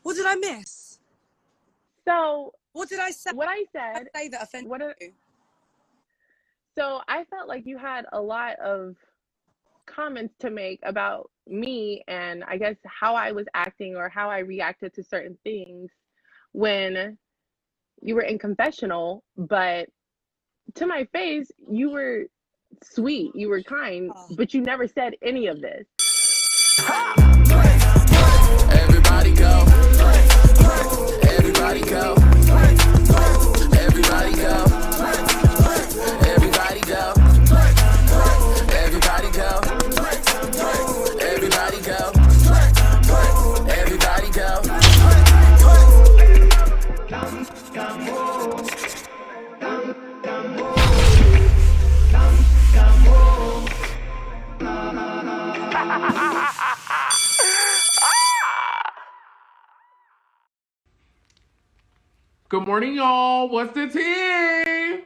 What did I miss? So what did I say? What I said. Say that offended you? So I felt like you had a lot of comments to make about me and I guess how I was acting or how I reacted to certain things when you were in confessional, but to my face, you were sweet, you were kind, but you never said any of this. Everybody go. Everybody go. Everybody go. Everybody go. Everybody go. Everybody go. Everybody go. Good morning, y'all. What's the tea?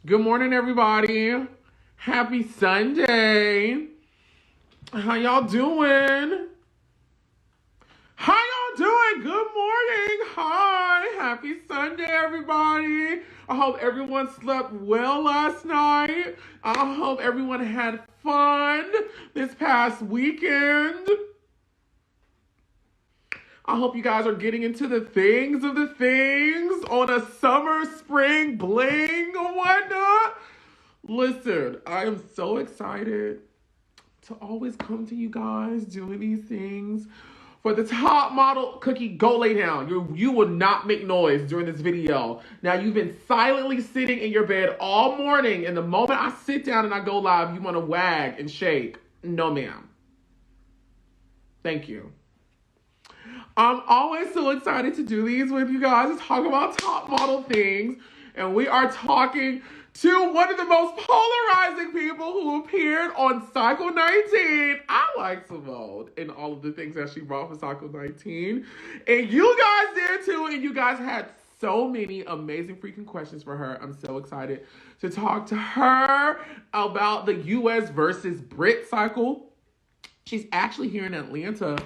Good morning, everybody. Happy Sunday. How y'all doing? How y'all doing? Good morning. Hi. Happy Sunday, everybody. I hope everyone slept well last night. I hope everyone had fun this past weekend. I hope you guys are getting into the things of the things on a summer, spring bling or whatnot. Listen, I am so excited to always come to you guys doing these things. For the top model, Cookie, go lay down. You will not make noise during this video. Now, you've been silently sitting in your bed all morning, and the moment I sit down and I go live, you want to wag and shake. No, ma'am. Thank you. I'm always so excited to do these with you guys, to talk about top model things. And we are talking to one of the most polarizing people who appeared on Cycle 19. I like Seymone and all of the things that she brought for Cycle 19. And you guys did too, and you guys had so many amazing freaking questions for her. I'm so excited to talk to her about the US versus Brit cycle. She's actually here in Atlanta.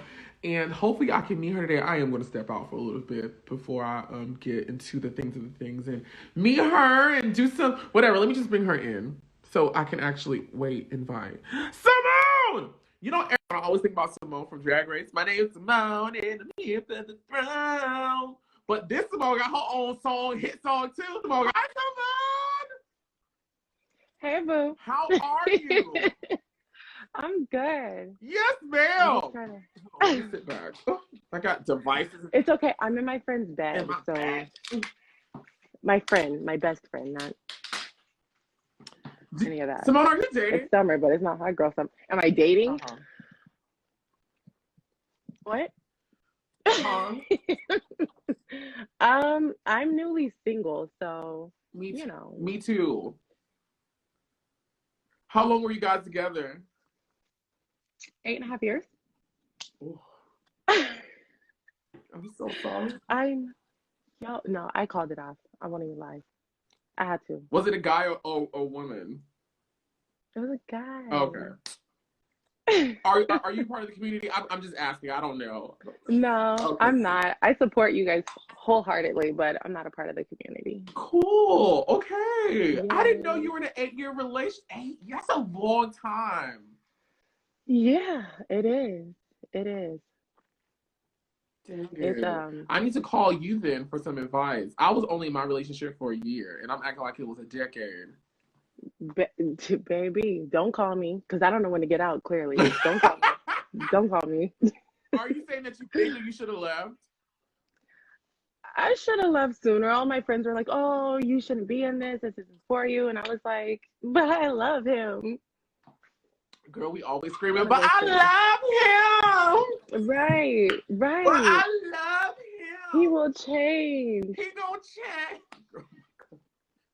And hopefully I can meet her today. I am going to step out for a little bit before I get into the things of the things and meet her and do some, whatever. Let me just bring her in so I can actually invite. Seymone! You know, I always think about Seymone from Drag Race. My name is Seymone and I'm here for the throne. But this Seymone got her own song, hit song too. Seymone, hi Seymone! Hey, boo. How are you? I'm good. Yes, ma'am. Let me sit back. I got devices. It's okay. I'm in my friend's bed. My friend, my best friend, not any of that. Seymone, are you dating? It's summer, but it's not hot girl summer. Am I dating? What? I'm newly single, so you know. Me too. How long were you guys together? 8.5 years. I'm so sorry. No, I called it off. I won't even lie. I had to. Was it a guy or a woman? It was a guy. Okay. Are you part of the community? I'm just asking. I don't know. No, okay. I'm not. I support you guys wholeheartedly, but I'm not a part of the community. Cool. Okay. Yeah. I didn't know you were in an 8-year relationship. That's a long time. Yeah, it is. It is. Dang. I need to call you then for some advice. I was only in my relationship for a year, and I'm acting like it was a decade. Baby, don't call me, because I don't know when to get out, clearly. Don't call me. Don't call me. Are you saying that you think that you should have left? I should have left sooner. All my friends were like, oh, you shouldn't be in this. This isn't for you. And I was like, but I love him. Girl, we always screaming, but I love him. Right. But I love him. He will change. He gonna change.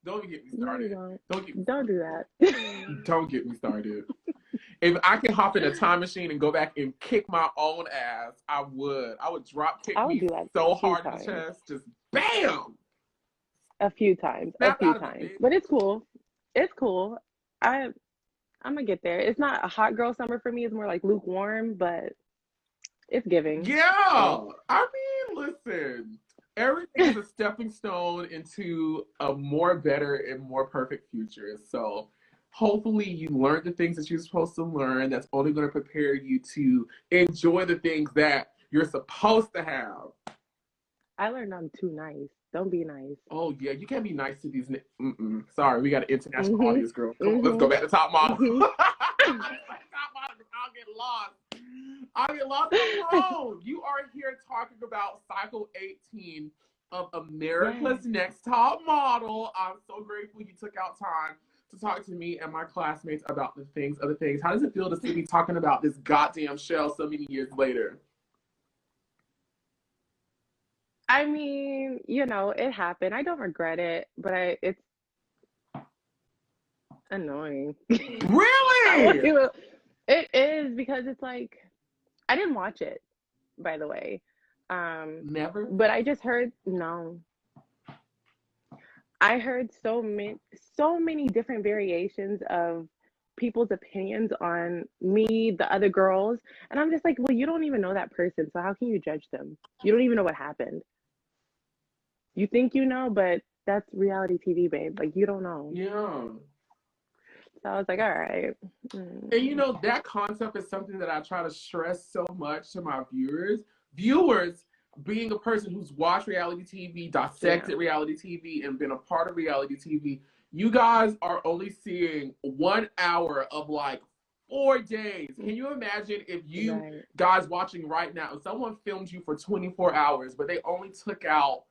Don't get me started. No, don't do that. Don't get me started. If I can hop in a time machine and go back and kick my own ass, I would. I would drop kick me so hard in the chest, just bam. A few times, Snap out of it, bitch. but it's cool. It's cool. I'm gonna get there. It's not a hot girl summer for me. It's more like lukewarm, but it's giving. Yeah. So. I mean, listen, everything is a stepping stone into a more better and more perfect future. So hopefully you learn the things that you're supposed to learn. That's only going to prepare you to enjoy the things that you're supposed to have. I learned I'm too nice. Don't be nice. Oh, yeah. You can't be nice to these. Sorry, we got an international audience, girl. Come on, let's go back to Top Model. Top Model, I'll get lost. I'll get lost on the phone. You are here talking about Cycle 18 of America's Next Top Model. I'm so grateful you took out time to talk to me and my classmates about the things, other things. How does it feel to still be talking about this goddamn show so many years later? I mean, you know, it happened. I don't regret it, but it's annoying. Really? It is, because it's like, I didn't watch it, by the way. Never? But I just heard, no. I heard so many different variations of people's opinions on me, the other girls, and I'm just like, well, you don't even know that person, so how can you judge them? You don't even know what happened. You think you know, but that's reality TV, babe. Like, you don't know. Yeah. So I was like, all right. And you know, that concept is something that I try to stress so much to my viewers. Viewers, being a person who's watched reality TV, dissected reality TV, and been a part of reality TV, you guys are only seeing 1 hour of like 4 days. Can you imagine if you guys watching right now, if someone filmed you for 24 hours, but they only took out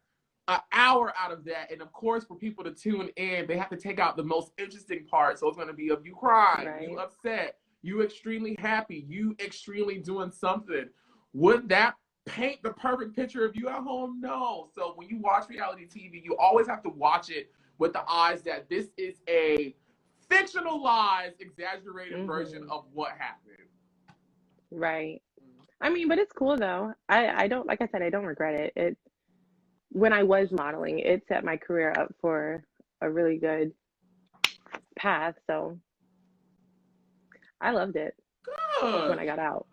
an hour out of that, and of course for people to tune in, they have to take out the most interesting part. So it's going to be of you crying, you upset, you extremely happy, you extremely doing something. Would that paint the perfect picture of you at home? No. So when you watch reality TV, you always have to watch it with the eyes that this is a fictionalized, exaggerated version of what happened. Right. I mean, but it's cool though. I don't, like I said, I don't regret it. When I was modeling, it set my career up for a really good path. So I loved it. Good. When I got out.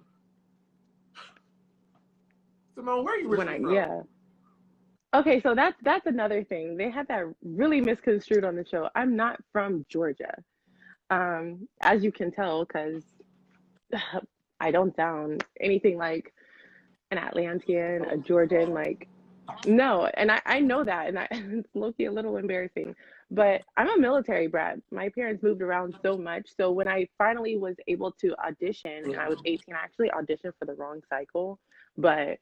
Seymone, where are you originally from? Yeah. Okay, so that's another thing. They had that really misconstrued on the show. I'm not from Georgia, as you can tell, because I don't sound anything like an Atlantean, a Georgian, like, no. And I know that, and it's low-key a little embarrassing, but I'm a military brat. My parents moved around so much. So when I finally was able to audition, and I was 18, I actually auditioned for the wrong cycle, but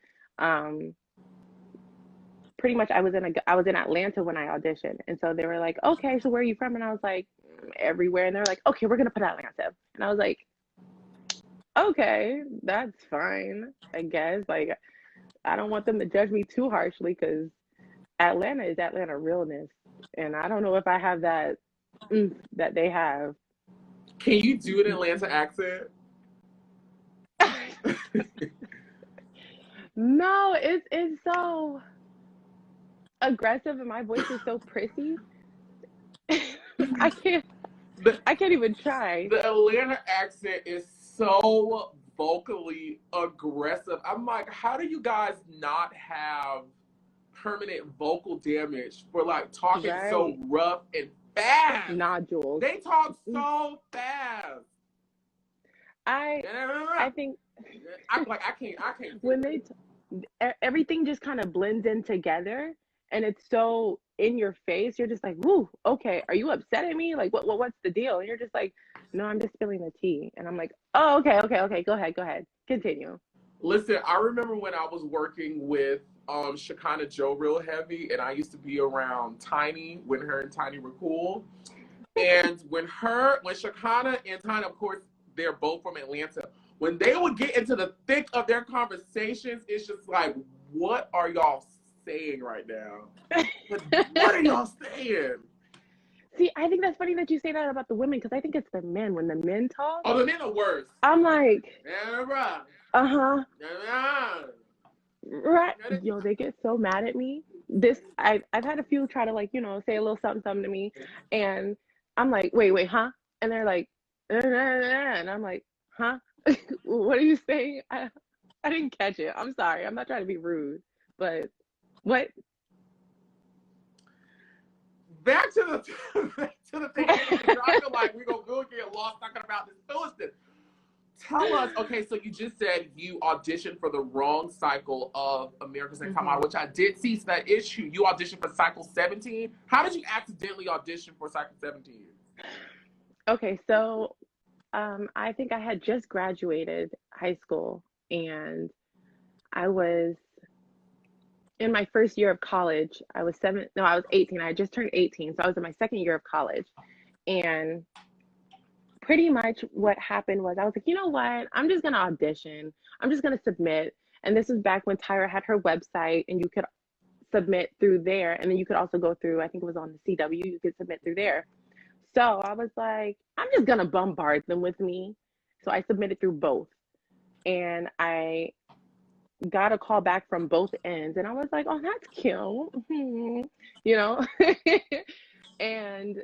pretty much I was in Atlanta when I auditioned. And so they were like, okay, so where are you from? And I was like, everywhere. And they're like, okay, we're going to put Atlanta. And I was like, okay, that's fine, I guess. Like, I don't want them to judge me too harshly, because Atlanta is Atlanta realness. And I don't know if I have that that they have. Can you do an Atlanta accent? No, it's so aggressive, and my voice is so prissy. I can't even try. The Atlanta accent is so vocally aggressive. I'm like, how do you guys not have permanent vocal damage for like talking so rough and fast? Nodules. They talk so fast. I think I'm like, I can't. When everything just kind of blends in together, and it's so in your face. You're just like, woo, okay, are you upset at me? Like, what's the deal? And you're just like, no, I'm just spilling the tea. And I'm like, oh, okay, go ahead, continue. Listen, I remember when I was working with Shekinah Joe real heavy, and I used to be around Tiny when her and Tiny were cool. And when Shekinah and Tiny, of course, they're both from Atlanta, when they would get into the thick of their conversations, it's just like, what are y'all saying right now? What are y'all saying? See, I think that's funny that you say that about the women, because I think it's the men. When the men talk, oh, the men are worse. I'm like, right. Right. Yo, they get so mad at me. I've had a few try to like, say a little something to me, and I'm like, wait, huh? And they're like, and I'm like, huh? What are you saying? I didn't catch it. I'm sorry. I'm not trying to be rude, but what? Back to the back to the thing, because I feel like we're gonna go get lost talking about this foolishness. Tell us, okay, so you just said you auditioned for the wrong cycle of America's Next Top Model, which I did see. So that issue, you auditioned for cycle 17. How did you accidentally audition for cycle 17? Okay, so I think I had just graduated high school, and I was in my first year of college. I was 18. I had just turned 18, so I was in my second year of college, and pretty much what happened was I was like, you know what? I'm just gonna audition. I'm just gonna submit. And this was back when Tyra had her website, and you could submit through there, and then you could also go through, I think it was on the CW, you could submit through there. So I was like, I'm just gonna bombard them with me. So I submitted through both, and I got a call back from both ends, and I was like, oh, that's cute. you know and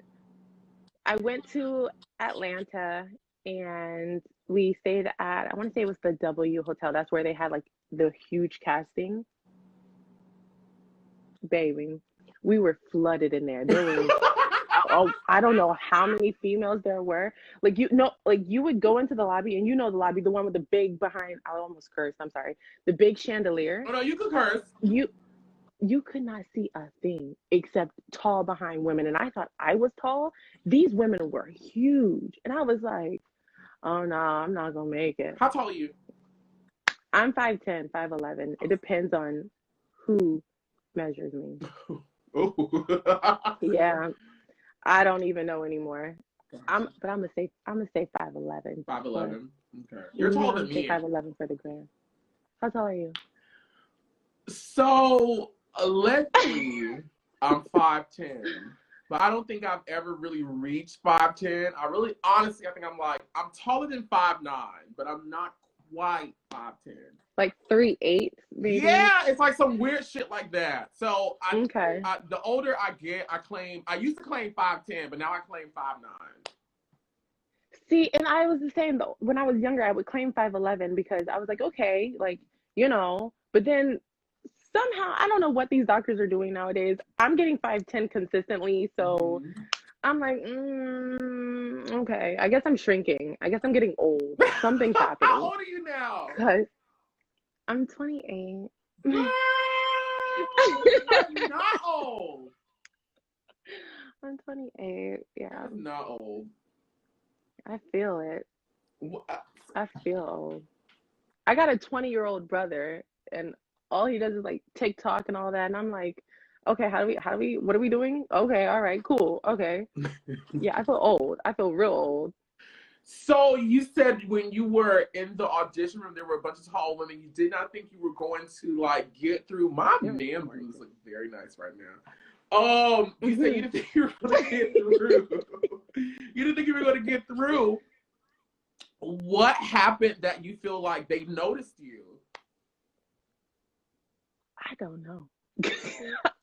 I went to Atlanta, and we stayed at, I want to say it was the W Hotel. That's where they had like the huge casting. Baby, we were flooded in there. There was, oh, I don't know how many females there were. Like, like you would go into the lobby, and the lobby, the one with the big behind, I almost cursed, I'm sorry. The big chandelier. Oh no, you could curse. You could not see a thing except tall behind women. And I thought I was tall. These women were huge. And I was like, oh no, I'm not gonna make it. How tall are you? I'm 5'10", 5'11". It depends on who measures me. Yeah, I don't even know anymore. I'm gonna say 5'11". 5'11". Okay. You're taller than me. 5'11" for the gram. How tall are you? So let's see. I'm 5'10", but I don't think I've ever really reached 5'10". Honestly, I think I'm taller than 5'9", but I'm not quite 5'10". Like 3'8", maybe. Yeah, it's like some weird shit like that. So Okay. The older I get, I used to claim 5'10", but now I claim 5'9". See, and I was the same though. When I was younger, I would claim 5'11" because I was like, okay, like, but then somehow, I don't know what these doctors are doing nowadays. I'm getting 5'10" consistently, so I'm like, okay. I guess I'm shrinking. I guess I'm getting old. Something's happening. How old are you now? Because I'm 28. Girl, you're not old. I'm 28. Yeah. That's not old. I feel it. What? I feel old. I got a 20-year-old brother, and all he does is like TikTok and all that, and I'm like, okay, what are we doing? Okay, all right, cool, okay. Yeah, I feel old. I feel real old. So you said when you were in the audition room, there were a bunch of tall women. You did not think you were going to like get through. My man boobs look very nice right now. You said you didn't think you were going to get through. You didn't think you were going to get through. What happened that you feel like they noticed you? I don't know.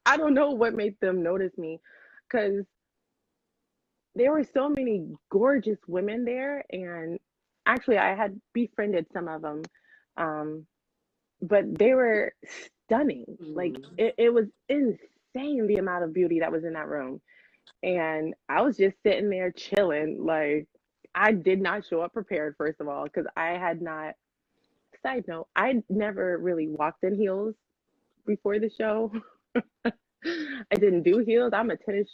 I don't know what made them notice me, because there were so many gorgeous women there, and actually I had befriended some of them, but they were stunning. Like it was insane the amount of beauty that was in that room, and I was just sitting there chilling. Like, I did not show up prepared, first of all, because I had not. Side note, I never really walked in heels before the show. I didn't do heels. I'm a tennis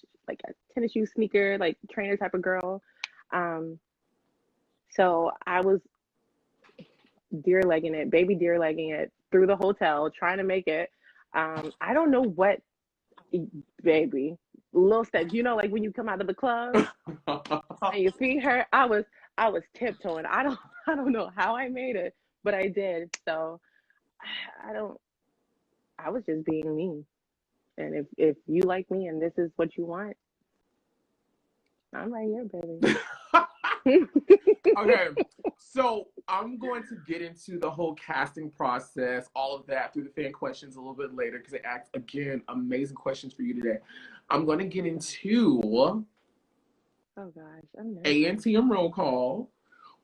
shoe sneaker, like trainer type of girl. So I was baby deer legging it through the hotel, trying to make it. I don't know what, baby, little steps. Like when you come out of the club and your feet hurt. I was tiptoeing. I don't know how I made it, but I did. So I was just being me. And if you like me and this is what you want, I'm right here, baby. Okay, so I'm going to get into the whole casting process, all of that through the fan questions a little bit later because they asked, again, amazing questions for you today. I'm going to get into Oh gosh, I'm nervous. A&TM roll call,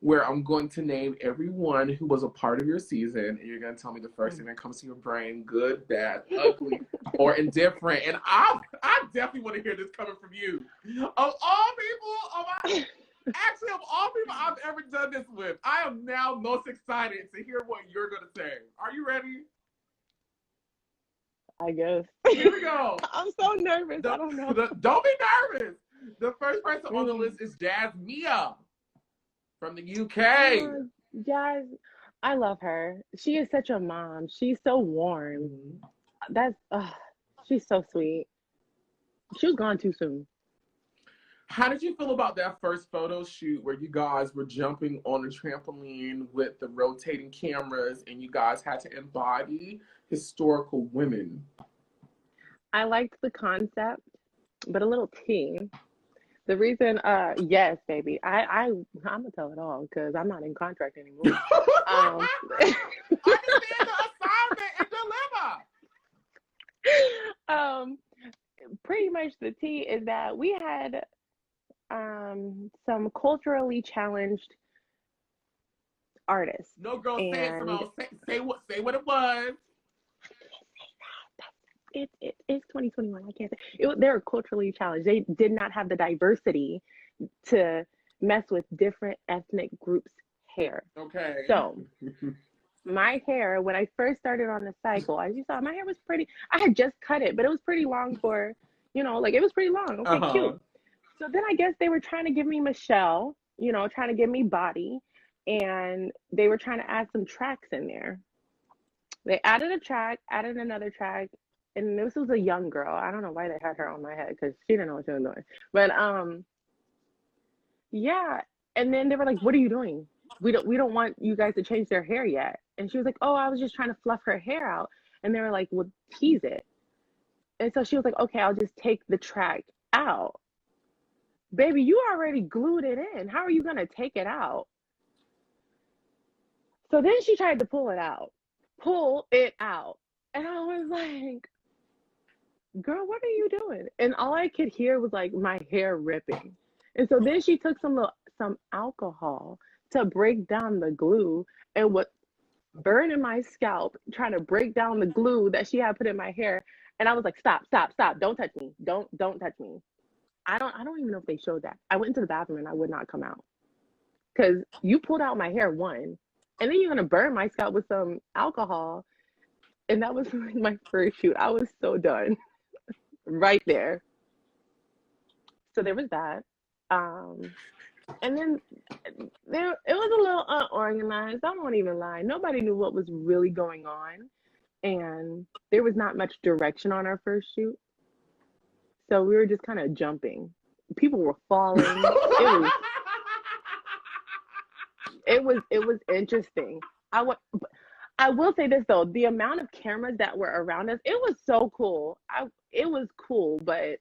where I'm going to name everyone who was a part of your season, and you're going to tell me the first thing that comes to your brain, good, bad, ugly, or indifferent. And I definitely want to hear this coming from you. Of all people, actually, of all people I've ever done this with, I am now most excited to hear what you're going to say. Are you ready? I guess. Here we go. I'm so nervous. I don't know. Don't be nervous. The first person on the list is Azmarie from the UK. Jazz, I love her. She is such a mom. She's so warm. She's so sweet. She was gone too soon. How did you feel about that first photo shoot where you guys were jumping on the trampoline with the rotating cameras and you guys had to embody historical women? I liked the concept, but a little tea. The reason, yes, baby. I'm gonna tell it all because I'm not in contract anymore. Understand the assignment and deliver. Pretty much the tea is that we had some culturally challenged artists. No, girl, say it, Seymone. Say what it was. It's 2021. I can't say they're culturally challenged. They did not have the diversity to mess with different ethnic groups' hair. Okay. So my hair, when I first started on the cycle, as you saw, my hair was pretty. I had just cut it, but it was pretty long for, like it was pretty long. Okay, cute. So then I guess they were trying to give me Michelle, trying to give me body, and they were trying to add some tracks in there. They added a track, added another track. And this was a young girl. I don't know why they had her on my head because she didn't know what she was doing. But yeah. And then they were like, "What are you doing? We don't want you guys to change their hair yet." And she was like, "Oh, I was just trying to fluff her hair out." And they were like, "Well, tease it." And so she was like, "Okay, I'll just take the track out." Baby, you already glued it in. How are you gonna take it out? So then she tried to pull it out. And I was like, "Girl, what are you doing?" And all I could hear was like my hair ripping. And so then she took some alcohol to break down the glue and what burning my scalp, trying to break down the glue that she had put in my hair. And I was like, "Stop, don't touch me. Don't touch me." I don't even know if they showed that. I went into the bathroom and I would not come out. Because you pulled out my hair, one, and then you're gonna burn my scalp with some alcohol. And that was like my first shoot. I was so done. Right there. So there was that. And then it was a little unorganized. I won't even lie. Nobody knew what was really going on. And there was not much direction on our first shoot. So we were just kind of jumping. People were falling. It was interesting. I will say this though, the amount of cameras that were around us, it was so cool. It was cool, but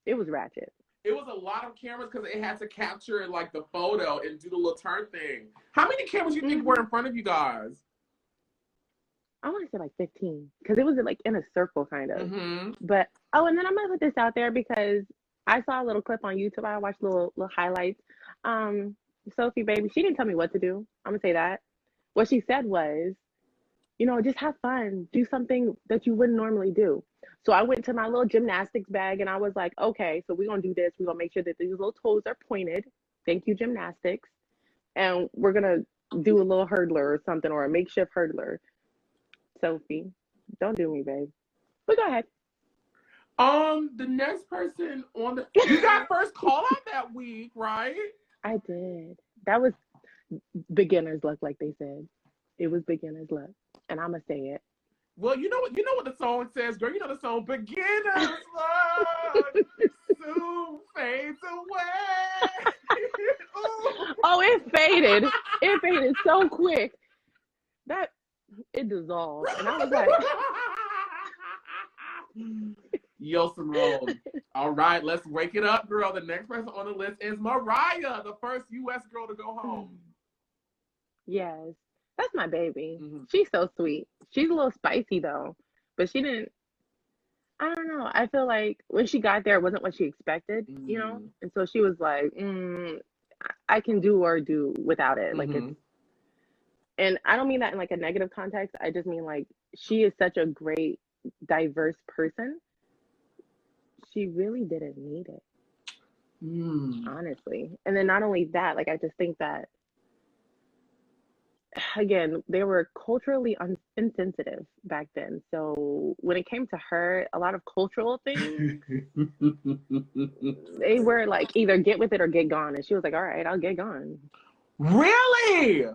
it was ratchet. It was a lot of cameras because it had to capture like the photo and do the little turn thing. How many cameras do you think were in front of you guys? I want to say like 15 because it was like in a circle kind of. But and then I'm gonna put this out there because I saw a little clip on YouTube. I watched little highlights. Sophie, baby, she didn't tell me what to do. I'm gonna say that. What she said was, just have fun. Do something that you wouldn't normally do. So I went to my little gymnastics bag and I was like, okay, so we're going to do this. We're going to make sure that these little toes are pointed. Thank you, gymnastics. And we're going to do a little hurdler or something, or a makeshift hurdler. Sophie, don't do me, babe. But go ahead. The next person you got first call out that week, right? I did. That was beginner's luck, like they said. It was beginner's luck, and I'm gonna say it. Well, you know what the song says, girl. You know the song, beginner's luck soon fades away. Oh, it faded. It faded so quick that it dissolved, and I was like, "Yo, Seymone, All right, let's wake it up, girl. The next person on the list is Mariah, the first U.S. girl to go home. Yes, that's my baby. Mm-hmm. She's so sweet. She's a little spicy though, but she didn't. I don't know. I feel like when she got there, it wasn't what she expected, you know? And so she was like, I can do or do without it. Like it's, and I don't mean that in like a negative context. I just mean like she is such a great, diverse person. She really didn't need it, honestly. And then not only that, like I just think that, again, they were culturally insensitive back then. So when it came to her, a lot of cultural things, they were like either get with it or get gone. And she was like, all right, I'll get gone. Really?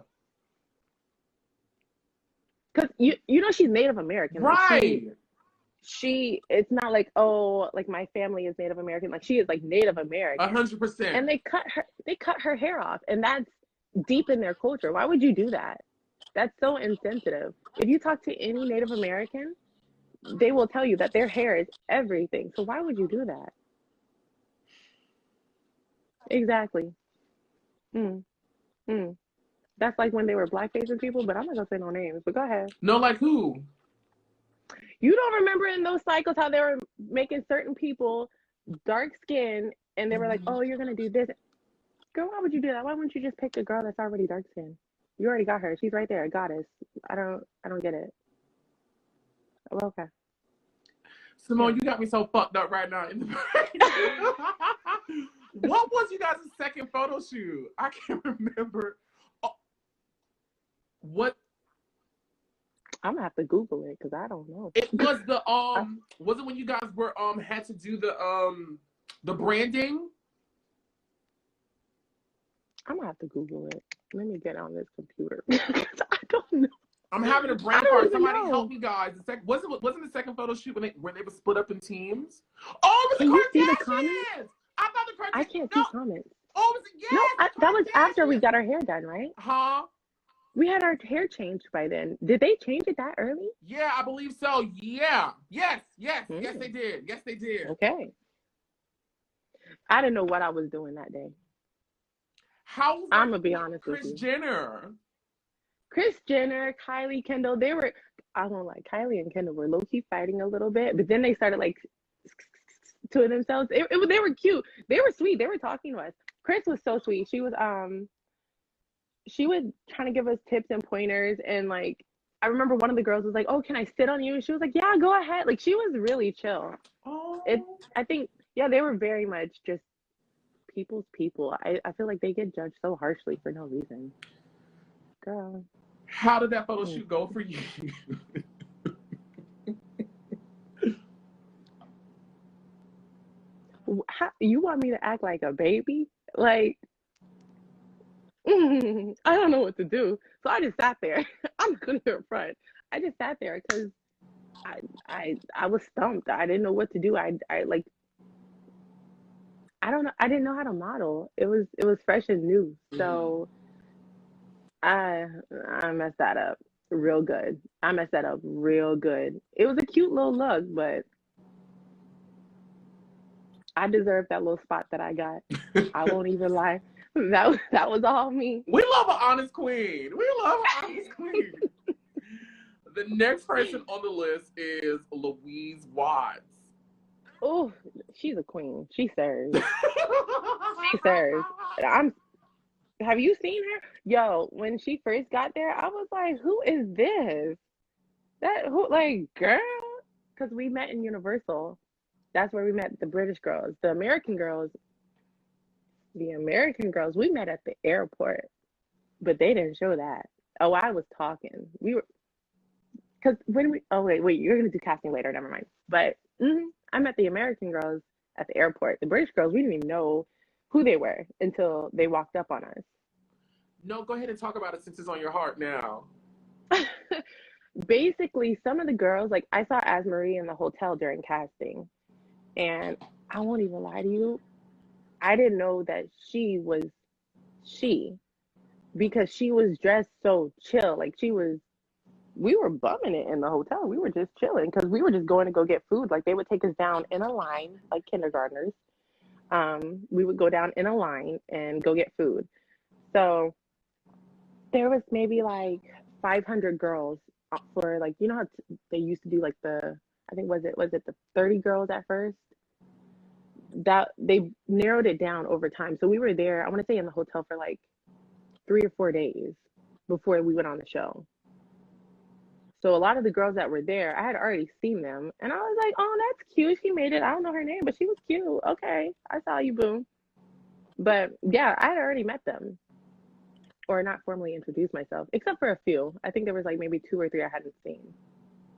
Because you know she's Native American. Right. Like she it's not like, oh, like my family is Native American. Like she is like Native American. 100%. And they cut her hair off. And that's deep in their culture. Why would you do that? That's so insensitive. If you talk to any Native American, they will tell you that their hair is everything. So why would you do that? Exactly. That's like when they were blackfacing people, but I'm not gonna say no names, but go ahead. No, like who? You don't remember in those cycles how they were making certain people dark skin and they were like, oh, you're gonna do this. Girl, why would you do that? Why wouldn't you just pick a girl that's already dark skinned? You already got her. She's right there, a goddess. I don't get it. Well, okay. Seymone, you got me so fucked up right now. What was you guys' second photo shoot? I can't remember. Oh, what? I'm gonna have to Google it because I don't know. It was the was it when you guys were had to do the branding? I'm gonna have to Google it. Let me get on this computer. I don't know. I'm having a brain fart. Somebody help me, guys. Wasn't the second photo shoot when they were split up in teams? Oh, it was Can the you see the Kardashians! comments? I thought the Kardashians. I can't see comments. Oh, was it? Yes. No, that was after we got our hair done, right? Huh? We had our hair changed by then. Did they change it that early? Yeah, I believe so. Yeah. Yes, they did. Yes, they did. Okay. I didn't know what I was doing that day. How was I'm gonna be honest with you. Kris Jenner, Kylie, Kendall, they were, I won't lie, Kylie and Kendall were low-key fighting a little bit, but then they started like to themselves. They were cute. They were sweet. They were talking to us. Kris was so sweet. She was trying to give us tips and pointers, and like I remember one of the girls was like, oh, can I sit on you? And she was like, yeah, go ahead. Like she was really chill. Oh. I think, yeah, they were very much just people's people. I feel like they get judged so harshly for no reason. Girl. How did that photo shoot go for you? You want me to act like a baby? Like, I don't know what to do. So I just sat there. I'm not gonna be in front. I just sat there because I was stumped. I didn't know what to do. I don't know. I didn't know how to model. It was fresh and new. So I messed that up real good. I messed that up real good. It was a cute little look, but I deserved that little spot that I got. I won't even lie. That was all me. We love an honest queen. The next person on the list is Louise Watts. Oh, she's a queen. She serves. She serves. Have you seen her? Yo, when she first got there, I was like, who is this? Girl? Because we met in Universal. That's where we met the British girls. The American girls, we met at the airport. But they didn't show that. Oh, I was talking. Because wait, you're going to do casting later. Never mind. But I met the American girls at the airport. The British girls, we didn't even know who they were until they walked up on us. No, go ahead and talk about it since it's on your heart now. Basically, some of the girls, like I saw Azmarie in the hotel during casting. And I won't even lie to you, I didn't know that she was she because she was dressed so chill. Like she was we were bumming it in the hotel. We were just chilling because we were just going to go get food. Like they would take us down in a line, like kindergartners. We would go down in a line and go get food. So there was maybe like 500 girls for like, you know how they used to do like I think was it the 30 girls at first? That they narrowed it down over time. So we were there, I want to say in the hotel for like 3 or 4 days before we went on the show. So a lot of the girls that were there, I had already seen them. And I was like, oh, that's cute. She made it. I don't know her name, but she was cute. Okay, I saw you, boom. But yeah, I had already met them. Or not formally introduced myself, except for a few. I think there was like maybe 2 or 3 I hadn't seen.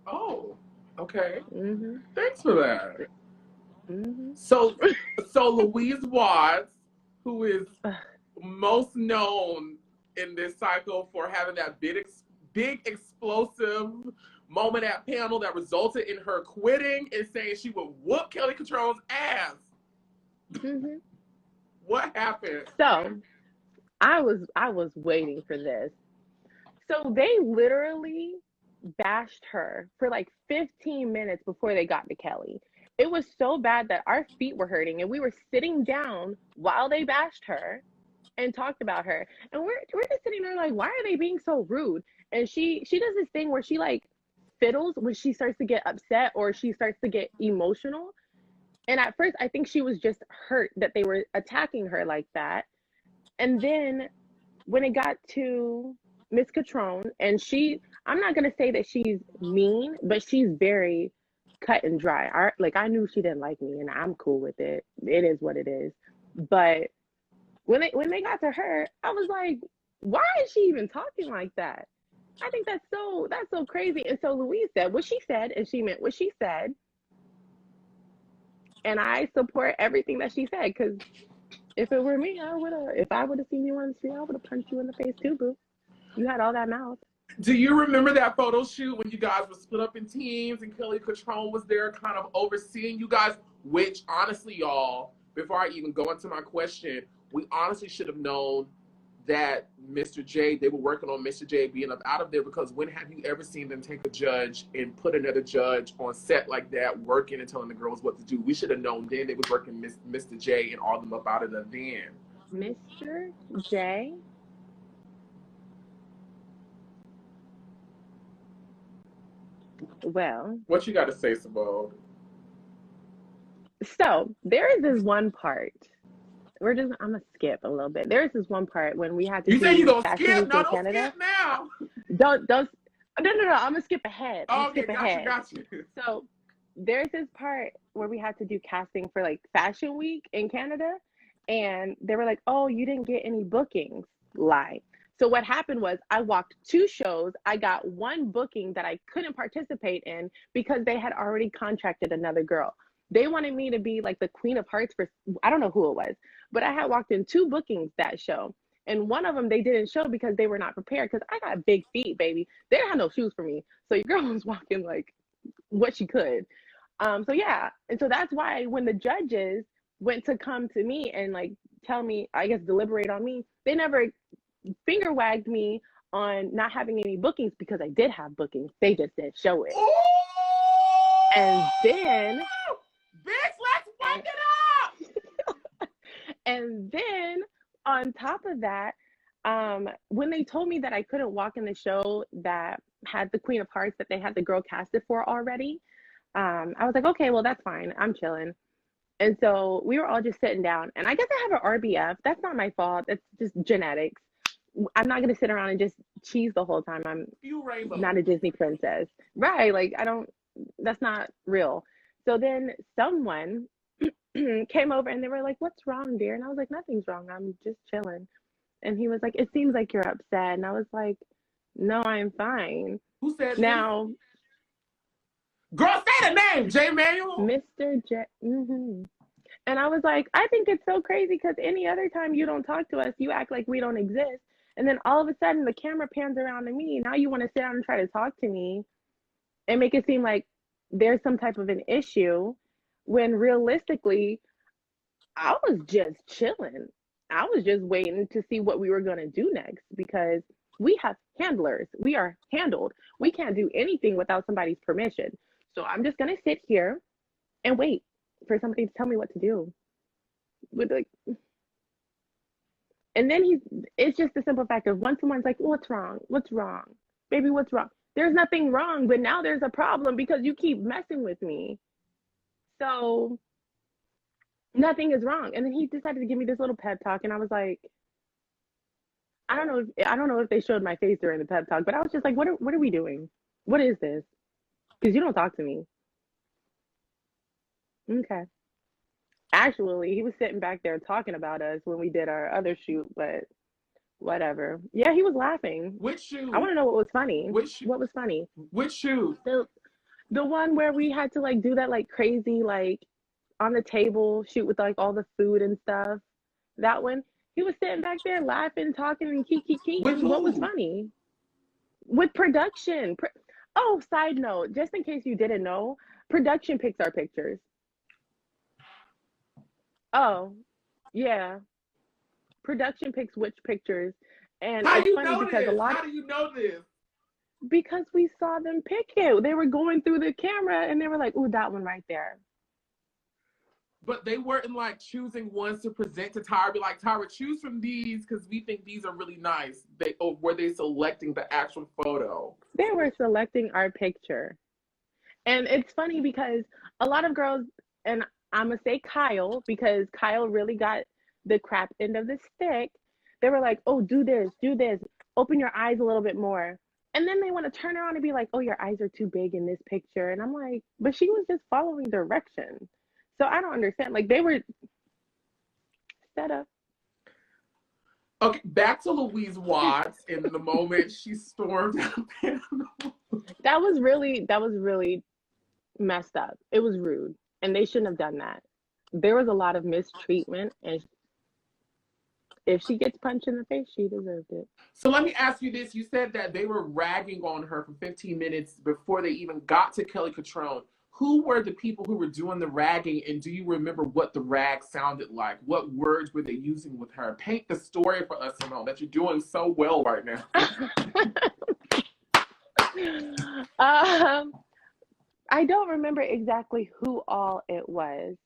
Oh, okay. Mm-hmm. Thanks for that. Mm-hmm. So Louise Watts, who is most known in this cycle for having that big explosive moment at panel that resulted in her quitting and saying she would whoop Kelly Control's ass. Mm-hmm. What happened? So I was waiting for this. So they literally bashed her for like 15 minutes before they got to Kelly. It was so bad that our feet were hurting and we were sitting down while they bashed her and talked about her. And we're just sitting there like, why are they being so rude? And she does this thing where she like fiddles when she starts to get upset or she starts to get emotional. And at first I think she was just hurt that they were attacking her like that. And then when it got to Miss Catrone, and I'm not going to say that she's mean, but she's very cut and dry. I knew she didn't like me and I'm cool with it. It is what it is. But when they got to her, I was like, why is she even talking like that? I think that's so crazy. And so Louise said what she said, and she meant what she said. And I support everything that she said, because if it were me, if I would have seen you on the street, I would have punched you in the face too, boo. You had all that mouth. Do you remember that photo shoot when you guys were split up in teams and Kelly Catrone was there kind of overseeing you guys? Which, honestly, y'all, before I even go into my question, we honestly should have known that Mr. J, they were working on Mr. J being up out of there, because when have you ever seen them take a judge and put another judge on set like that, working and telling the girls what to do? We should have known then they was working Mr. J and all them up out of the van. Mr. J? Well, what you got to say, Seymone? So there is this one part. I'm gonna skip a little bit. There is this one part when we had to. You say you gonna Fashion skip? Week No, in don't Canada. skip now. Don't. No. I'm gonna skip ahead. Okay, got you. So there's this part where we had to do casting for like Fashion Week in Canada, and they were like, "Oh, you didn't get any bookings." Lie. So what happened was I walked 2 shows. I got 1 booking that I couldn't participate in because they had already contracted another girl. They wanted me to be like the Queen of Hearts for, I don't know who it was, but I had walked in 2 bookings that show. And one of them they didn't show because they were not prepared, because I got big feet, baby. They didn't have no shoes for me. So your girl was walking like what she could. So yeah. And so that's why when the judges went to come to me and like tell me, I guess, deliberate on me, they never finger wagged me on not having any bookings, because I did have bookings. They just didn't show it. Ooh! And then, bitch, let's wake it up. And then on top of that, when they told me that I couldn't walk in the show that had the Queen of Hearts that they had the girl casted for already, I was like, okay, well, that's fine. I'm chilling. And so we were all just sitting down. And I guess I have an RBF. That's not my fault. That's just genetics. I'm not going to sit around and just cheese the whole time. I'm not a Disney princess. Right. Like, that's not real. So then someone came over and they were like, "What's wrong, dear?" And I was like, "Nothing's wrong. I'm just chilling." And he was like, "It seems like you're upset." And I was like, "No, I'm fine." Who said now? This? Girl, say the name, Jay Manuel. Mr. J. Mm-hmm. And I was like, I think it's so crazy, because any other time you don't talk to us, you act like we don't exist. And then all of a sudden the camera pans around to me. Now you want to sit down and try to talk to me and make it seem like there's some type of an issue, when realistically, I was just chilling. I was just waiting to see what we were going to do next, because we have handlers. We are handled. We can't do anything without somebody's permission. So I'm just gonna sit here and wait for somebody to tell me what to do. With like, and then it's just the simple fact of when someone's like, what's wrong? What's wrong? Baby, what's wrong? There's nothing wrong, but now there's a problem because you keep messing with me. So nothing is wrong. And then he decided to give me this little pep talk, and I was like, I don't know if they showed my face during the pep talk, but I was just like, what are we doing? What is this? Because you don't talk to me. Okay. Actually, he was sitting back there talking about us when we did our other shoot, but whatever. Yeah, he was laughing. Which shoot? I want to know what was funny. What was funny? Which shoot? The one where we had to like do that like crazy like on the table shoot with like all the food and stuff. That one. He was sitting back there laughing, talking, and kiki. And what was funny? With production. Oh, side note, just in case you didn't know, production picks our pictures. Oh, yeah. Production picks which pictures. And How it's you funny know because this? a lot How do you know this? Because we saw them pick it. They were going through the camera and they were like, ooh, that one right there. But they weren't like choosing ones to present to Tyra. Be like, Tyra, choose from these because we think these are really nice. Were they selecting the actual photo? They were selecting our picture. And it's funny because a lot of girls, and I'm going to say Kyle, because Kyle really got the crap end of the stick. They were like, oh, do this, open your eyes a little bit more. And then they want to turn around and be like, oh, your eyes are too big in this picture. And I'm like, but she was just following direction. So I don't understand. Like, they were set up. Okay, back to Louise Watts in the moment she stormed out the panel. That was really messed up. It was rude. And they shouldn't have done that. There was a lot of mistreatment. And if she gets punched in the face, she deserved it. So let me ask you this. You said that they were ragging on her for 15 minutes before they even got to Kelly Catrone. Who were the people who were doing the ragging, and do you remember what the rag sounded like? What words were they using with her? Paint the story for us, Seymone, that you're doing so well right now. I don't remember exactly who all it was,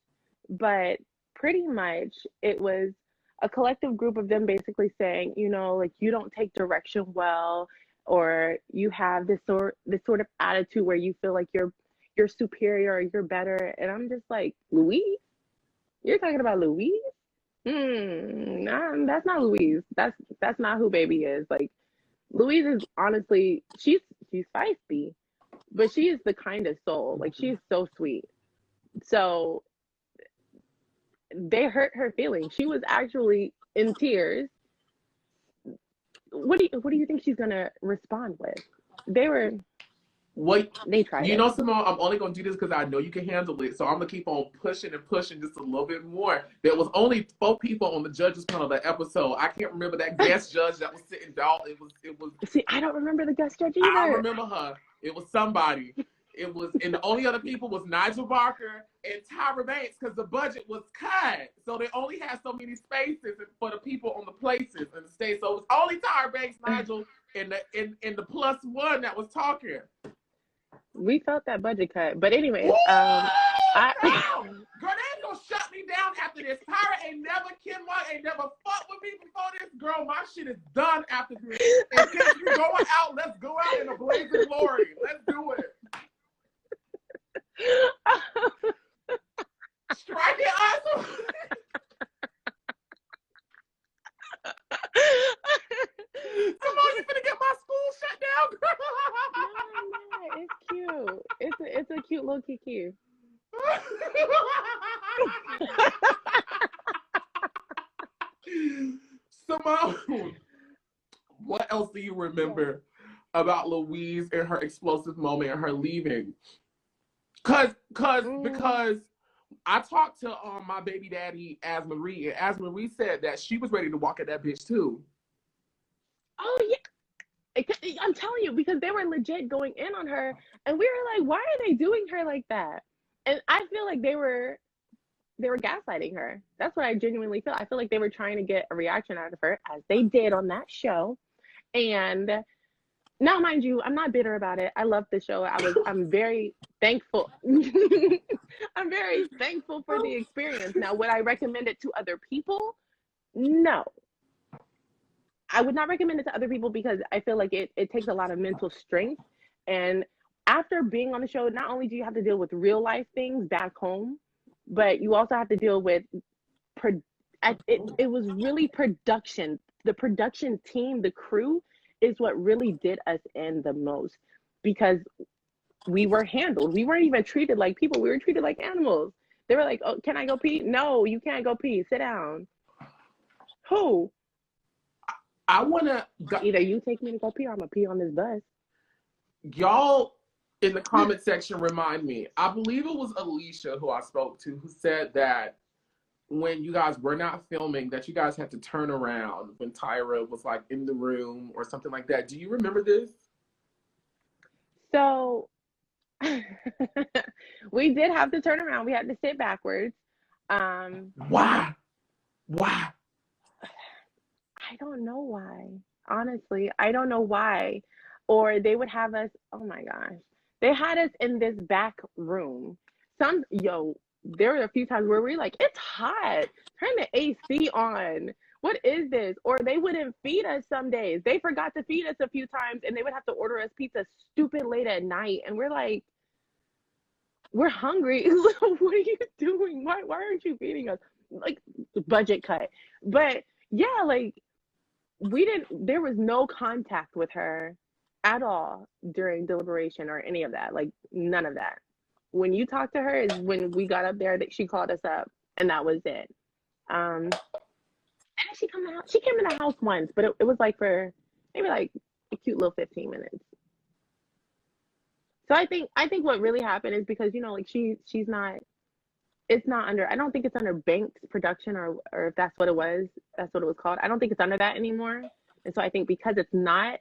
but pretty much it was a collective group of them basically saying, you know, like, you don't take direction well, or you have this sort of attitude where you feel like you're superior or you're better. And I'm just like, Louise? You're talking about Louise? Nah, that's not Louise. That's not who baby is. Like, Louise is honestly, she's feisty, but she is the kindest soul. Like, she's so sweet. So they hurt her feelings. She was actually in tears. What do you think she's gonna respond with? They tried. You know, Seymone, I'm only gonna do this because I know you can handle it. So I'm gonna keep on pushing just a little bit more. There was only 4 people on the judges panel that episode. I can't remember that guest judge that was sitting down. It was. See, I don't remember the guest judge either. I remember her. It was somebody. And the only other people was Nigel Barker and Tyra Banks because the budget was cut. So they only had so many spaces for the people on the places in the stage. So it was only Tyra Banks, Nigel, and the +1 that was talking. We felt that budget cut. But anyway, girl, they ain't gonna shut me down after this. Tyra ain't never, Ken Mok ain't never fucked with me before this. Girl, my shit is done after this. And since you're going out, let's go out in a blaze of glory. Let's do it. Strike it, awesome. Come on, you finna get my school shut down, girl. No, it's cute. It's a cute little kiki. Seymone, what else do you remember about Louise and her explosive moment and her leaving? Because I talked to my baby daddy, Azmarie, and Azmarie said that she was ready to walk at that bitch too. Oh, yeah. I'm telling you, because they were legit going in on her, and we were like, why are they doing her like that? And I feel like they were gaslighting her. That's what I genuinely feel. I feel like they were trying to get a reaction out of her, as they did on that show. And Now, mind you, I'm not bitter about it. I love the show. I'm very thankful. I'm very thankful for the experience. Now, would I recommend it to other people? No. I would not recommend it to other people because I feel like it takes a lot of mental strength. And after being on the show, not only do you have to deal with real life things back home, but you also have to deal with it was really production. The production team, the crew is what really did us in the most because we were handled. We weren't even treated like people. We were treated like animals. They were like, "Oh, can I go pee?" No, you can't go pee. Sit down. Who? I want to... Either you take me to go pee or I'm going to pee on this bus. Y'all in the comment section remind me. I believe it was Alisha who I spoke to who said that when you guys were not filming, that you guys had to turn around when Tyra was like in the room or something like that. Do you remember this? So we did have to turn around. We had to sit backwards. Why? I don't know why. Honestly, I don't know why. Or they would have us, oh my gosh. They had us in this back room. There were a few times where we were like, it's hot. Turn the AC on. What is this? Or they wouldn't feed us some days. They forgot to feed us a few times and they would have to order us pizza stupid late at night. And we're like, we're hungry. What are you doing? Why aren't you feeding us? Like, budget cut. But yeah, like, there was no contact with her at all during deliberation or any of that. Like, none of that. When you talked to her is when we got up there that she called us up and that was it. And then she came in the house once, but it was like for maybe like a cute little 15 minutes. So I think what really happened is because, like she's not, it's not under, I don't think it's under Banks production or if that's what it was called. I don't think it's under that anymore. And so I think because it's not,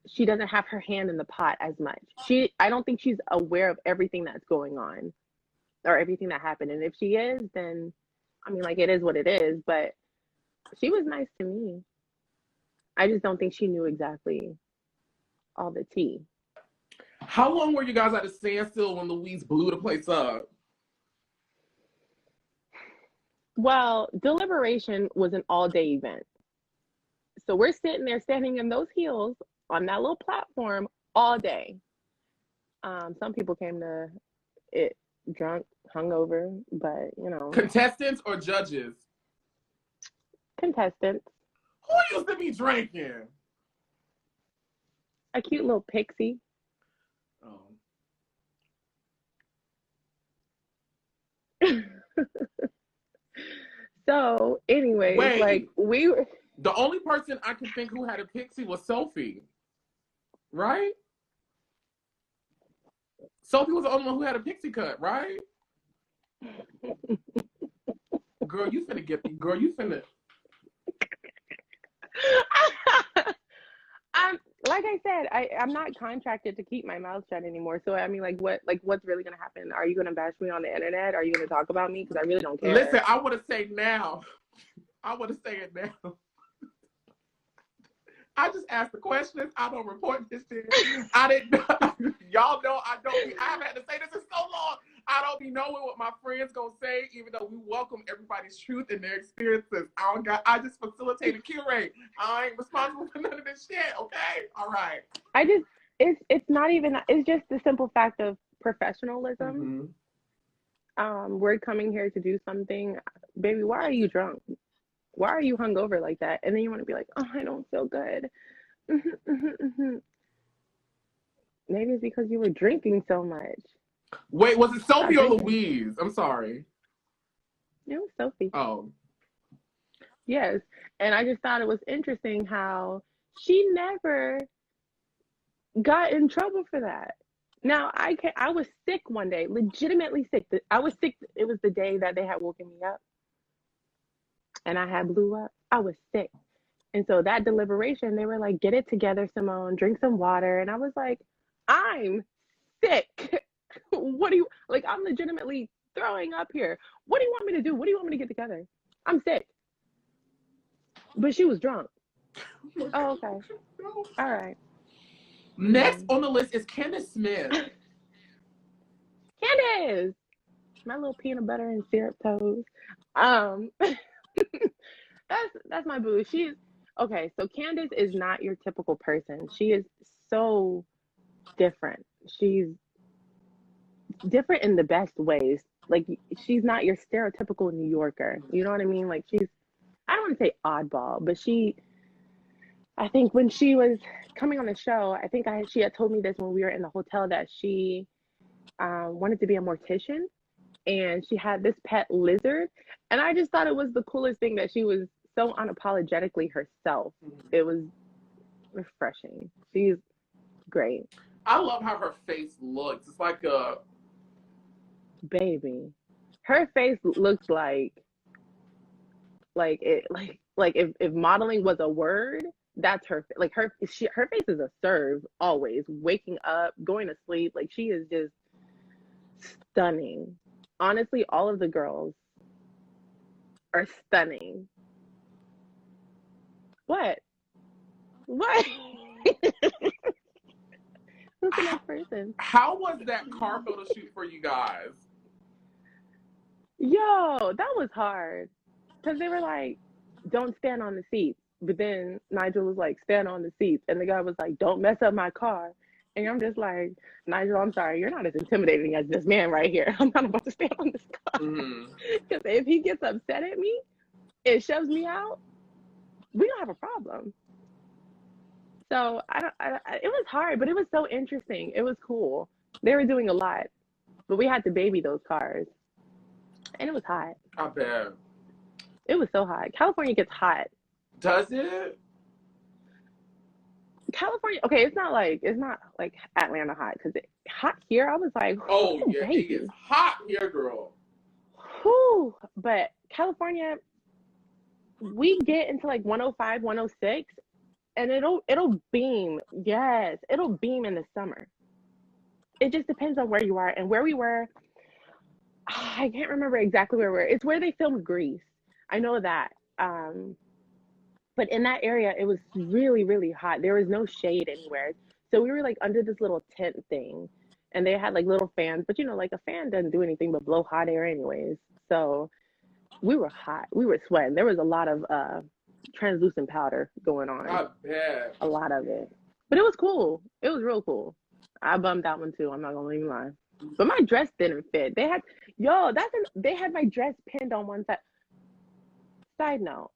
she doesn't have her hand in the pot as much. I don't think she's aware of everything that's going on or everything that happened. And if she is, then, I mean, like, it is what it is, but she was nice to me. I just don't think she knew exactly all the tea. How long were you guys at a standstill when Louise blew the place up? Well, deliberation was an all-day event. So we're sitting there standing in those heels on that little platform all day. Some people came to it drunk, hungover, but Contestants or judges? Contestants. Who used to be drinking? A cute little pixie. Oh. So, anyways, wait, like we were. The only person I could think who had a pixie was Sophie, right? Sophie was the only one who had a pixie cut, right? Girl, you finna. Like I said, I'm not contracted to keep my mouth shut anymore. So I mean, what's really gonna happen? Are you gonna bash me on the internet? Are you gonna talk about me? Because I really don't care. Listen, I want to say now. I want to say it now. I just asked the questions. I don't report this shit. I didn't know. Y'all know I don't. I've had to say this in so long. I don't be knowing what my friends gonna say, even though we welcome everybody's truth and their experiences. I just facilitate and curate. I ain't responsible for none of this shit. Okay, all right. It's not even. It's just the simple fact of professionalism. Mm-hmm. We're coming here to do something, baby. Why are you drunk? Why are you hungover like that? And then you want to be like, oh, I don't feel good. Maybe it's because you were drinking so much. Wait, was it Sophie or Louise? I'm sorry. It was Sophie. Oh. Yes. And I just thought it was interesting how she never got in trouble for that. Now, I was sick one day, legitimately sick. I was sick. It was the day that they had woken me up. And I had blew up. I was sick. And so that deliberation, they were like, get it together, Seymone, drink some water. And I was like, I'm sick. What do you, like, I'm legitimately throwing up here. What do you want me to do? What do you want me to get together? I'm sick. But she was drunk. Oh, okay. All right. Next on the list is Candace Smith. Candace, my little peanut butter and syrup toes. That's my boo. She's okay. So Candace is not your typical person. She is so different. She's different in the best ways. Like she's not your stereotypical New Yorker. You know what I mean? Like I don't want to say oddball, but I think when she was coming on the show, she had told me this when we were in the hotel that she wanted to be a mortician, and she had this pet lizard, and I just thought it was the coolest thing that she was so unapologetically herself. It was refreshing. She's great. I love how her face looks. It's like a baby. Her face looks like if modeling was a word, that's her. Like her face is a serve always. Waking up, going to sleep, like she is just stunning. Honestly, all of the girls are stunning. What? Who's the next person? How was that car photo shoot for you guys? Yo, that was hard. Because they were like, don't stand on the seats. But then Nigel was like, stand on the seats. And the guy was like, don't mess up my car. And I'm just like, Nigel, I'm sorry. You're not as intimidating as this man right here. I'm not about to stand on this car. Because if he gets upset at me, it shoves me out, we don't have a problem. So it was hard, but it was so interesting. It was cool. They were doing a lot, but we had to baby those cars. And it was hot. I bet. It was so hot. California gets hot. Does it? California, okay, it's not like Atlanta hot, because hot here, I was like, oh yeah, it gets hot here, girl. Whew. But California, we get into like 105, 106, and it'll beam. Yes, it'll beam in the summer. It just depends on where you are. And where we were, I can't remember exactly where we were. It's where they filmed Grease. I know that. But in that area, it was really, really hot. There was no shade anywhere. So we were like under this little tent thing, and they had like little fans. But like a fan doesn't do anything but blow hot air anyways. So we were hot. We were sweating. There was a lot of translucent powder going on. I bet. A lot of it. But it was cool. It was real cool. I bummed that one too. I'm not gonna even lie. But my dress didn't fit. They had my dress pinned on one side. Side note,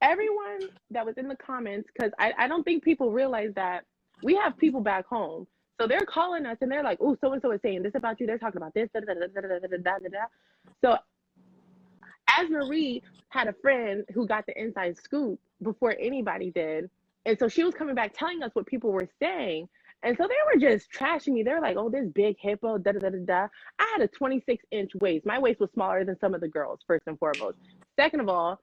everyone that was in the comments, because I don't think people realize that we have people back home. So they're calling us and they're like, oh, so-and-so is saying this about you. They're talking about this. Da, da, da, da, da, da, da, da, da. So Azmarie had a friend who got the inside scoop before anybody did. And so she was coming back telling us what people were saying. And so they were just trashing me. They're like, oh, this big hippo, da, da, da, da, da. I had a 26-inch waist. My waist was smaller than some of the girls, first and foremost. Second of all,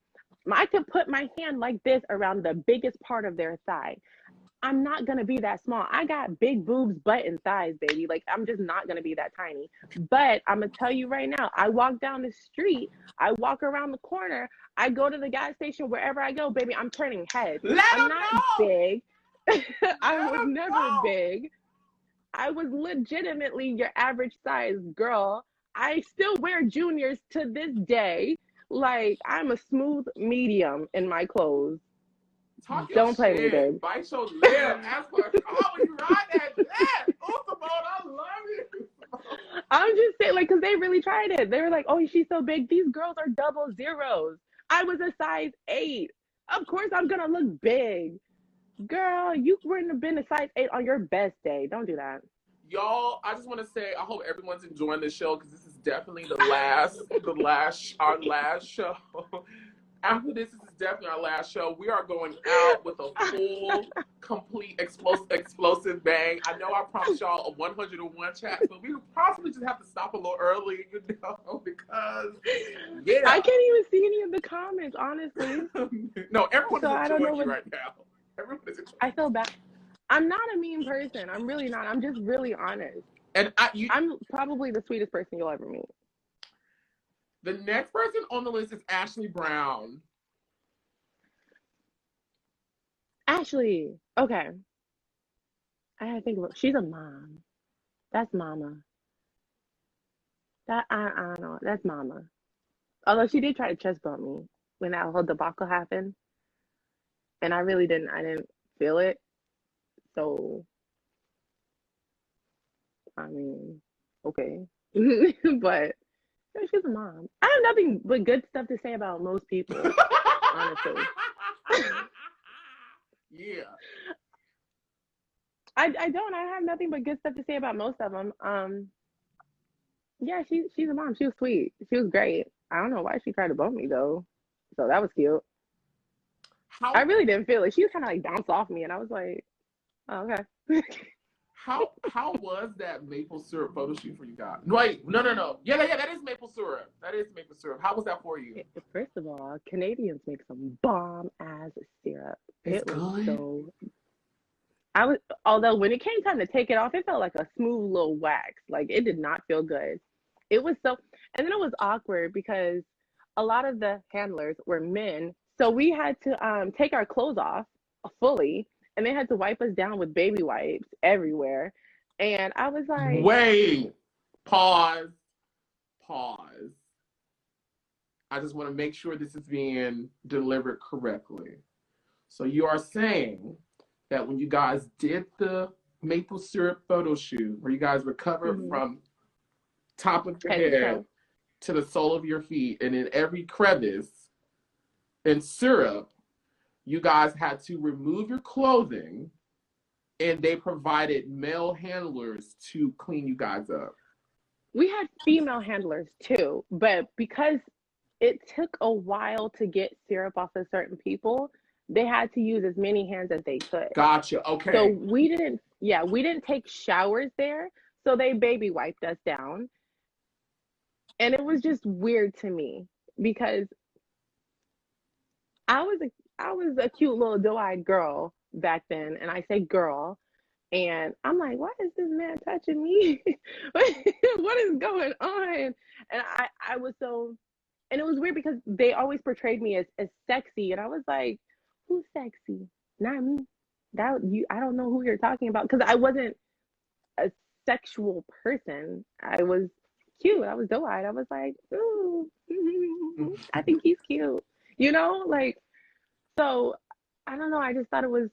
I could put my hand like this around the biggest part of their thigh. I'm not going to be that small. I got big boobs, butt, and thighs, baby. Like, I'm just not going to be that tiny. But I'm going to tell you right now, I walk down the street, I walk around the corner, I go to the gas station, wherever I go, baby, I'm turning heads. I'm not big. I was never big. I was legitimately your average size girl. I still wear juniors to this day. Like, I'm a smooth medium in my clothes. Don't play with me, babe. Bite your lip. Ask for a call when you ride that jet. Oh, Seymone, I love you. I'm just saying, like, because they really tried it. They were like, oh, she's so big. These girls are double zeros. I was a size 8. Of course I'm going to look big. Girl, you wouldn't have been a size 8 on your best day. Don't do that. Y'all, I just want to say, I hope everyone's enjoying this show, because this is definitely our last show. After this is definitely our last show. We are going out with a full, complete, explosive bang. I know I promised y'all a 101 chat, but we would possibly just have to stop a little early, because, yeah. I can't even see any of the comments, honestly. No, everyone is enjoying you right now. Everyone is enjoying. I feel bad. I'm not a mean person. I'm really not. I'm just really honest. And I'm probably the sweetest person you'll ever meet. The next person on the list is Ashley Brown. Ashley. Okay. I think she's a mom. That's mama. I don't know. That's mama. Although she did try to chest bump me when that whole debacle happened, and I didn't feel it. So I mean, okay, but yeah, she's a mom. I have nothing but good stuff to say about most people, honestly. Yeah. I don't. I have nothing but good stuff to say about most of them. Yeah, she's a mom. She was sweet. She was great. I don't know why she tried to bump me though. So that was cute. I How really didn't feel it. She was kind of like bounced off me, and I was like, oh, okay. how was that maple syrup photo shoot for you guys? Wait, no. Yeah, that is maple syrup. That is maple syrup. How was that for you? First of all, Canadians make some bomb ass syrup. It's It was good. so. Although when it came time to take it off, it felt like a smooth little wax. Like it did not feel good. It was so, and then it was awkward because a lot of the handlers were men, so we had to take our clothes off fully, and they had to wipe us down with baby wipes everywhere. And I was like, Wait, pause. I just want to make sure this is being delivered correctly. So you are saying that when you guys did the maple syrup photo shoot, where you guys recovered from top of your head to the sole of your feet, and in every crevice in syrup, you guys had to remove your clothing, and they provided male handlers to clean you guys up. we had female handlers too, but because it took a while to get syrup off of certain people, they had to use as many hands as they could. Gotcha. Okay. So we didn't take showers there. So they baby wiped us down. And it was just weird to me because I was a cute little doe-eyed girl back then, and I say girl, and I'm like, why is this man touching me? What is going on? And I was so, and it was weird because they always portrayed me as sexy, and I was like, who's sexy? Not me. I don't know who you're talking about, because I wasn't a sexual person. I was cute. I was doe-eyed. I was like, ooh, I think he's cute. Like, so I don't know. I just thought it was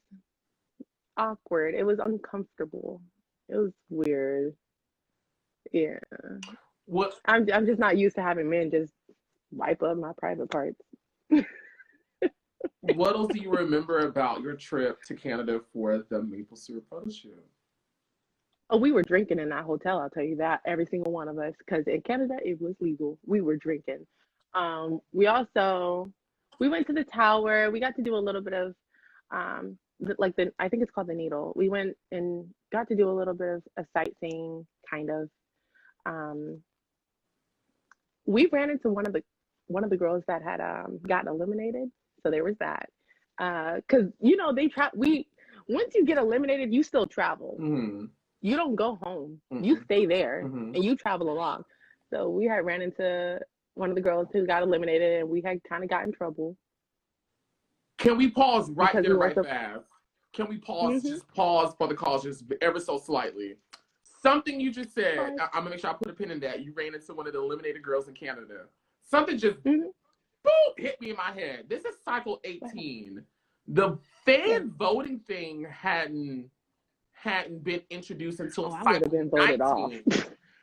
awkward. It was uncomfortable. It was weird. Yeah. What? I'm just not used to having men just wipe up my private parts. What else do you remember about your trip to Canada for the maple syrup photo shoot? Oh, we were drinking in that hotel, I'll tell you that, every single one of us, because in Canada it was legal. We were drinking. We went to the tower. We got to do a little bit of I think it's called the Needle. We went and got to do a little bit of a sightseeing, kind of. We ran into one of the girls that had gotten eliminated. So there was that. Because once you get eliminated, you still travel. Mm-hmm. You don't go home. Mm-hmm. You stay there Mm-hmm. and you travel along. So we had ran into one of the girls who got eliminated, and we had kind of got in trouble. Can we pause right Because there, we right went fast? Can we pause, just pause for the cause just ever so slightly? Something you just said, I'm going to make sure I put a pin in that. You ran into one of the eliminated girls in Canada. Something just, boom, hit me in my head. This is cycle 18. The fan voting thing hadn't been introduced until cycle 19.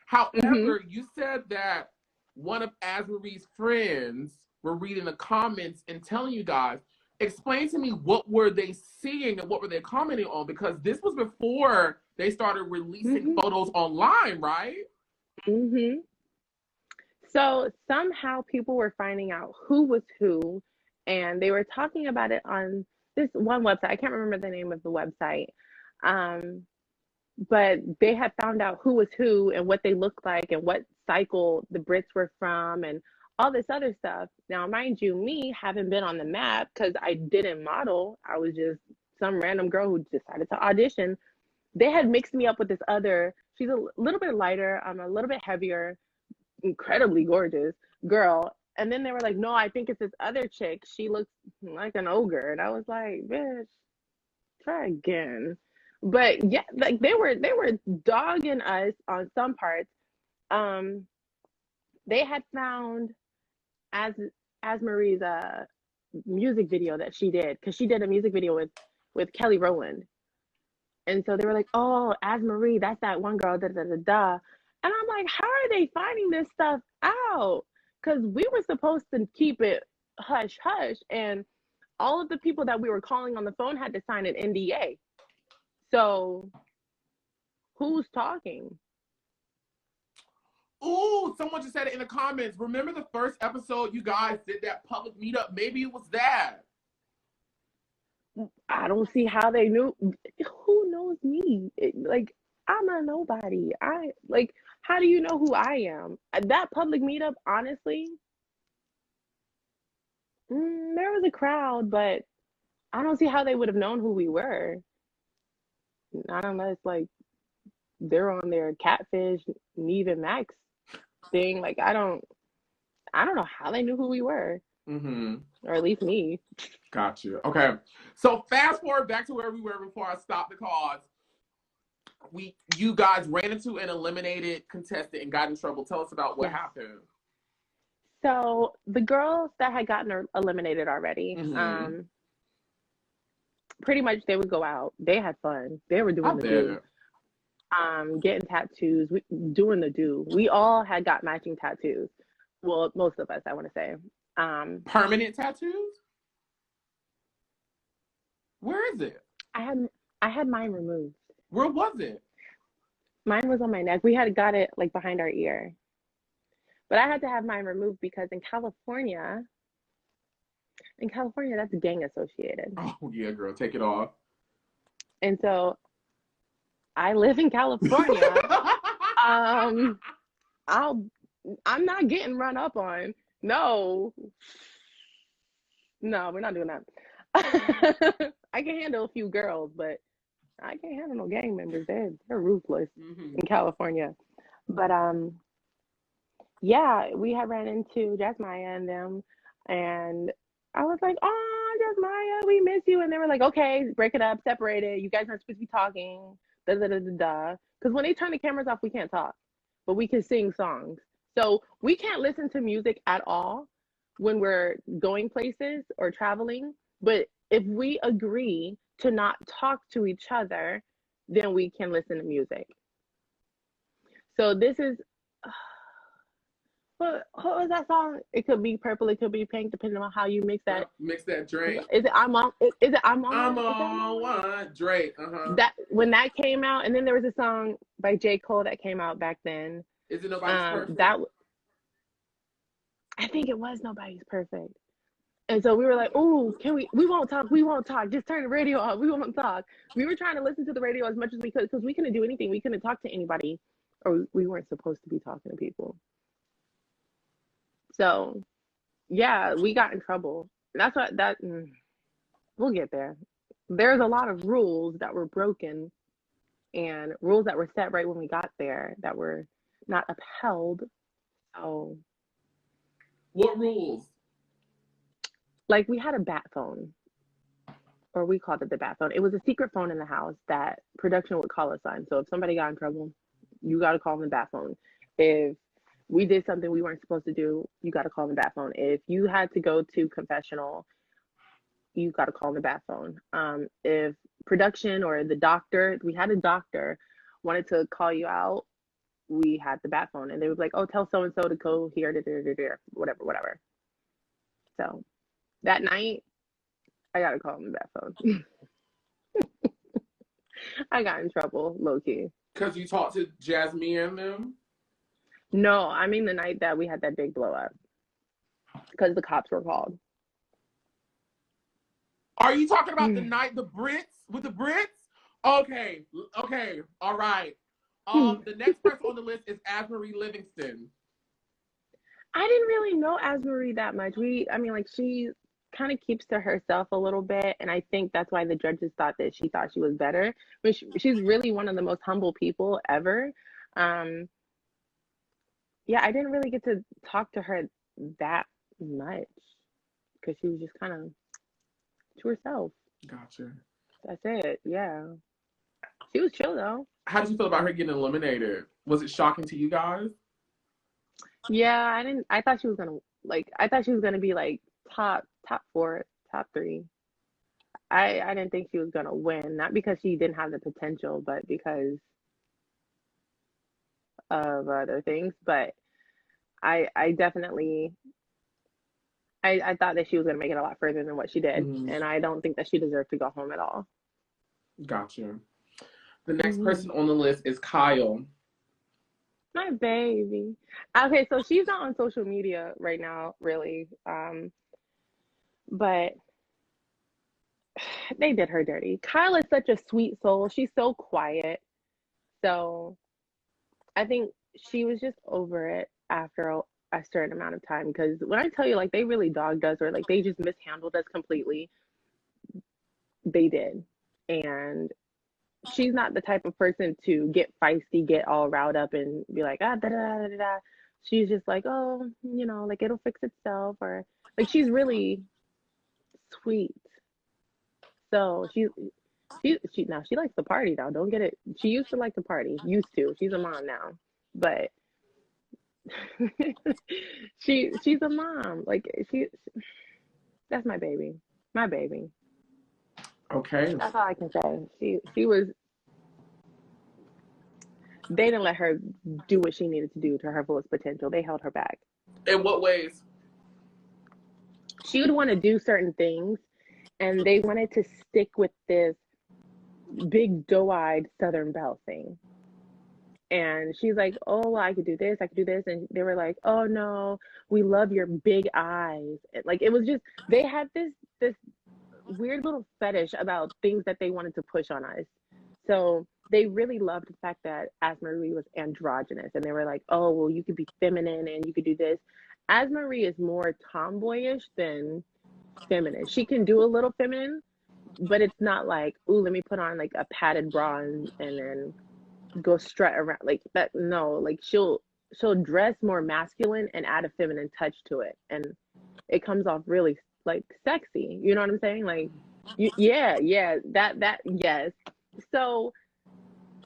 However, you said that one of Azmarie's friends were reading the comments and telling you guys, explain to me, what were they seeing and what were they commenting on? Because this was before they started releasing photos online, right? So somehow people were finding out who was who, and they were talking about it on this one website. I can't remember the name of the website. But they had found out who was who and what they looked like and what cycle the Brits were from and all this other stuff. Now, mind you, me having been on the map, because I didn't model, I was just some random girl who decided to audition. They had mixed me up with this other, she's a little bit lighter, a little bit heavier, incredibly gorgeous girl. And then they were like, no, I think it's this other chick. She looks like an ogre. And I was like, bitch, try again. But yeah, like they were dogging us on some parts. They had found as Azmarie's music video that she did, because she did a music video with Kelly Rowland. And so they were like, "Oh, Azmarie, that's that one girl, da da da da." And I'm like, "How are they finding this stuff out?" Because we were supposed to keep it hush hush, and all of the people that we were calling on the phone had to sign an NDA. So who's talking? Ooh, someone just said it in the comments. Remember the first episode you guys did that public meetup? Maybe it was that. I don't see how they knew. Who knows me? Like, I'm a nobody. How do you know who I am? That public meetup, honestly, there was a crowd, but I don't see how they would have known who we were. Not unless, like, they're on their Catfish, Neve and Max thing. Like, I don't know how they knew who we were. Or at least me. Gotcha. Okay. So fast forward back to where we were before I stopped the cause. You guys ran into an eliminated contestant and got in trouble. Tell us about what happened. So the girls that had gotten eliminated already, pretty much they would go out. They had fun. They were doing the do. Getting tattoos, doing the do. We all had got matching tattoos. Well, most of us, I want to say. Permanent tattoos? Where is it? I had mine removed. Where was it? Mine was on my neck. We had got it like behind our ear. But I had to have mine removed because in California, that's gang associated. Oh yeah, girl, take it off. And so I live in California. I'm not getting run up on. No, we're not doing that. I can handle a few girls, but I can't handle no gang members. They're ruthless in California. But yeah, we had ran into Azmarie and them, and I was like, "Oh, Azmarie, we miss you." And they were like, "Okay, break it up, separate it. You guys aren't supposed to be talking." Da da da da da. Because when they turn the cameras off, we can't talk, but we can sing songs. So we can't listen to music at all when we're going places or traveling. But if we agree to not talk to each other, then we can listen to music. So this is, what was that song? It could be purple, it could be pink, depending on how you mix that. Mix that drink. Is it I'm on? Is it I'm on? I'm on one Drake. That when that came out, and then there was a song by J. Cole that came out back then. Is it Nobody's Perfect? I think it was Nobody's Perfect. And so we were like, "Oh, we won't talk. Just turn the radio off. We won't talk." We were trying to listen to the radio as much as we could because we couldn't do anything. We couldn't talk to anybody, or we weren't supposed to be talking to people. So, yeah, we got in trouble. That's we'll get there. There's a lot of rules that were broken and rules that were set right when we got there that were not upheld. So, what rules? Like, we had a bat phone, or we called it the bat phone. It was a secret phone in the house that production would call us on. So if somebody got in trouble, you got to call them the bat phone. If we did something we weren't supposed to do, you got to call them the bat phone. If you had to go to confessional, you got to call them the bat phone. If production or the doctor, we had a doctor, wanted to call you out, we had the bat phone. And they would be like, "Oh, tell so-and-so to go here, whatever. So that night, I got to call them the bat phone. I got in trouble, low-key. Because you talked to Azmarie and them? No, I mean the night that we had that big blow up. Because the cops were called. Are you talking about the night with the Brits? Okay, all right. The next person on the list is Azmarie Livingston. I didn't really know Azmarie that much. She kind of keeps to herself a little bit, and I think that's why the judges thought she was better. But she's really one of the most humble people ever. Yeah, I didn't really get to talk to her that much because she was just kind of to herself. Gotcha. That's it. Yeah. She was chill though. How did you feel about her getting eliminated? Was it shocking to you guys? Yeah, I didn't. I thought she was gonna like. I thought she was gonna be like top four, top three. I didn't think she was gonna win, not because she didn't have the potential, but because of other things. But I definitely I thought that she was gonna make it a lot further than what she did, Mm-hmm. and I don't think that she deserved to go home at all. Gotcha. The next person on the list is Kyle. My baby. Okay, so she's not on social media right now, really. But they did her dirty. Kyle is such a sweet soul. She's so quiet. So I think she was just over it after a certain amount of time. Because when I tell you, like, they really dogged us or like they just mishandled us completely, they did. And she's not the type of person to get feisty, get all riled up and be like, ah, da da da da da. She's just like, oh, you know, like it'll fix itself, or like she's really sweet. So she now she likes to party now. Don't get it. She used to like to party. Used to. She's a mom now, but she's a mom. Like that's my baby. My baby. Okay. That's all I can say. She was. They didn't let her do what she needed to do to her fullest potential. They held her back. In what ways? She would want to do certain things, and they wanted to stick with this big doe-eyed Southern belle thing. And she's like, oh, well, I could do this, I could do this. And they were like, oh no, we love your big eyes. And like it was just they had this weird little fetish about things that they wanted to push on us. So they really loved the fact that Azmarie was androgynous, and they were like, oh, well, you could be feminine and you could do this. Azmarie is more tomboyish than feminine. She can do a little feminine, but it's not like, ooh, let me put on like a padded bra and then go strut around like that. No, like she'll dress more masculine and add a feminine touch to it, and it comes off really like sexy. You know what I'm saying? Like, yeah, that yes. So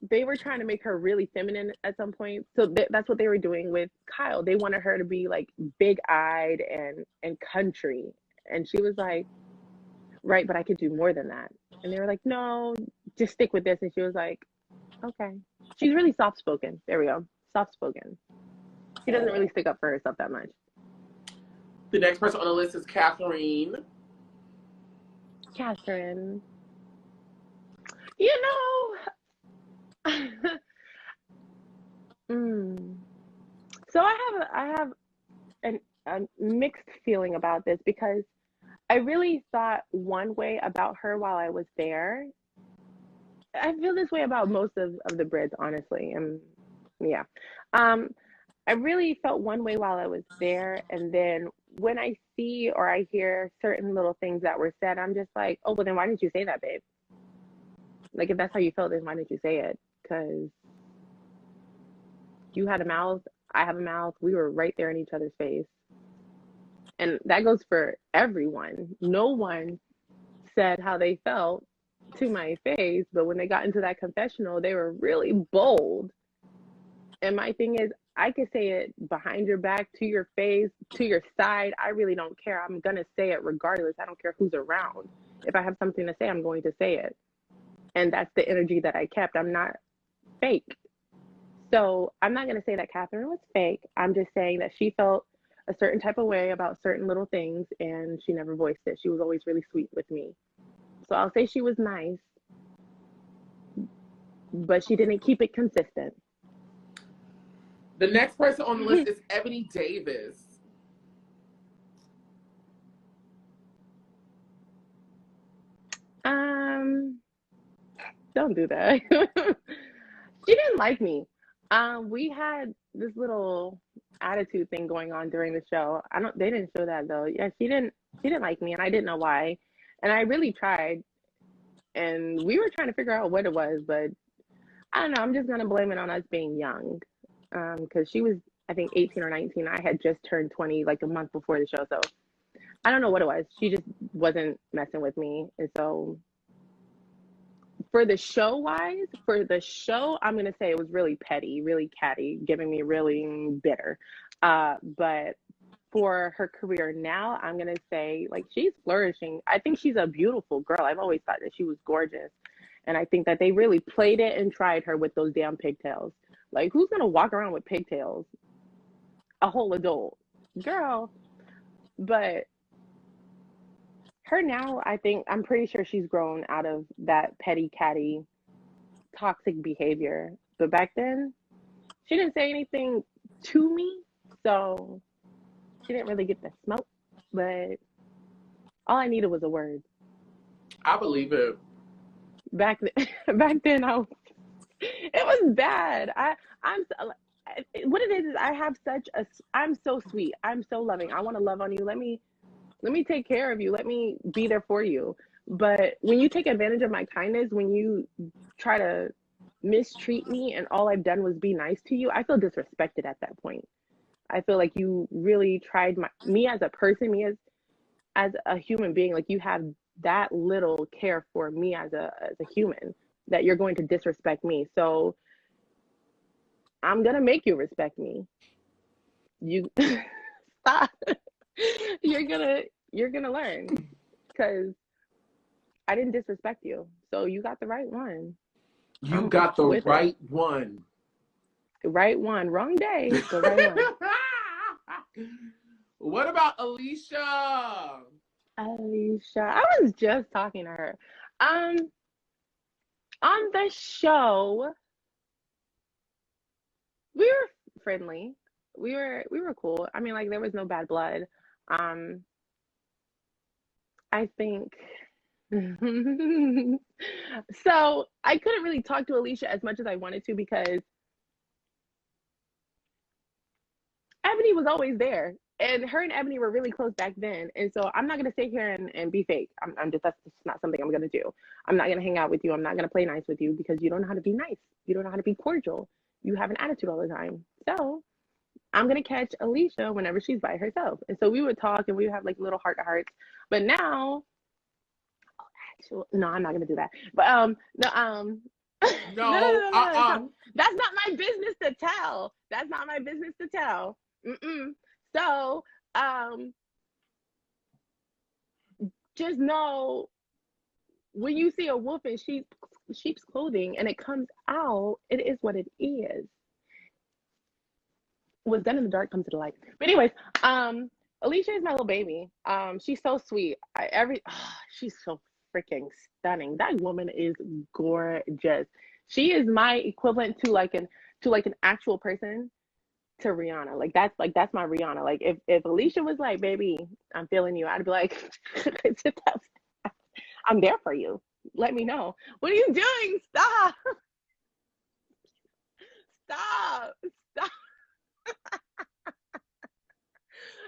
they were trying to make her really feminine at some point. So that's what they were doing with Kyle. They wanted her to be like big-eyed and country, and she was like, right, but I could do more than that. And they were like, no, just stick with this. And she was like, okay. She's really soft-spoken. There we go. Soft-spoken. She doesn't really stick up for herself that much. The next person on the list is Catherine. Catherine. You know, so I have a mixed feeling about this because I really thought one way about her while I was there. I feel this way about most of the Brits, honestly. Yeah. I really felt one way while I was there, and then when I see or I hear certain little things that were said, I'm just like, oh, well, then why didn't you say that, babe? Like, if that's how you felt, then why didn't you say it? Because you had a mouth, I have a mouth. We were right there in each other's face. And that goes for everyone. No one said how they felt to my face, but when they got into that confessional, they were really bold. And my thing is, I could say it behind your back, to your face, to your side. I really don't care. I'm going to say it regardless. I don't care who's around. If I have something to say, I'm going to say it. And that's the energy that I kept. I'm not fake. So I'm not going to say that Catherine was fake. I'm just saying that she felt a certain type of way about certain little things, and she never voiced it. She was always really sweet with me. So I'll say she was nice, but she didn't keep it consistent. The next person on the list is Ebonee Davis. Don't do that. She didn't like me. We had this little attitude thing going on during the show. They didn't show that though. Yeah, she didn't like me, and I didn't know why. And I really tried, and we were trying to figure out what it was, but I don't know. I'm just gonna blame it on us being young. Because she was, I think, 18 or 19. I had just turned 20 like a month before the show, so I don't know what it was. She just wasn't messing with me, and so for the show wise, I'm gonna say it was really petty, really catty, giving me really bitter. But for her career now, I'm gonna say like she's flourishing. I think she's a beautiful girl. I've always thought that she was gorgeous. And I think that they really played it and tried her with those damn pigtails. Like, who's gonna walk around with pigtails? A whole adult. Girl. But her now, I'm pretty sure she's grown out of that petty catty toxic behavior. But back then, she didn't say anything to me, so she didn't really get the smoke. But all I needed was a word. I believe it. Back then, it was bad. What it is I have I'm so sweet. I'm so loving. I want to love on you. Let me take care of you. Let me be there for you. But when you take advantage of my kindness, when you try to mistreat me and all I've done was be nice to you, I feel disrespected at that point. I feel like you really tried me as a person, me as a human being. Like, you have that little care for me as a human that you're going to disrespect me. So I'm gonna make you respect me. You stop. You're gonna learn, because I didn't disrespect you. So you got the right one. You got the right one. Right one. Wrong day. The right one. What about Alisha? I was just talking to her. On the show, we were friendly. We were cool. I mean, like, there was no bad blood. I think so I couldn't really talk to Alisha as much as I wanted to, because Ebony was always there. And her and Ebony were really close back then. And so I'm not going to sit here and be fake. That's just not something I'm going to do. I'm not going to hang out with you. I'm not going to play nice with you, because you don't know how to be nice. You don't know how to be cordial. You have an attitude all the time. So I'm going to catch Alisha whenever she's by herself. And so we would talk and we would have like little heart to hearts. But now, no, I'm not going to do that. But, no. That's not my business to tell. That's not my business to tell. So, just know, when you see a wolf in sheep's clothing and it comes out, it is what it is. What's done in the dark comes to the light. But anyways, Alisha is my little baby. She's so sweet. She's so freaking stunning. That woman is gorgeous. She is my equivalent to like an actual person to Rihanna. That's my Rihanna. Like, if Alisha was like, baby, I'm feeling you, I'd be like, I'm there for you. Let me know. What are you doing? Stop. Stop.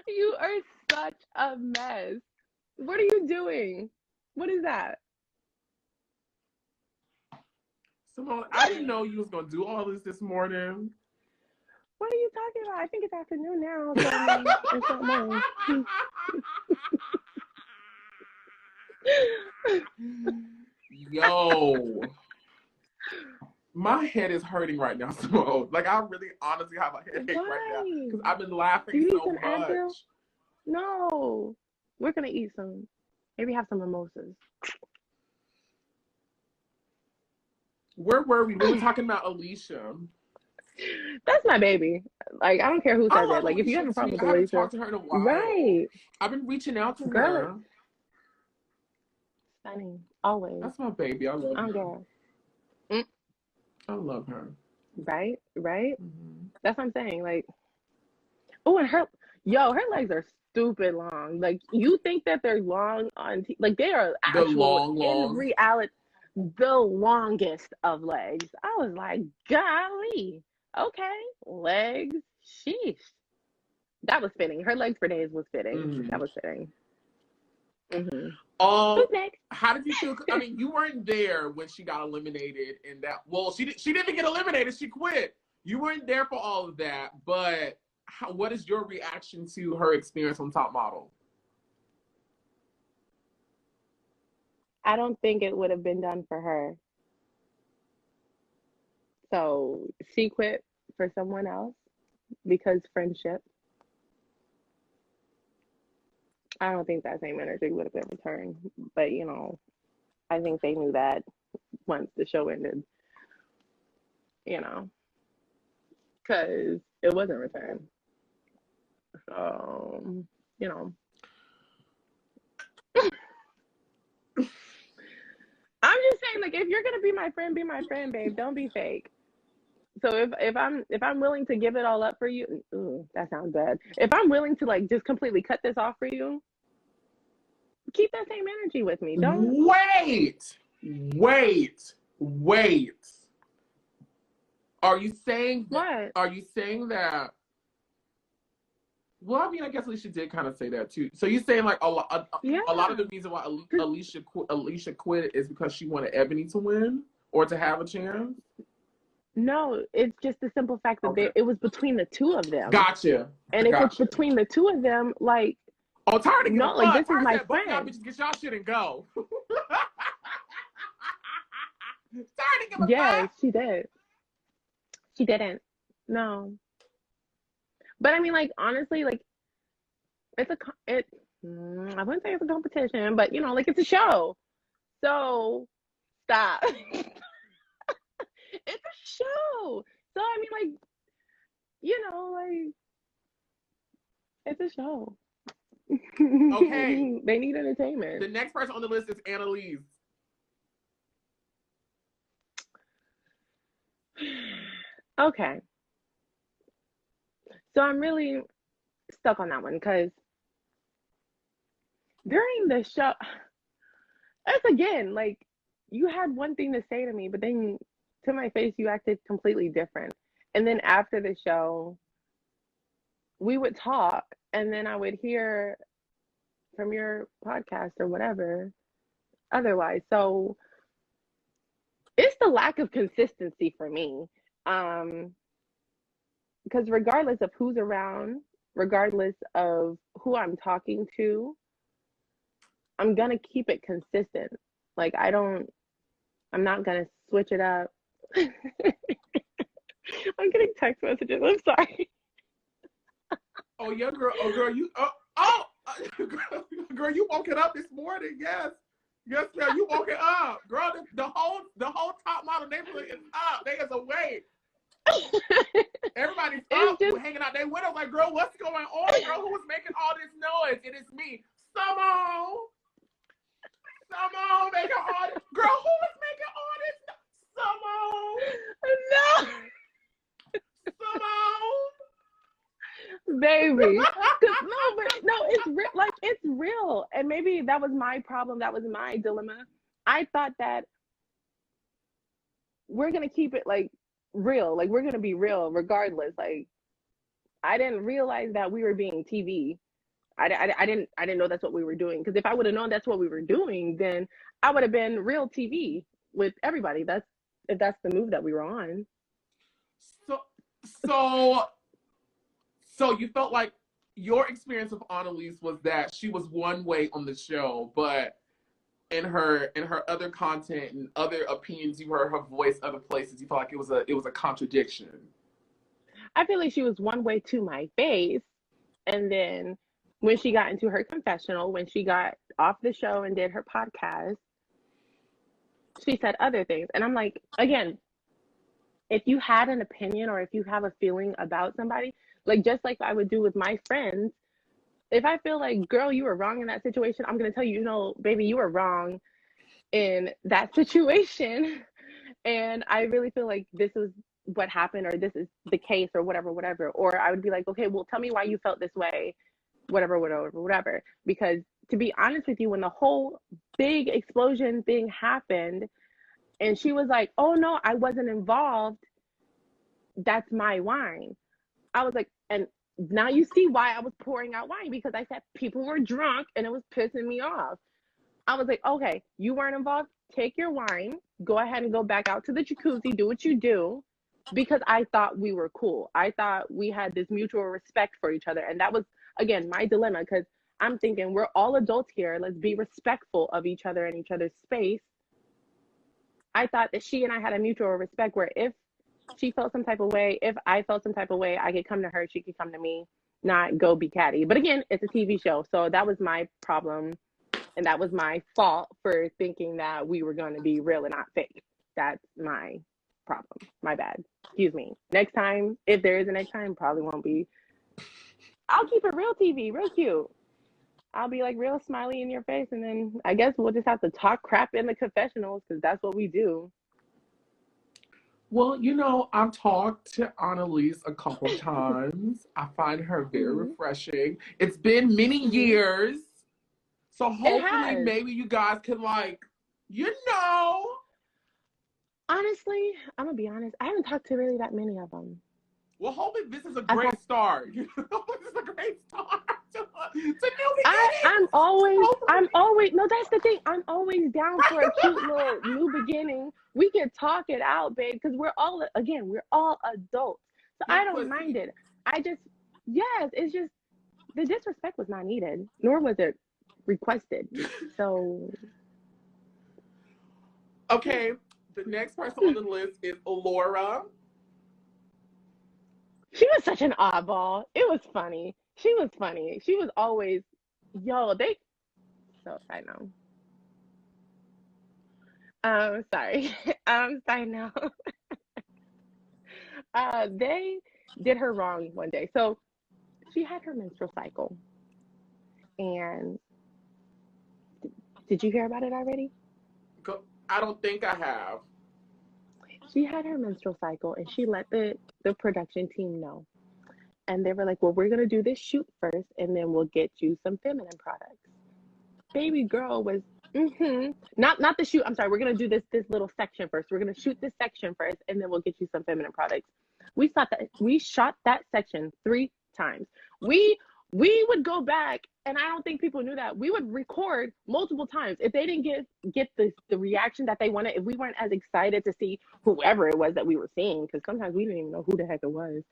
You are such a mess. What are you doing? What is that? Seymone, I didn't know you was going to do all this morning. What are you talking about? I think it's afternoon now. So it's not morning. Yo. My head is hurting right now, Seymone. Like, I really honestly have a headache right now, because I've been laughing so much. Advil? No. We're going to eat some. Maybe have some mimosas. Where were we? We were talking about Alisha. That's my baby. Like, I don't care who says it. Like, if you have a problem with Alisha, I haven't talked to her in a while. Right. I've been reaching out to her. Stunning. Always. That's my baby. I love her. Girl. I love her. Right? Mm-hmm. That's what I'm saying. Like, oh, and her legs are stupid long. Like, you think that they're long on like, they are actual in reality the longest of legs. I was like, golly, okay, legs, sheesh. That was fitting. Her legs for days was fitting. Mm-hmm. That was fitting. Mm-hmm. Who's next? How did you feel? I mean, you weren't there when she got eliminated, and that. Well, she didn't get eliminated. She quit. You weren't there for all of that. But what is your reaction to her experience on Top Model? I don't think it would have been done for her. So she quit for someone else because friendship. I don't think that same energy would have been returned. But, you know, I think they knew that once the show ended, you know, because it wasn't returned. So, you know. I'm just saying, like, if you're gonna be my friend, babe. Don't be fake. So if I'm willing to give it all up for you, ooh, that sounds bad. If I'm willing to like just completely cut this off for you, keep that same energy with me. Don't wait. Are you saying what? Are you saying that? Well, I mean, I guess Alisha did kind of say that too. So you're saying like Yeah. a lot of the reason why Alisha quit is because she wanted Ebony to win or to have a chance? No, it's just the simple fact that it was between the two of them. Gotcha. And if it's between the two of them, like, oh, Tyra didn't give a fuck. Like, this is my said, friend. Both y'all bitches get y'all shit and go. Tyra didn't give a fuck. Yes, she did. She didn't. No. But I mean, like, honestly, like, I wouldn't say it's a competition, but you know, like, it's a show. So stop. It's a show. So I mean, like, you know, like, it's a show. Okay. They need entertainment. The next person on the list is Annalise. Okay. So I'm really stuck on that one because during the show, it's again, like, you had one thing to say to me, but then to my face, you acted completely different. And then after the show, we would talk, and then I would hear from your podcast or whatever otherwise. So it's the lack of consistency for me. Because regardless of who's around, regardless of who I'm talking to, I'm gonna keep it consistent. Like, I'm not gonna switch it up. I'm getting text messages. I'm sorry. Oh yeah, girl. Oh girl, girl, you woke it up this morning. Yes, ma'am. You woke it up, girl. The whole top model neighborhood is up. They is awake. Everybody's up, hanging out their windows. Like, girl, what's going on? Girl, who is making all this noise? It is me, Seymone, making all this. Girl, who is making all this? Seymone. No. Seymone. Baby. It's real. And maybe that was my problem. That was my dilemma. I thought that we're going to keep it like real. Like, we're going to be real regardless. Like, I didn't realize that we were being TV. I didn't know that's what we were doing. Because if I would have known that's what we were doing, then I would have been real TV with everybody. If that's the move that we were on. So you felt like your experience with Annalise was that she was one way on the show, but in her other content and other opinions, you heard her voice other places. You felt like it was a contradiction. I feel like she was one way to my face, and then when she got into her confessional, when she got off the show and did her podcast, she said other things. And I'm like, again, if you had an opinion or if you have a feeling about somebody, like, just like I would do with my friends, if I feel like, girl, you were wrong in that situation, I'm going to tell you, baby, you were wrong in that situation. And I really feel like this is what happened, or this is the case, or whatever. Or I would be like, okay, well, tell me why you felt this way, whatever. Because to be honest with you, when the whole big explosion thing happened and she was like, oh no, I wasn't involved, that's my wine. I was like, and now you see why I was pouring out wine, because I said people were drunk and it was pissing me off. I was like, okay, you weren't involved. Take your wine, go ahead and go back out to the jacuzzi, do what you do, because I thought we were cool. I thought we had this mutual respect for each other. And that was, again, my dilemma, because I'm thinking we're all adults here. Let's be respectful of each other and each other's space. I thought that she and I had a mutual respect where if she felt some type of way. If I felt some type of way, I could come to her, she could come to me, not go be catty. But again, it's a TV show. So that was my problem. And that was my fault for thinking that we were going to be real and not fake. That's my problem. My bad. Excuse me. Next time, if there is a next time, probably won't be. I'll keep it real TV, real cute. I'll be like real smiley in your face, and then I guess we'll just have to talk crap in the confessionals because that's what we do. Well, you know, I've talked to Annalise a couple times. I find her very refreshing. It's been many years. So hopefully maybe you guys can like, you know. Honestly, I'm going to be honest. I haven't talked to really that many of them. Well, hopefully this is a great start. You know, this is a great start to new beginnings. I'm always, no, that's the thing. I'm always down for a cute little new beginning. We can talk it out, babe, because we're all adults. So I don't mind it. It's just, the disrespect was not needed, nor was it requested. So. Okay, the next person on the list is Laura. She was such an oddball. It was funny. She was funny. She was always, so I know. Sorry. Side note. They did her wrong one day. So she had her menstrual cycle. And did you hear about it already? I don't think I have. She had her menstrual cycle and she let the production team know. And they were like, well, we're going to do this shoot first and then we'll get you some feminine products. Baby girl was, not the shoot. I'm sorry. We're going to do this little section first. We're going to shoot this section first and then we'll get you some feminine products. We shot that section 3 times. We would go back, and I don't think people knew that. We would record multiple times. If they didn't get the reaction that they wanted, if we weren't as excited to see whoever it was that we were seeing, because sometimes we didn't even know who the heck it was.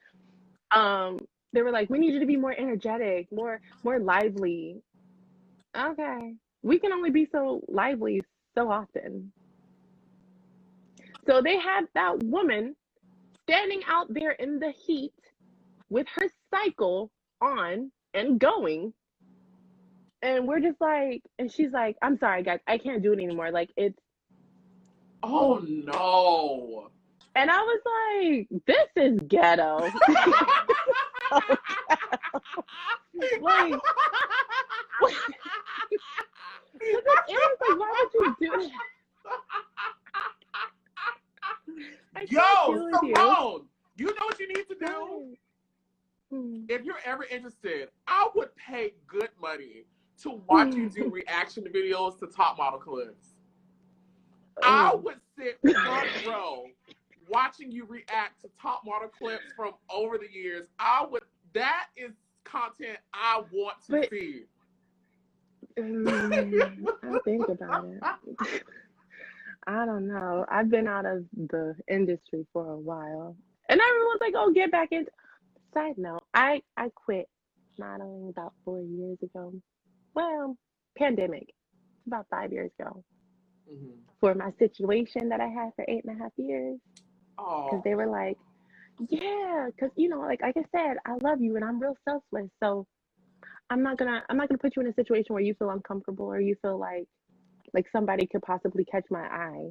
They were like, we need you to be more energetic, more lively. Okay. We can only be so lively so often. So they had that woman standing out there in the heat with her cycle on and going, and we're just like, and she's like, I'm sorry guys, I can't do it anymore, like it's, oh no. And I was like, this is ghetto. Like, why would you do that? Yo, Seymone, you know what you need to do? If you're ever interested, I would pay good money to watch you do reaction videos to top model clips. I would sit front row watching you react to top model clips from over the years. That is content I want to see. I'll think about it. I don't know. I've been out of the industry for a while. And everyone's like, oh, get back in. Side note, I quit modeling about 4 years ago. Well, pandemic, about 5 years ago. For my situation that I had for 8.5 years. Because they were like, yeah, because like I said, I love you and I'm real selfless. So I'm not gonna put you in a situation where you feel uncomfortable or you feel like somebody could possibly catch my eye.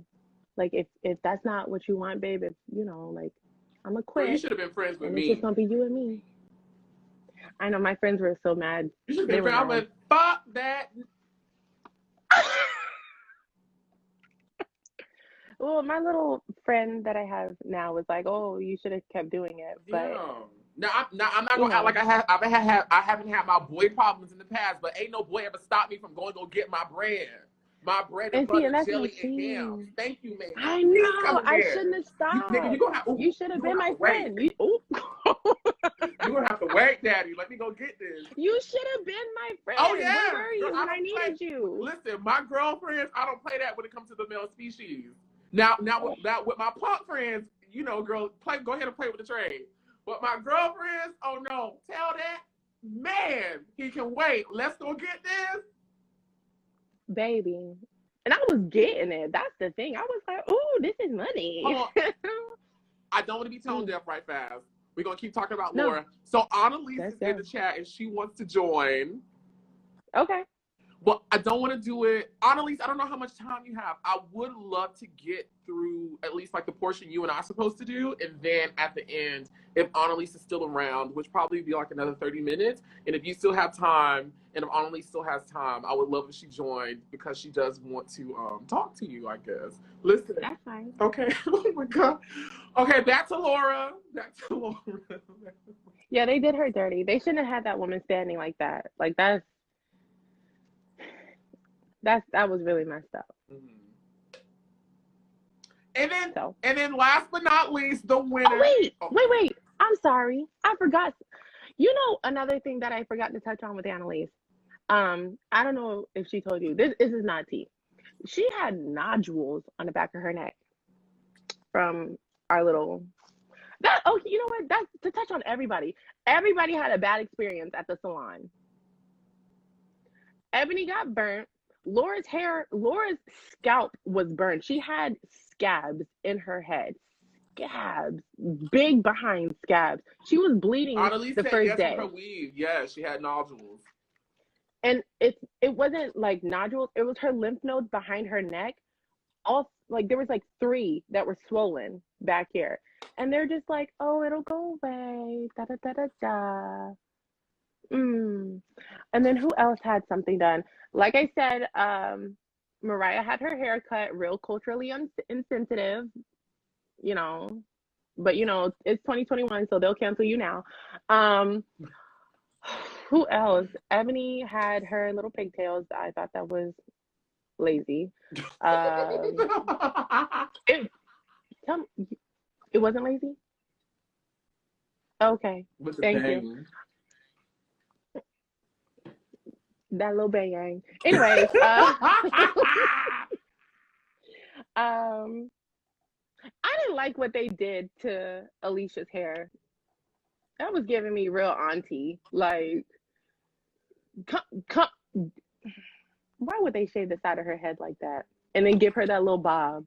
Like if that's not what you want, babe, if like I'm gonna quit. Well, you should have been friends with me. It's just gonna be you and me. I know my friends were so mad. You should have been friends. I went, fuck that. Well, my little friend that I have now was like, "Oh, you should have kept doing it." But I'm not gonna act like I haven't had my boy problems in the past, but ain't no boy ever stopped me from going to go get my bread. My bread and butter, jelly, and yams. Thank you, man. I know. I shouldn't have stopped. You should have been my friend. You're gonna have to wait, Daddy. Let me go get this. You should have been my friend. Oh yeah. Where were you when I needed you? Listen, my girlfriends, I don't play that when it comes to the male species. Now with my punk friends, girl, go ahead and play with the trade. But my girlfriends, oh no, tell that man he can wait. Let's go get this. Baby. And I was getting it. That's the thing. I was like, ooh, this is money. I don't want to be tone deaf right fast. We're going to keep talking about No. Laura. So Annalise Let's is go. in the chat and she wants to join. Okay. But I don't want to do it. Annalise, I don't know how much time you have. I would love to get through at least like the portion you and I are supposed to do. And then at the end, if Annalise is still around, which probably be like another 30 minutes. And if you still have time, and if Annalise still has time, I would love if she joined because she does want to talk to you, I guess. Listen. That's fine. Okay. Oh my God. Okay, back to Laura. Yeah, they did her dirty. They shouldn't have had that woman standing like that. Like that was really messed up. Mm-hmm. And then last but not least, the winner. Oh, wait. I'm sorry. I forgot. You know, another thing that I forgot to touch on with Annalise. I don't know if she told you. This is not tea. She had nodules on the back of her neck from our little... you know what? That's to touch on everybody. Everybody had a bad experience at the salon. Ebony got burnt. Laura's scalp was burned. She had scabs in her head. Scabs. Big behind scabs. She was bleeding Annalise the said first yes day. with her weave. Yeah, she had nodules. And it wasn't like nodules. It was her lymph nodes behind her neck. All like there was like 3 that were swollen back here. And they're just like, oh, it'll go away. Da da da da da. And then who else had something done? Like I said, Mariah had her hair cut real culturally insensitive, you know, but you know, it's 2021, so they'll cancel you now. Who else? Ebony had her little pigtails. I thought that was lazy. It wasn't lazy? Okay. Thank you. That little bang. Anyways, I didn't like what they did to Alicia's hair. That was giving me real auntie. Like, why would they shave the side of her head like that and then give her that little bob?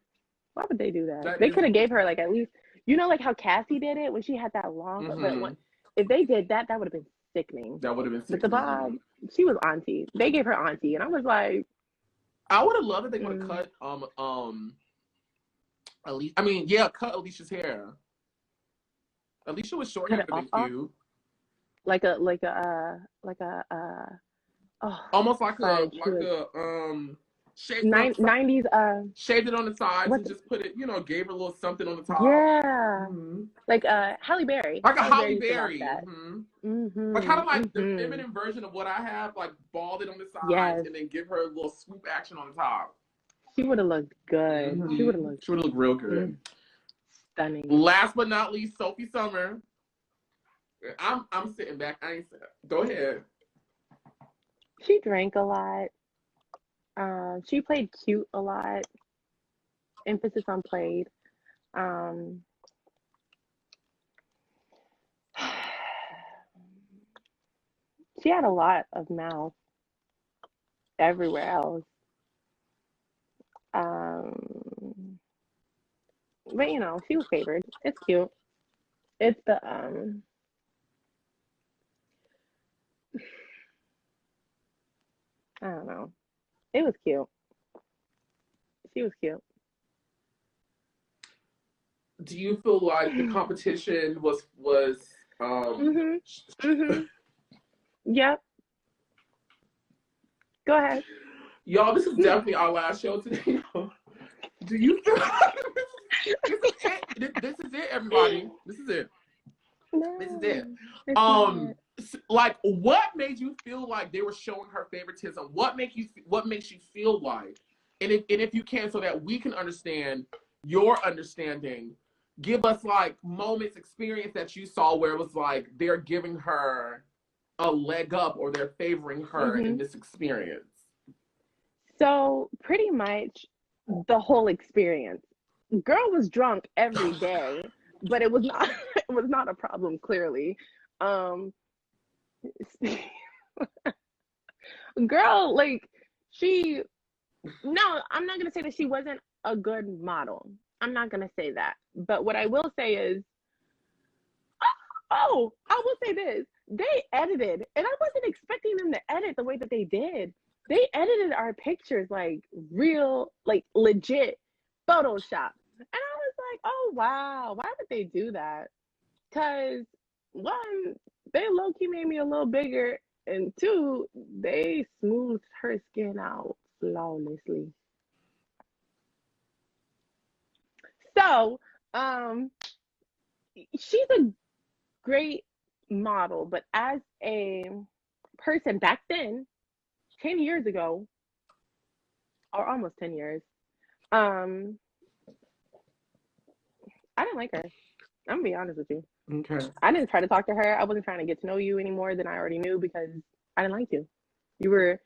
Why would they do that? They could have gave her like at least, you know, like how Cassie did it when she had that long. But if they did that, that would have been sickening. That would have been sickening. But the bob, she was auntie. They gave her auntie, and I was like, I would have loved if they would have cut cut Alicia's hair. Alisha was short hair, been cute. Almost like shaved 90s shaved it on the sides and just put it, you know, gave her a little something on the top. Yeah. Like Halle Berry. Like a Halle Berry. Like kind of like the feminine version of what I have, like bald it on the sides and then give her a little swoop action on the top. She would have looked good. She would have looked real good. Stunning. Last but not least, Sophie Sumner. I'm sitting back. I ain't go ahead. She drank a lot. She played cute a lot. Emphasis on played. She had a lot of mouth everywhere else. But you know, she was favored. It's cute. It's the I don't know. It was cute. She was cute. Do you feel like the competition was Yep. Go ahead. Y'all, this is definitely our last show today. Do you feel like this is it, everybody? This is it. No, this is it. Like, what made you feel like they were showing her favoritism? What makes you feel like? And if you can, so that we can understand your understanding, give us like moments, experience that you saw where it was like they're giving her a leg up or they're favoring her in this experience. So pretty much the whole experience. Girl was drunk every day, but it was not a problem, clearly. Girl, like I'm not gonna say that she wasn't a good model. I'm not going to say that. But what I will say is, oh, I will say this. They edited, and I wasn't expecting them to edit the way that they did. They edited our pictures like real, like legit Photoshop. And I was like, oh, wow, why would they do that? Because one, they low-key made me a little bigger, and two, they smoothed her skin out flawlessly. So, she's a great model, but as a person back then, 10 years ago, or almost 10 years, I didn't like her. I'm gonna be honest with you. Okay. I didn't try to talk to her. I wasn't trying to get to know you any more than I already knew because I didn't like you. You were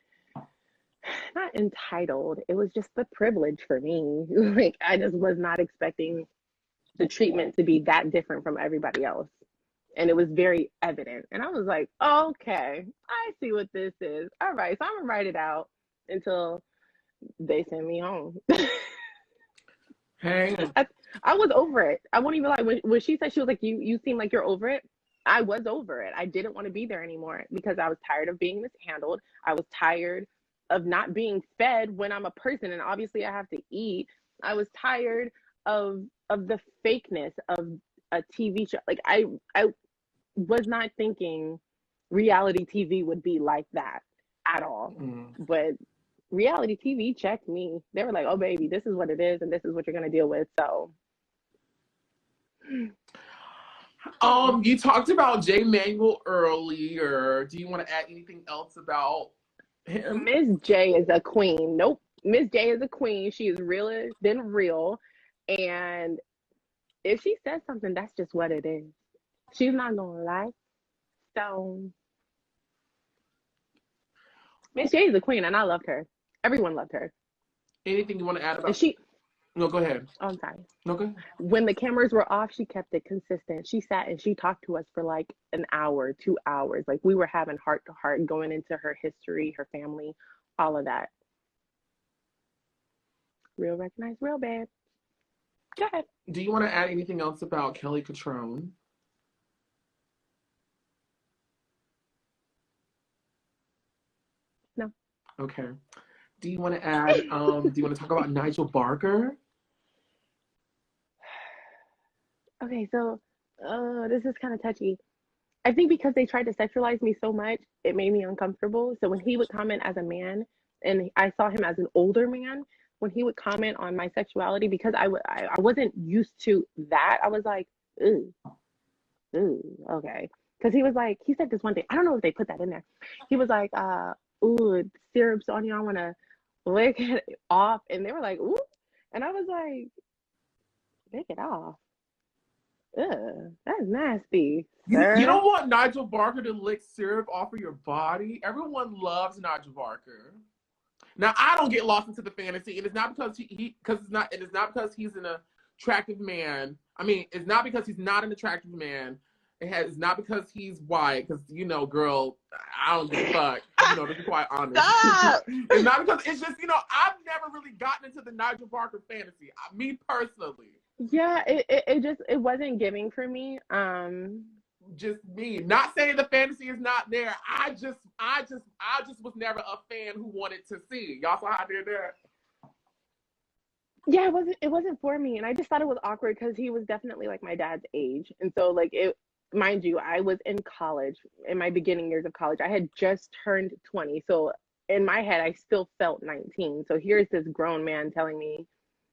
not entitled. It was just the privilege for me. Like, I just was not expecting the treatment to be that different from everybody else. And it was very evident. And I was like, okay, I see what this is. All right, so I'm gonna write it out until they send me home. Hey. I was over it. I won't even lie. When she said, she was like, you seem like you're over it. I was over it. I didn't want to be there anymore because I was tired of being mishandled. I was tired of not being fed when I'm a person and obviously I have to eat. I was tired of the fakeness of a TV show. Like I was not thinking reality TV would be like that at all. But reality TV checked me. They were like, oh baby, this is what it is and this is what you're gonna deal with. So you talked about Jay Manuel earlier. Do you want to add anything else about him? Miss J is a queen. Nope. Miss J is a queen. She is realer than real. And if she says something, that's just what it is. She's not gonna lie. So Miss J is a queen and I loved her. Everyone loved her. Anything you want to add about? No, go ahead. Oh, I'm sorry. No, go ahead. When the cameras were off, she kept it consistent. She sat and she talked to us for like an hour, 2 hours. Like we were having heart to heart, going into her history, her family, all of that. Real recognize real, babe. Go ahead. Do you want to add anything else about Kelly Catrone? No. Okay. Do you want to add, do you want to talk about Nigel Barker? Okay, so this is kind of touchy. I think because they tried to sexualize me so much, it made me uncomfortable. So when he would comment as a man, and I saw him as an older man, when he would comment on my sexuality, because I wasn't used to that, I was like, ooh, okay. Because he was like, he said this one thing. I don't know if they put that in there. He was like, ooh, syrup's on you. I want to lick it off. And they were like, ooh. And I was like, lick it off. Ugh, that's nasty. You don't want Nigel Barker to lick syrup off of your body. Everyone loves Nigel Barker. Now I don't get lost into the fantasy, and it's not because it's not because he's an attractive man. I mean, it's not because he's not an attractive man. It's not because he's white, because girl, I don't give a fuck. To be quite honest. Stop! It's not because it's just I've never really gotten into the Nigel Barker fantasy. Me personally. Yeah, it wasn't giving for me. Just me. Not saying the fantasy is not there. I just was never a fan who wanted to see. Y'all saw how I did that? Yeah, it wasn't for me, and I just thought it was awkward because he was definitely like my dad's age, and so like it. Mind you, I was in college, in my beginning years of college. I had just turned 20, so in my head, I still felt 19. So here's this grown man telling me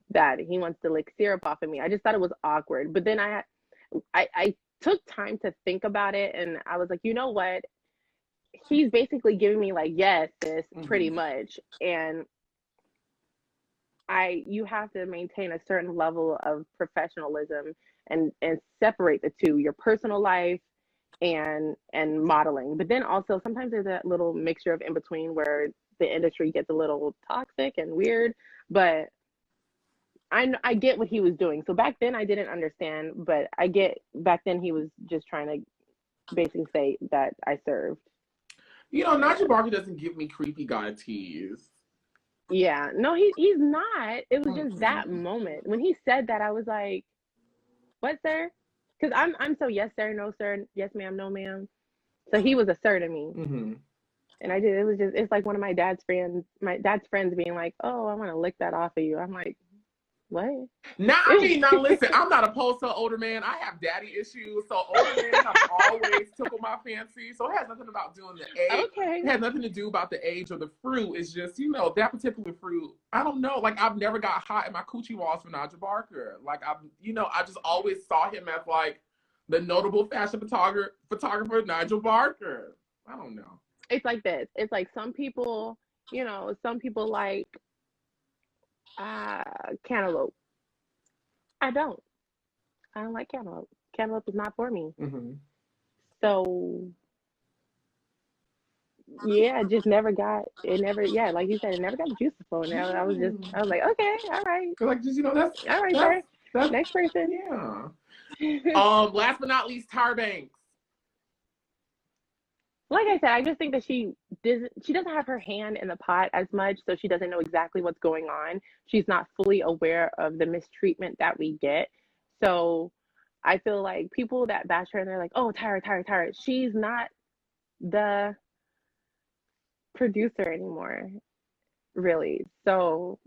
that he wants to lick syrup off of me. I just thought it was awkward. But then I took time to think about it, and I was like, you know what? He's basically giving me like, yes, this pretty much. And you have to maintain a certain level of professionalism and separate the two, your personal life and modeling. But then also sometimes there's that little mixture of in between where the industry gets a little toxic and weird. But I get what he was doing. So back then I didn't understand, but I get back then he was just trying to basically say that I served. Nigel Barker doesn't give me creepy guy tease. Yeah, no, he's not. It was just that moment when he said that. I was like, "What, sir?" Because I'm so yes, sir, no, sir, yes, ma'am, no, ma'am. So he was a sir to me, and I did. It was just it's like one of my dad's friends being like, "Oh, I want to lick that off of you." I'm like, "What?" Now, listen, I'm not opposed to an older man. I have daddy issues. So older men have always tickled my fancy. So it has nothing about doing the age. Okay. It has nothing to do about the age or the fruit. It's just, that particular fruit. I don't know. Like, I've never got hot in my coochie walls for Nigel Barker. Like, I just always saw him as like the notable fashion photographer Nigel Barker. I don't know. It's like this. It's like some people like cantaloupe. I don't like cantaloupe. Cantaloupe is not for me. So yeah, it just never got like you said, it never got the juice to flow. And I was like, okay, all right. Like, just, that's all right, sir. That's next person. Yeah. Last but not least, Tyra Banks. Like I said, I just think that she doesn't have her hand in the pot as much, so she doesn't know exactly what's going on. She's not fully aware of the mistreatment that we get. So I feel like people that bash her and they're like, oh, Tyra, she's not the producer anymore, really. So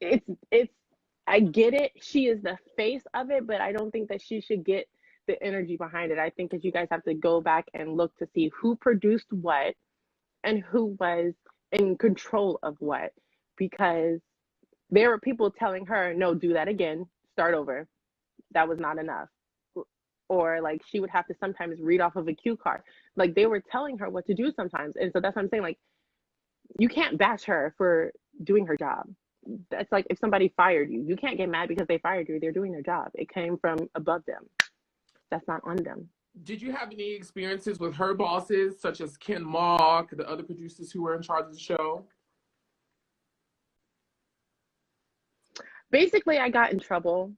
it's I get it. She is the face of it, but I don't think that she should get the energy behind it. I think that you guys have to go back and look to see who produced what and who was in control of what, because there were people telling her, no, do that again, start over. That was not enough. Or like she would have to sometimes read off of a cue card. Like they were telling her what to do sometimes. And so that's what I'm saying. Like you can't bash her for doing her job. That's like if somebody fired you, you can't get mad because they fired you. They're doing their job. It came from above them. That's not on them. Did you have any experiences with her bosses, such as Ken Mok, the other producers who were in charge of the show? Basically, I got in trouble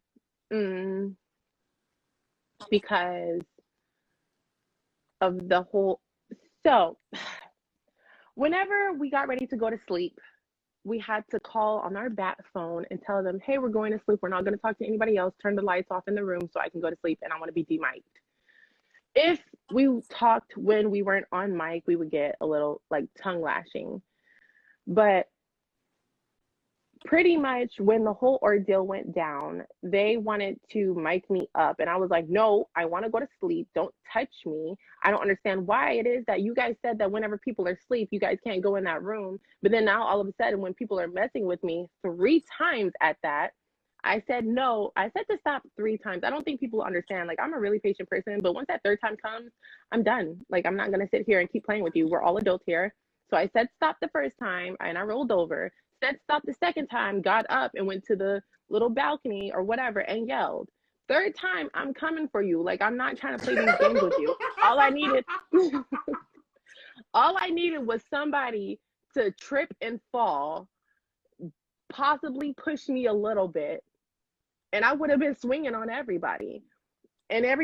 because of the whole. So, whenever we got ready to go to sleep, we had to call on our bat phone and tell them, hey, we're going to sleep. We're not going to talk to anybody else. Turn the lights off in the room so I can go to sleep and I want to be demiked. If we talked when we weren't on mic, we would get a little like tongue lashing. But pretty much when the whole ordeal went down, they wanted to mic me up. And I was like, no, I want to go to sleep. Don't touch me. I don't understand why it is that you guys said that whenever people are asleep, you guys can't go in that room. But then now all of a sudden, when people are messing with me 3 times at that, I said no. I said to stop 3 times. I don't think people understand. Like, I'm a really patient person, but once that 3rd time comes, I'm done. Like, I'm not going to sit here and keep playing with you. We're all adults here. So I said stop the 1st time and I rolled over. Said stop the 2nd time, got up and went to the little balcony or whatever and yelled. 3rd time, I'm coming for you. Like, I'm not trying to play these games with you. All I needed was somebody to trip and fall, possibly push me a little bit, and I would have been swinging on everybody. And at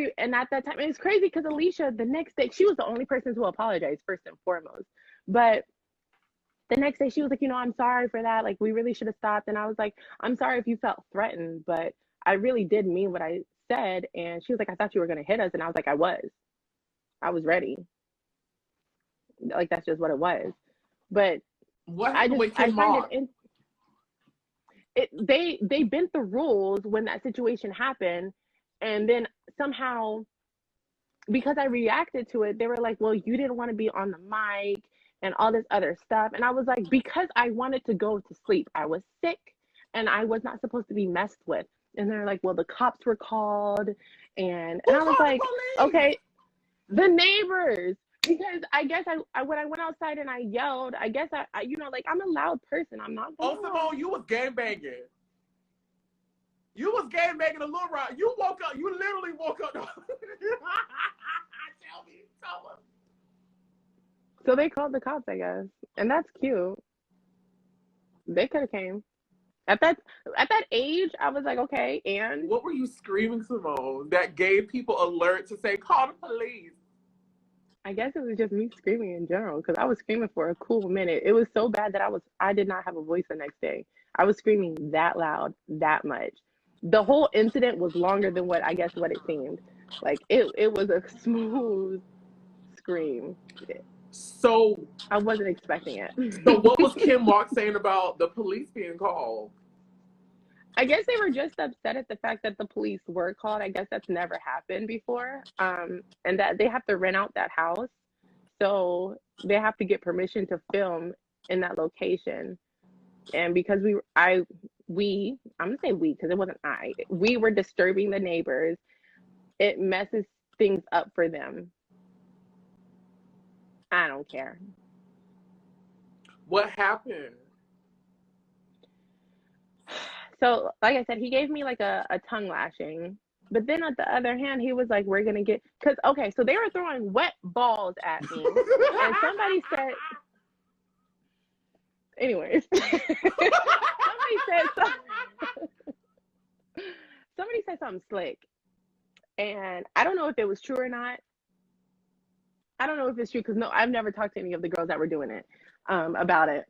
that time, and it's crazy because Alisha, the next day, she was the only person to apologize first and foremost. But the next day she was like, I'm sorry for that. Like, we really should have stopped. And I was like, I'm sorry if you felt threatened, but I really did mean what I said. And she was like, I thought you were going to hit us. And I was like, I was ready. Like, that's just what it was. But I find they bent the rules when that situation happened. And then somehow, because I reacted to it, they were like, well, you didn't want to be on the mic and all this other stuff. And I was like, because I wanted to go to sleep. I was sick and I was not supposed to be messed with. And they're like, well, the cops were called. And I was like, okay, the neighbors. Because I guess I when I went outside and I yelled, I guess I like, I'm a loud person. I'm not. Seymone, you was gangbanging. You was gangbanging a little right. You woke up. You literally woke up. Tell us. So they called the cops, I guess. And that's cute. They could have came. At that age, I was like, okay, and? What were you screaming, Seymone, that gave people alert to say, call the police? I guess it was just me screaming in general because I was screaming for a cool minute. It was so bad that I did not have a voice the next day. I was screaming that loud, that much. The whole incident was longer than what it seemed. Like it was a smooth scream. So, I wasn't expecting it. so what was Ken Mok saying about the police being called? I guess they were just upset at the fact that the police were called. I guess that's never happened before. And that they have to rent out that house. So they have to get permission to film in that location. And because I'm gonna say we because it wasn't we were disturbing the neighbors. It messes things up for them. I don't care. What happened? So, like I said, he gave me like a tongue lashing. But then on the other hand, he was like, we're going to get, because, okay, so they were throwing wet balls at me. And somebody said, anyways, somebody said something slick. And I don't know if it was true or not. I don't know if it's true because no, I've never talked to any of the girls that were doing it about it.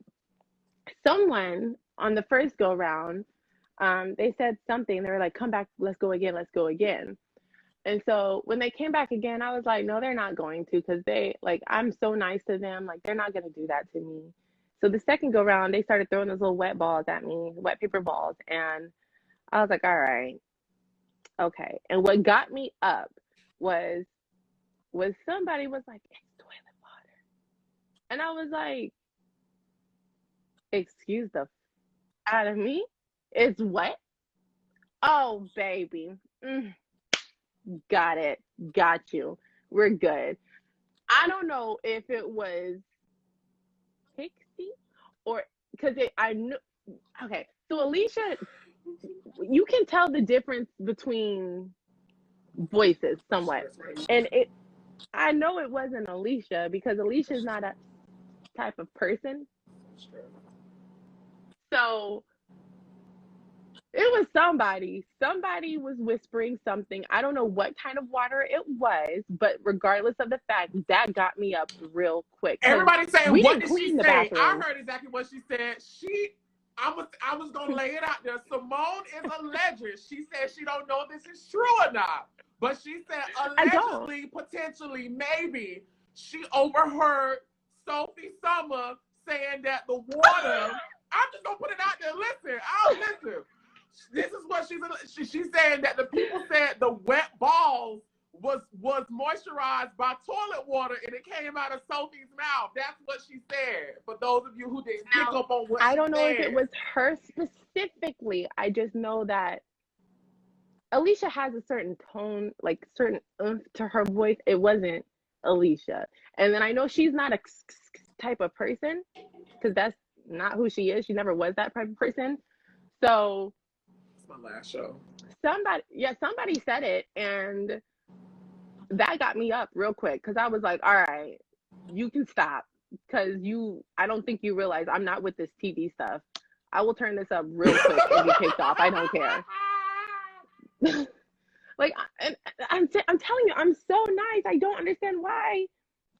Someone on the first go round, they said something. They were like, come back, let's go again, let's go again. And so when they came back again, I was like, no, they're not going to because I'm so nice to them. Like, they're not going to do that to me. So the second go round, they started throwing those little wet balls at me, wet paper balls. And I was like, all right, okay. And what got me up was somebody was like, it's toilet water. And I was like, excuse the out of me? It's what? Oh, baby. Got it. Got you. We're good. I don't know if it was Pixie or because I knew. Okay, so Alisha, you can tell the difference between voices somewhat, and I know it wasn't Alisha because Alisha is not a type of person. So it was somebody. Somebody was whispering something. I don't know what kind of water it was, but regardless of the fact, that got me up real quick. Everybody saying, we what didn't did she clean the say? bathroom. I heard exactly what she said. I was gonna lay it out there. Seymone is alleged. She said she don't know if this is true or not. But she said allegedly, potentially, maybe she overheard Sophie Sumner saying that the water. I'm just gonna put it out there. Listen, listen. This is what she's saying that the people said the wet balls was moisturized by toilet water and it came out of Sophie's mouth. That's what she said. For those of you who didn't pick up on what I don't know said. if it was her specifically. I just know that Alisha has a certain tone, like certain oomph to her voice. It wasn't Alisha. And then I know she's not a type of person because that's not who she is. She never was that type of person. So it's my last show. Somebody said it, and that got me up real quick because I was like, all right, you can stop because I don't think you realize I'm not with this TV stuff. I will turn this up real quick and be kicked off. I don't care. Like, and I'm telling you, I'm so nice. I don't understand why.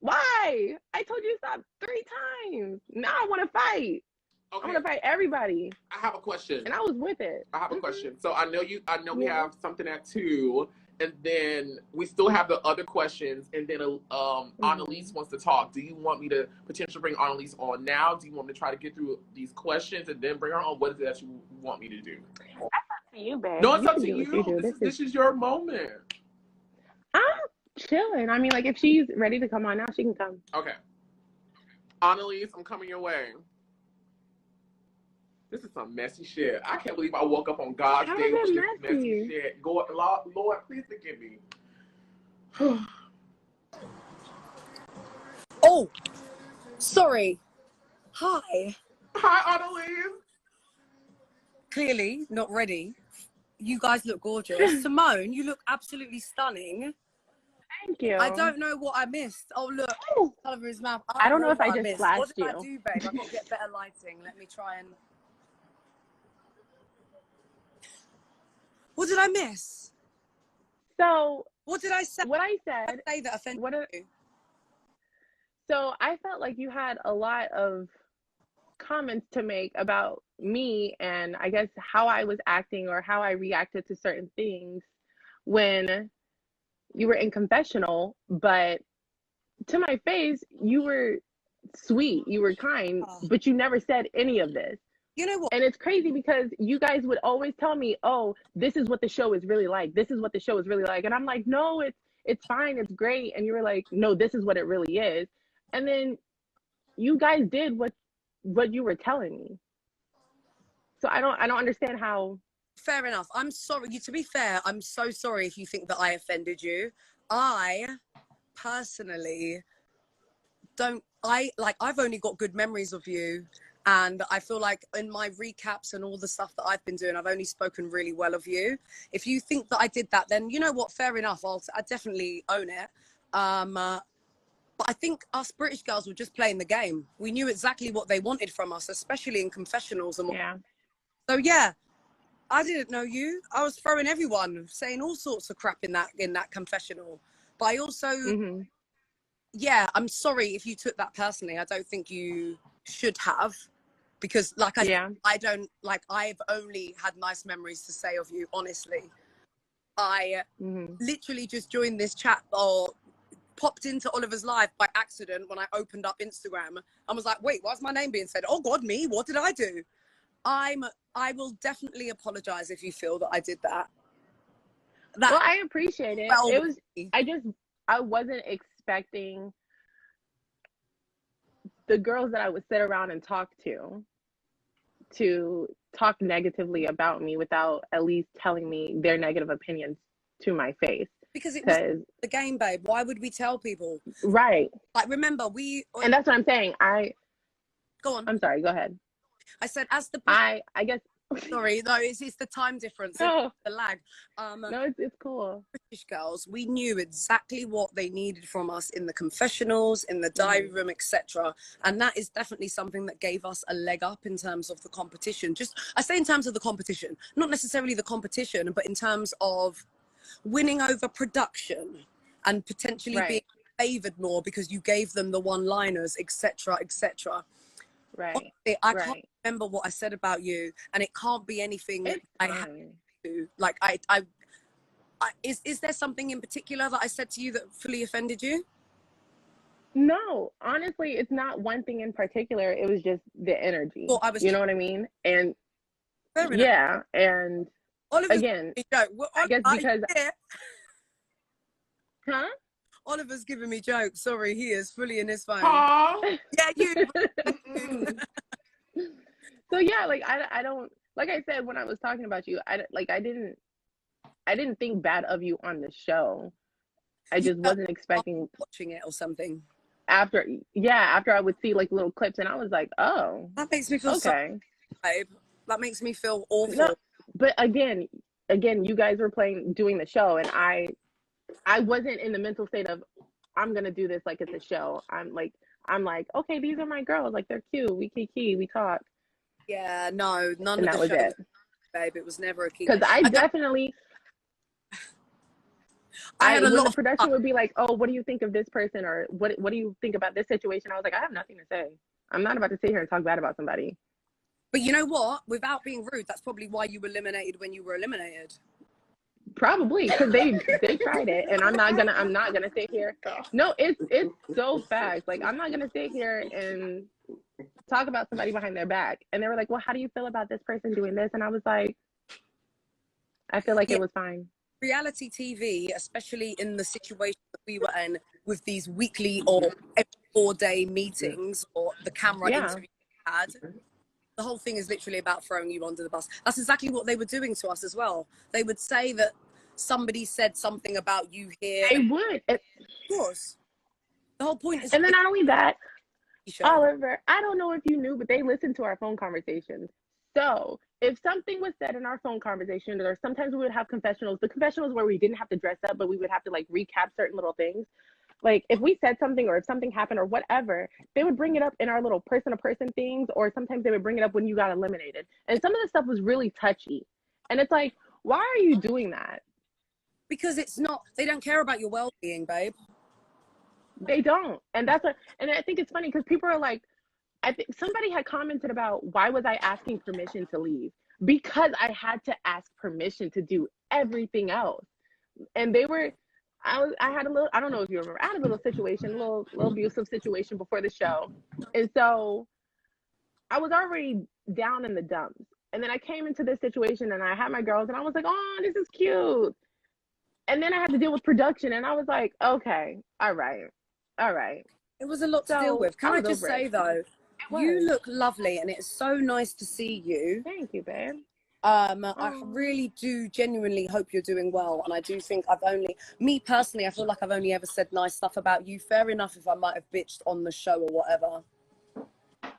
Why? I told you to stop 3 times. Now I want to fight. Okay. I want to fight everybody. I have a question. And I was with it. I have a question. So I know we have something at 2, and then we still have the other questions, and then Annalise wants to talk. Do you want me to potentially bring Annalise on now? Do you want me to try to get through these questions and then bring her on? What is it that you want me to do? That's up to you, babe. No, it's up to you. This is your moment. I'm chilling. I mean, like, if she's ready to come on now, she can come. Okay. Annalise, I'm coming your way. This is some messy shit. I can't believe I woke up on God's day with this messy shit. Lord, please forgive me. Oh, sorry. Hi. Hi, Annalise. Clearly not ready. You guys look gorgeous. Seymone, you look absolutely stunning. Thank you. I don't know what I missed. Oh, look. Oliver his mouth. I don't know if I just missed. flashed What did you. I do, babe? I've got to get better lighting. Let me try and... What did I miss? So... What did I say? What I said... What did I say that offended you? So I felt like you had a lot of comments to make about me and I guess how I was acting or how I reacted to certain things when you were in confessional, but to my face, you were sweet, you were kind, but you never said any of this. You know what? And it's crazy because you guys would always tell me, "Oh, this is what the show is really like. This is what the show is really like." And I'm like, "No, it's fine. It's great." And you were like, "No, this is what it really is." And then you guys did what you were telling me. So I don't understand how. Fair enough. I'm sorry. To be fair, I'm so sorry if you think that I offended you. I personally I've only got good memories of you. And I feel like in my recaps and all the stuff that I've been doing, I've only spoken really well of you. If you think that I did that, then you know what? Fair enough. I definitely own it. But I think us British girls were just playing the game. We knew exactly what they wanted from us, especially in confessionals. And Yeah. so, yeah, I didn't know you. I was throwing everyone, saying all sorts of crap in that confessional. But I also, yeah, I'm sorry if you took that personally. I don't think you should have. Because like I don't, like, I've only had nice memories to say of you, honestly. I literally just joined this chat or popped into Oliver's live by accident when I opened up Instagram and was like, wait, why's my name being said? Oh God, me, what did I do? I will definitely apologize if you feel that I did that. Well, I appreciate it. It was, I wasn't expecting the girls that I would sit around and talk to talk negatively about me without at least telling me their negative opinions to my face. Because it was the game, babe. Why would we tell people? Right. Like, remember, and that's what I'm saying. Go on. I'm sorry, go ahead. I said, as the... I guess... Sorry, no, it's the time difference, no. The lag. No, it's cool. British girls, we knew exactly what they needed from us in the confessionals, in the diary room, etc. And that is definitely something that gave us a leg up in terms of the competition. I say in terms of the competition, not necessarily the competition, but in terms of winning over production and potentially being favoured more because you gave them the one-liners, etc., etc. Right. Honestly, I can't remember what I said about you, and it can't be anything I have to. Like, is there something in particular that I said to you that fully offended you? No, honestly, it's not one thing in particular. It was just the energy. Well, you know what I mean? And yeah, and Oliver's again, I guess because Oliver's giving me jokes. Sorry, he is fully in his phone. Yeah, you. So yeah, like I don't, like I said when I was talking about you, I didn't think bad of you on the show. I just wasn't expecting watching it or something. After I would see like little clips, and I was like, oh, that makes me feel okay. Babe, that makes me feel awful. No, but again, you guys were doing the show, and I wasn't in the mental state of I'm gonna do this like it's a show. I'm like, okay, these are my girls. Like, they're cute. We kiki, we talk. Yeah, no, none and of that the was show, it. Babe. It was never a kiki. Because I definitely. When the production would be like, oh, what do you think of this person, or what do you think about this situation? I was like, I have nothing to say. I'm not about to sit here and talk bad about somebody. But you know what? Without being rude, that's probably why you were eliminated when you were eliminated. Probably because they tried it, and I'm not gonna sit here. No, it's so facts. Like, I'm not gonna sit here and talk about somebody behind their back. And they were like, well, how do you feel about this person doing this? And I was like, I feel like it was fine. Reality TV, especially in the situation that we were in with these weekly or every 4-day meetings or the camera interview we had, the whole thing is literally about throwing you under the bus. That's exactly what they were doing to us as well. They would say that somebody said something about you here. They would. Of course. The whole point is... And then not only that, Oliver, I don't know if you knew, but they listened to our phone conversations. So if something was said in our phone conversation, or sometimes we would have confessionals, the confessionals where we didn't have to dress up, but we would have to like recap certain little things. Like, if we said something or if something happened or whatever, they would bring it up in our little person-to-person things, or sometimes they would bring it up when you got eliminated. And some of the stuff was really touchy. And it's like, why are you doing that? Because it's not, they don't care about your well-being, babe. They don't. And that's what, and I think it's funny because people are like, I think somebody had commented about why was I asking permission to leave? Because I had to ask permission to do everything else. And I had a little, I don't know if you remember, I had a little situation, a little abusive situation before the show. And so I was already down in the dumps. And then I came into this situation and I had my girls and I was like, oh, this is cute. And then I had to deal with production and I was like, okay, all right. It was a lot to deal with. Can I just say though, you look lovely and it's so nice to see you. Thank you, babe. I really do genuinely hope you're doing well. And I do think me personally, I feel like I've only ever said nice stuff about you. Fair enough if I might have bitched on the show or whatever.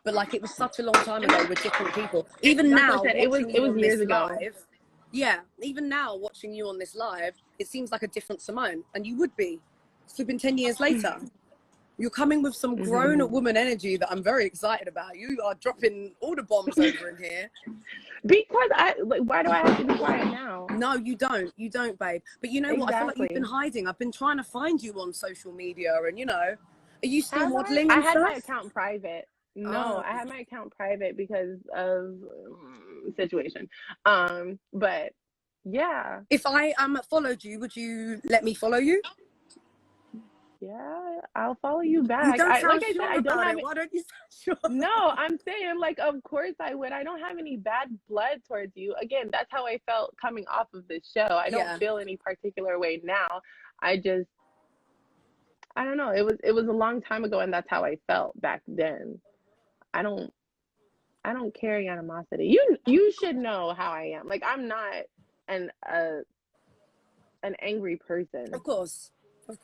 But like, it was such a long time ago with different people. Even now, it was years ago. Yeah, even now watching you on this live, it seems like a different Seymone. And you would be. It's been 10 years later. You're coming with some grown woman energy that I'm very excited about. You are dropping all the bombs over in here. Because why do I have to be quiet now? No, you don't, babe. But you know what? I feel like you've been hiding. I've been trying to find you on social media, and are you still modeling? I had my account private. No, I had my account private because of situation. But yeah. If I followed you, would you let me follow you? Yeah, I'll follow you back. You don't sound sure I don't have it. Why don't you sound sure? No, I'm saying like, of course I would. I don't have any bad blood towards you. Again, that's how I felt coming off of this show. I don't feel any particular way now. I don't know. It was a long time ago, and that's how I felt back then. I don't carry animosity. You should know how I am. Like, I'm not an angry person. Of course.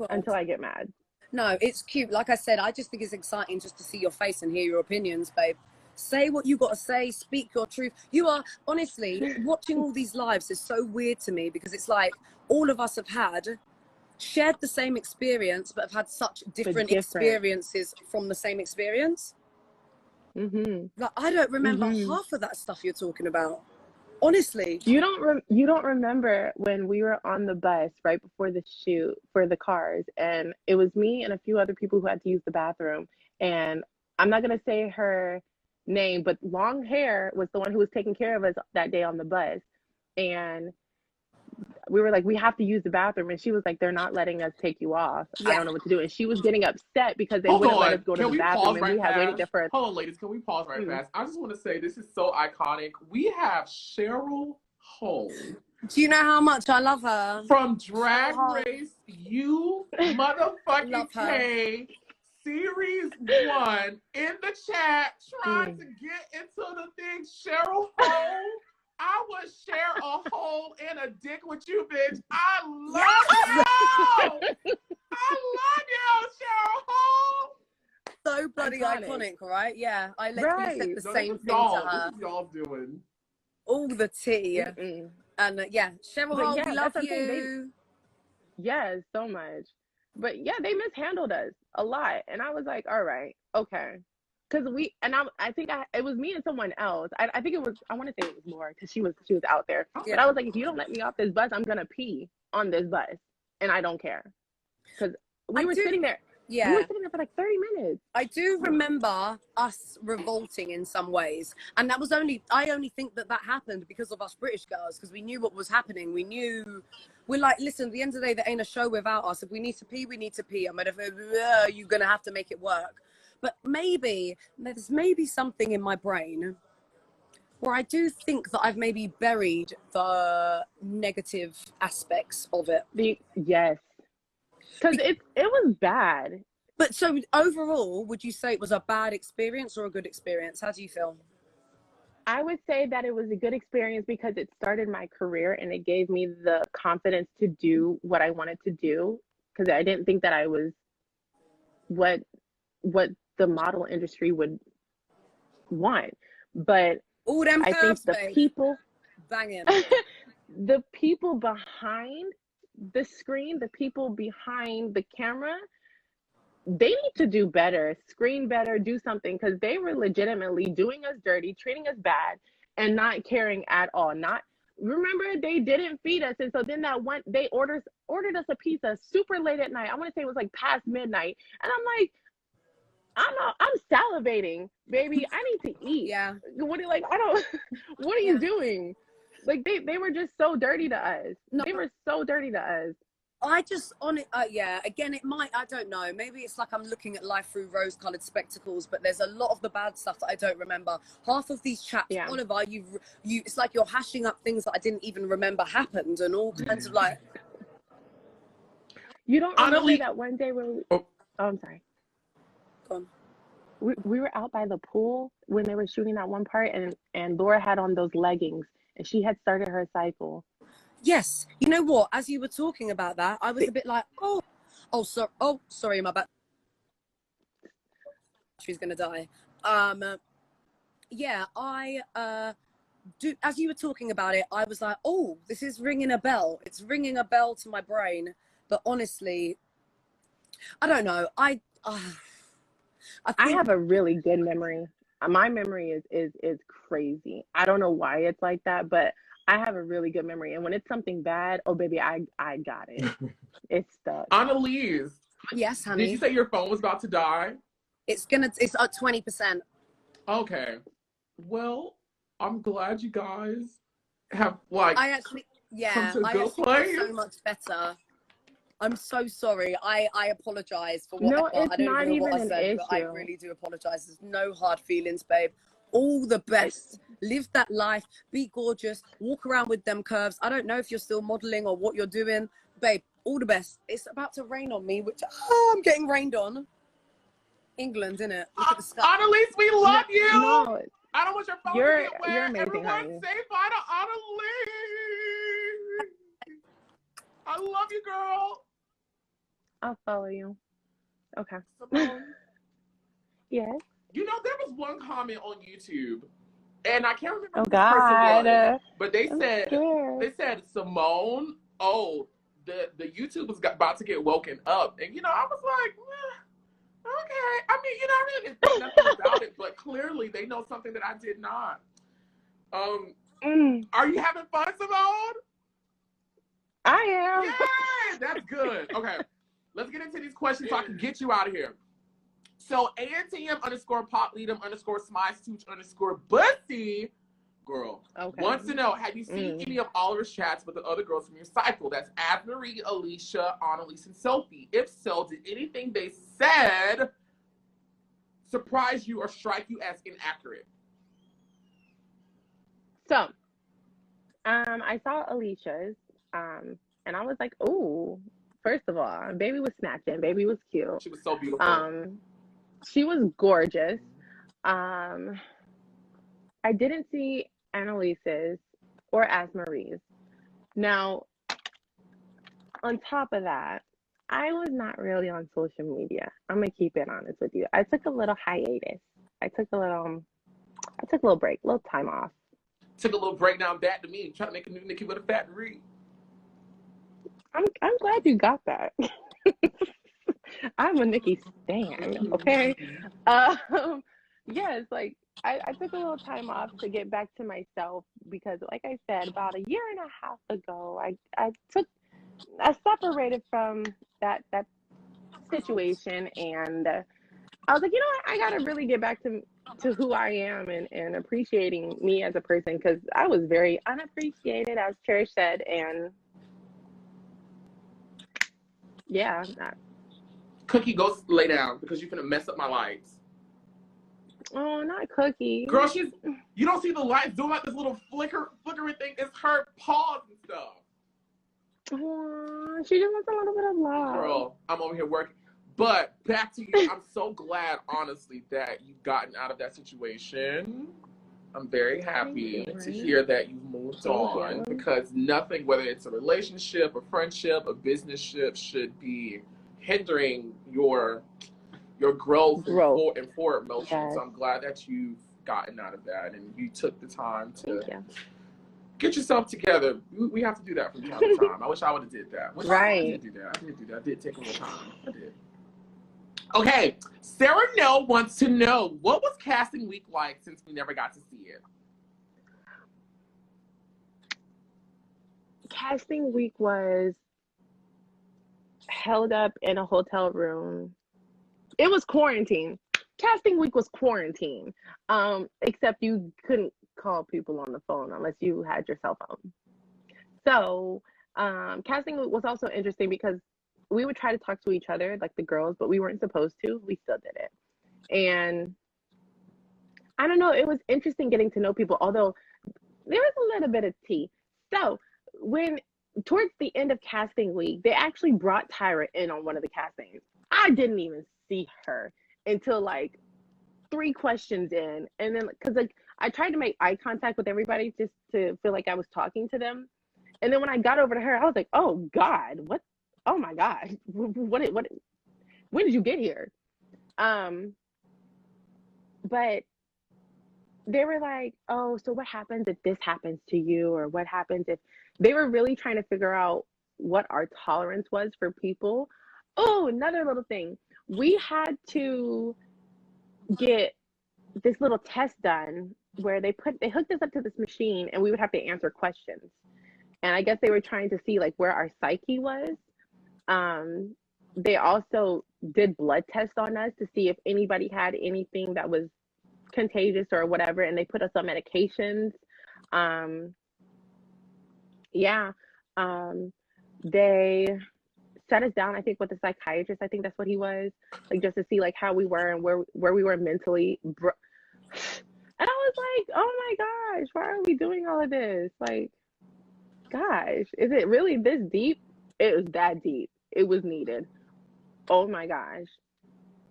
Until I get mad. No, it's cute. Like I said, I just think it's exciting just to see your face and hear your opinions, babe. Say what you got to say. Speak your truth. You are, honestly, watching all these lives is so weird to me because it's like all of us have shared the same experience, but have had such different experiences from the same experience. Like, I don't remember half of that stuff you're talking about. Honestly, you don't remember when we were on the bus right before the shoot for the cars, and it was me and a few other people who had to use the bathroom, and I'm not gonna say her name, but long hair was the one who was taking care of us that day on the bus, and we were like, we have to use the bathroom, and she was like, they're not letting us take you off. I don't know what to do. And she was getting upset because they wouldn't let us go to the bathroom, and we had waited there for Hold on, ladies, can we pause right fast? I just want to say this is so iconic. We have Cheryl Hole. Do you know how much I love her? From Drag Race, you motherfucking K, Series 1, in the chat, trying to get into the thing. Cheryl Hole. I would share a hole in a dick with you, bitch. I love you! I love you, Cheryl Hole! So bloody iconic, right? Yeah, I literally said the same thing to her. This is y'all doing. All the tea. And Cheryl Hole, we love you. Yes, so much. But yeah, they mishandled us a lot. And I was like, all right, okay. Because I think it was me and someone else. I think it was, I want to say it was more because she was out there. But I was like, if you don't let me off this bus, I'm going to pee on this bus. And I don't care. Because we were sitting there. Yeah. We were sitting there for like 30 minutes. I do remember us revolting in some ways. And I only think that happened because of us British girls. Because we knew what was happening. We're like, listen, at the end of the day, there ain't a show without us. If we need to pee, we need to pee. You're going to have to make it work. But there's maybe something in my brain where I do think that I've maybe buried the negative aspects of it. Yes. Because it was bad. But so overall, would you say it was a bad experience or a good experience? How do you feel? I would say that it was a good experience because it started my career and it gave me the confidence to do what I wanted to do. Because I didn't think that I was what the model industry would want, but I think the people banging the people behind the screen, the people behind the camera, they need to do better, screen better, do something, because they were legitimately doing us dirty, treating us bad, and not caring at all. Not remember they didn't feed us, and so then they ordered us a pizza super late at night. I want to say it was like past midnight, and I'm like, I'm salivating, baby. I need to eat. Yeah. What are like? I don't. What are you doing? Like they were just so dirty to us. No. They were so dirty to us. I just on it, yeah. Again, it might. I don't know. Maybe it's like I'm looking at life through rose-colored spectacles. But there's a lot of the bad stuff that I don't remember. Half of these chaps, Yeah. Oliver, you. It's like you're hashing up things that I didn't even remember happened, and all kinds of like. You don't remember Annalise- that one day where? Oh, I'm sorry. Go on. We were out by the pool when they were shooting that one part, and Laura had on those leggings, and she had started her cycle. Yes, you know what? As you were talking about that, I was a bit like, sorry, my bad. She's gonna die. Yeah, as you were talking about it, I was like, oh, this is ringing a bell. It's ringing a bell to my brain. But honestly, I don't know. I have a really good memory. My memory is crazy. I don't know why it's like that, but I have a really good memory. And when it's something bad, oh baby, I got it. It's stuck. Annalise. Yes, honey. Did you say your phone was about to die? It's at 20%. Okay. Well, I'm glad you guys have like. I actually feel so much better. I'm so sorry. I apologize for whatever. No, it's I don't not even know what I even said, an but I issue. really do apologize. There's no hard feelings, babe. All the best. Live that life. Be gorgeous. Walk around with them curves. I don't know if you're still modeling or what you're doing. Babe, all the best. It's about to rain on me, which I'm getting rained on. England, innit? Look at the sky. Annalise, we love you. No, I don't want your phone to you're get wet. amazing, Everyone honey. say bye to Annalise. I love you, girl. I'll follow you. Okay. Seymone, Yes. you know, there was one comment on YouTube, and I can't remember Oh who this person God. was, but they I'm said scared. Seymone, oh, the YouTube was about to get woken up, and you know, I was like, okay. I mean, you know, I really didn't think nothing about it, but clearly they know something that I did not. Are you having fun, Seymone? I am. Yeah, that's good. Okay, let's get into these questions so I can get you out of here. So ANTM_POP_LEADEM_SMICE_Bussy girl wants to know, have you seen any of Oliver's chats with the other girls from your cycle? That's Azmarie, Alisha, Annalise, and Sophie. If so, did anything they said surprise you or strike you as inaccurate? So, I saw Alicia's, and I was like, oh, first of all, baby was snatching, baby was cute. She was so beautiful. She was gorgeous. I didn't see Annalise's or Azmarie's. Now, on top of that, I was not really on social media. I'm gonna keep it honest with you. I took a little hiatus. I took a little break, a little time off. Took a little break down back to me, trying to make a new Nicki with a fat read. I'm glad you got that. I'm a Nicki stan, okay? Yes, like I took a little time off to get back to myself because, like I said, about a year and a half ago, I separated from that situation, and I was like, you know what? I gotta really get back to who I am and appreciating me as a person, because I was very unappreciated, as Cherish said, and yeah. Cookie, go lay down because you're gonna mess up my lights. Oh, not Cookie. Girl, you don't see the lights doing like this little flickering thing. It's her paws and stuff. Oh, she just wants a little bit of love. Girl, I'm over here working. But back to you. I'm so glad, honestly, that you've gotten out of that situation. I'm very happy to hear that you've moved on, because nothing, whether it's a relationship, a friendship, a business ship, should be hindering your growth. And forward motion. Yes. So I'm glad that you've gotten out of that and you took the time to get yourself together. We have to do that from time to time. I wish I would have did that. I did do that. I did take a little time. I did. Okay, Sarah Nell wants to know, what was casting week like since we never got to see it? casting week was held up in a hotel room. It was quarantine. Casting week was quarantine. Except you couldn't call people on the phone unless you had your cell phone. So, casting week was also interesting because we would try to talk to each other, like the girls, but we weren't supposed to. We still did it. And I don't know, it was interesting getting to know people, although there was a little bit of tea. So, when towards the end of casting week, they actually brought Tyra in on one of the castings. I didn't even see her until like 3 questions in, and then because like I tried to make eye contact with everybody just to feel like I was talking to them, and then when I got over to her, I was like, "Oh God, what? Oh my God, what? When did you get here?" But they were like, "Oh, so what happens if this happens to you, or what happens if?" They were really trying to figure out what our tolerance was for people. Oh, another little thing, we had to get this little test done where they hooked us up to this machine and we would have to answer questions. And I guess they were trying to see like where our psyche was. They also did blood tests on us to see if anybody had anything that was contagious or whatever, and they put us on medications. They set us down, I think, with a psychiatrist. I think that's what he was, like, just to see like how we were and where we were mentally. And I was like, oh my gosh, why are we doing all of this? Like, gosh, is it really this deep? It was that deep. It was needed. Oh my gosh.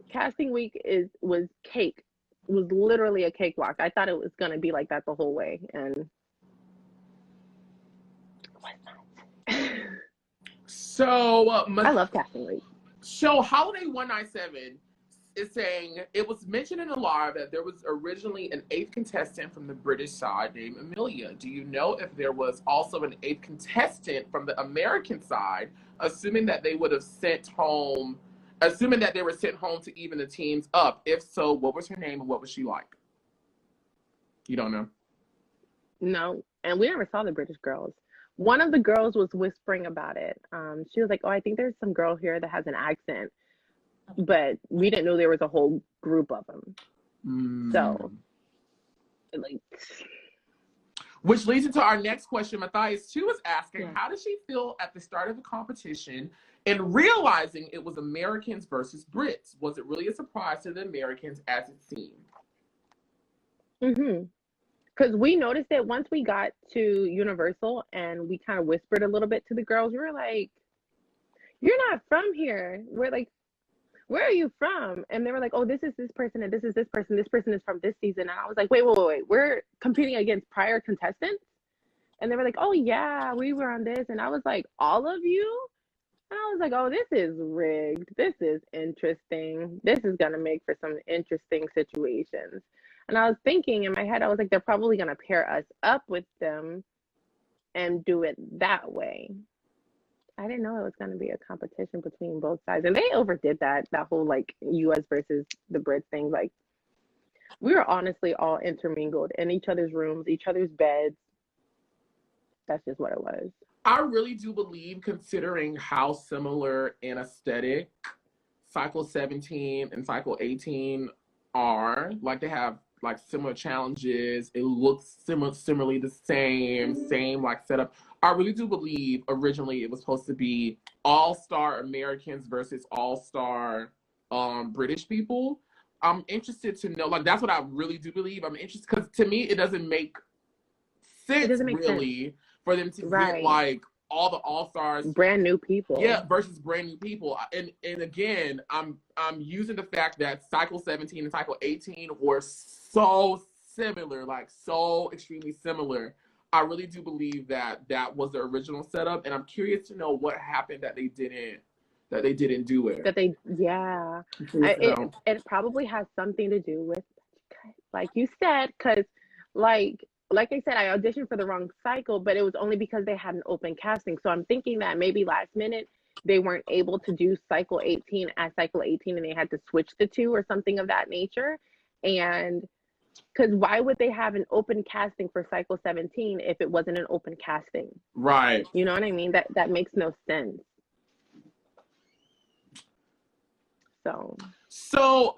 Casting week was cake. It was literally a cakewalk. I thought it was gonna be like that the whole way, and it was not. So, I love casting week. So Holiday 197 is saying it was mentioned in the law that there was originally an 8th contestant from the British side named Amelia. Do you know if there was also an 8th contestant from the American side, assuming that they were sent home to even the teams up? If so, what was her name and what was she like? You don't know? No, and we never saw the British girls. One of the girls was whispering about it. She was like, "Oh, I think there's some girl here that has an accent," but we didn't know there was a whole group of them. So, like, which leads into our next question. Matthias too is asking, how did she feel at the start of the competition and realizing it was Americans versus Brits? Was it really a surprise to the Americans as it seemed? Because we noticed it once we got to Universal and we kind of whispered a little bit to the girls. We were like, "You're not from here." We're like, "Where are you from?" And they were like, "Oh, this is this person and this is this person. This person is from this season." And I was like, wait. We're competing against prior contestants? And they were like, "Oh, yeah, we were on this." And I was like, "All of you?" And I was like, "Oh, this is rigged. This is interesting. This is going to make for some interesting situations." And I was thinking in my head, I was like, they're probably going to pair us up with them and do it that way. I didn't know it was going to be a competition between both sides. And they overdid that whole like US versus the Brits thing. Like, we were honestly all intermingled in each other's rooms, each other's beds. That's just what it was. I really do believe, considering how similar in aesthetic Cycle 17 and Cycle 18 are, like they have like similar challenges. It looks similarly the same like setup. I really do believe originally it was supposed to be all-star Americans versus all-star British people. I'm interested to know, like, that's what I really do believe. I'm interested because to me it doesn't make sense really for them to get like all the all-stars, brand new people, versus brand new people. And again, I'm using the fact that Cycle 17 and Cycle 18 were so similar, like so extremely similar. I really do believe that was the original setup, and I'm curious to know what happened that they didn't do it. It probably has something to do with, like you said, because like I said, I auditioned for the wrong cycle, but it was only because they had an open casting. So I'm thinking that maybe last minute they weren't able to do Cycle 18 as Cycle 18 and they had to switch the two or something of that nature. And Because why would they have an open casting for Cycle 17 if it wasn't an open casting? Right. You know what I mean? That makes no sense. So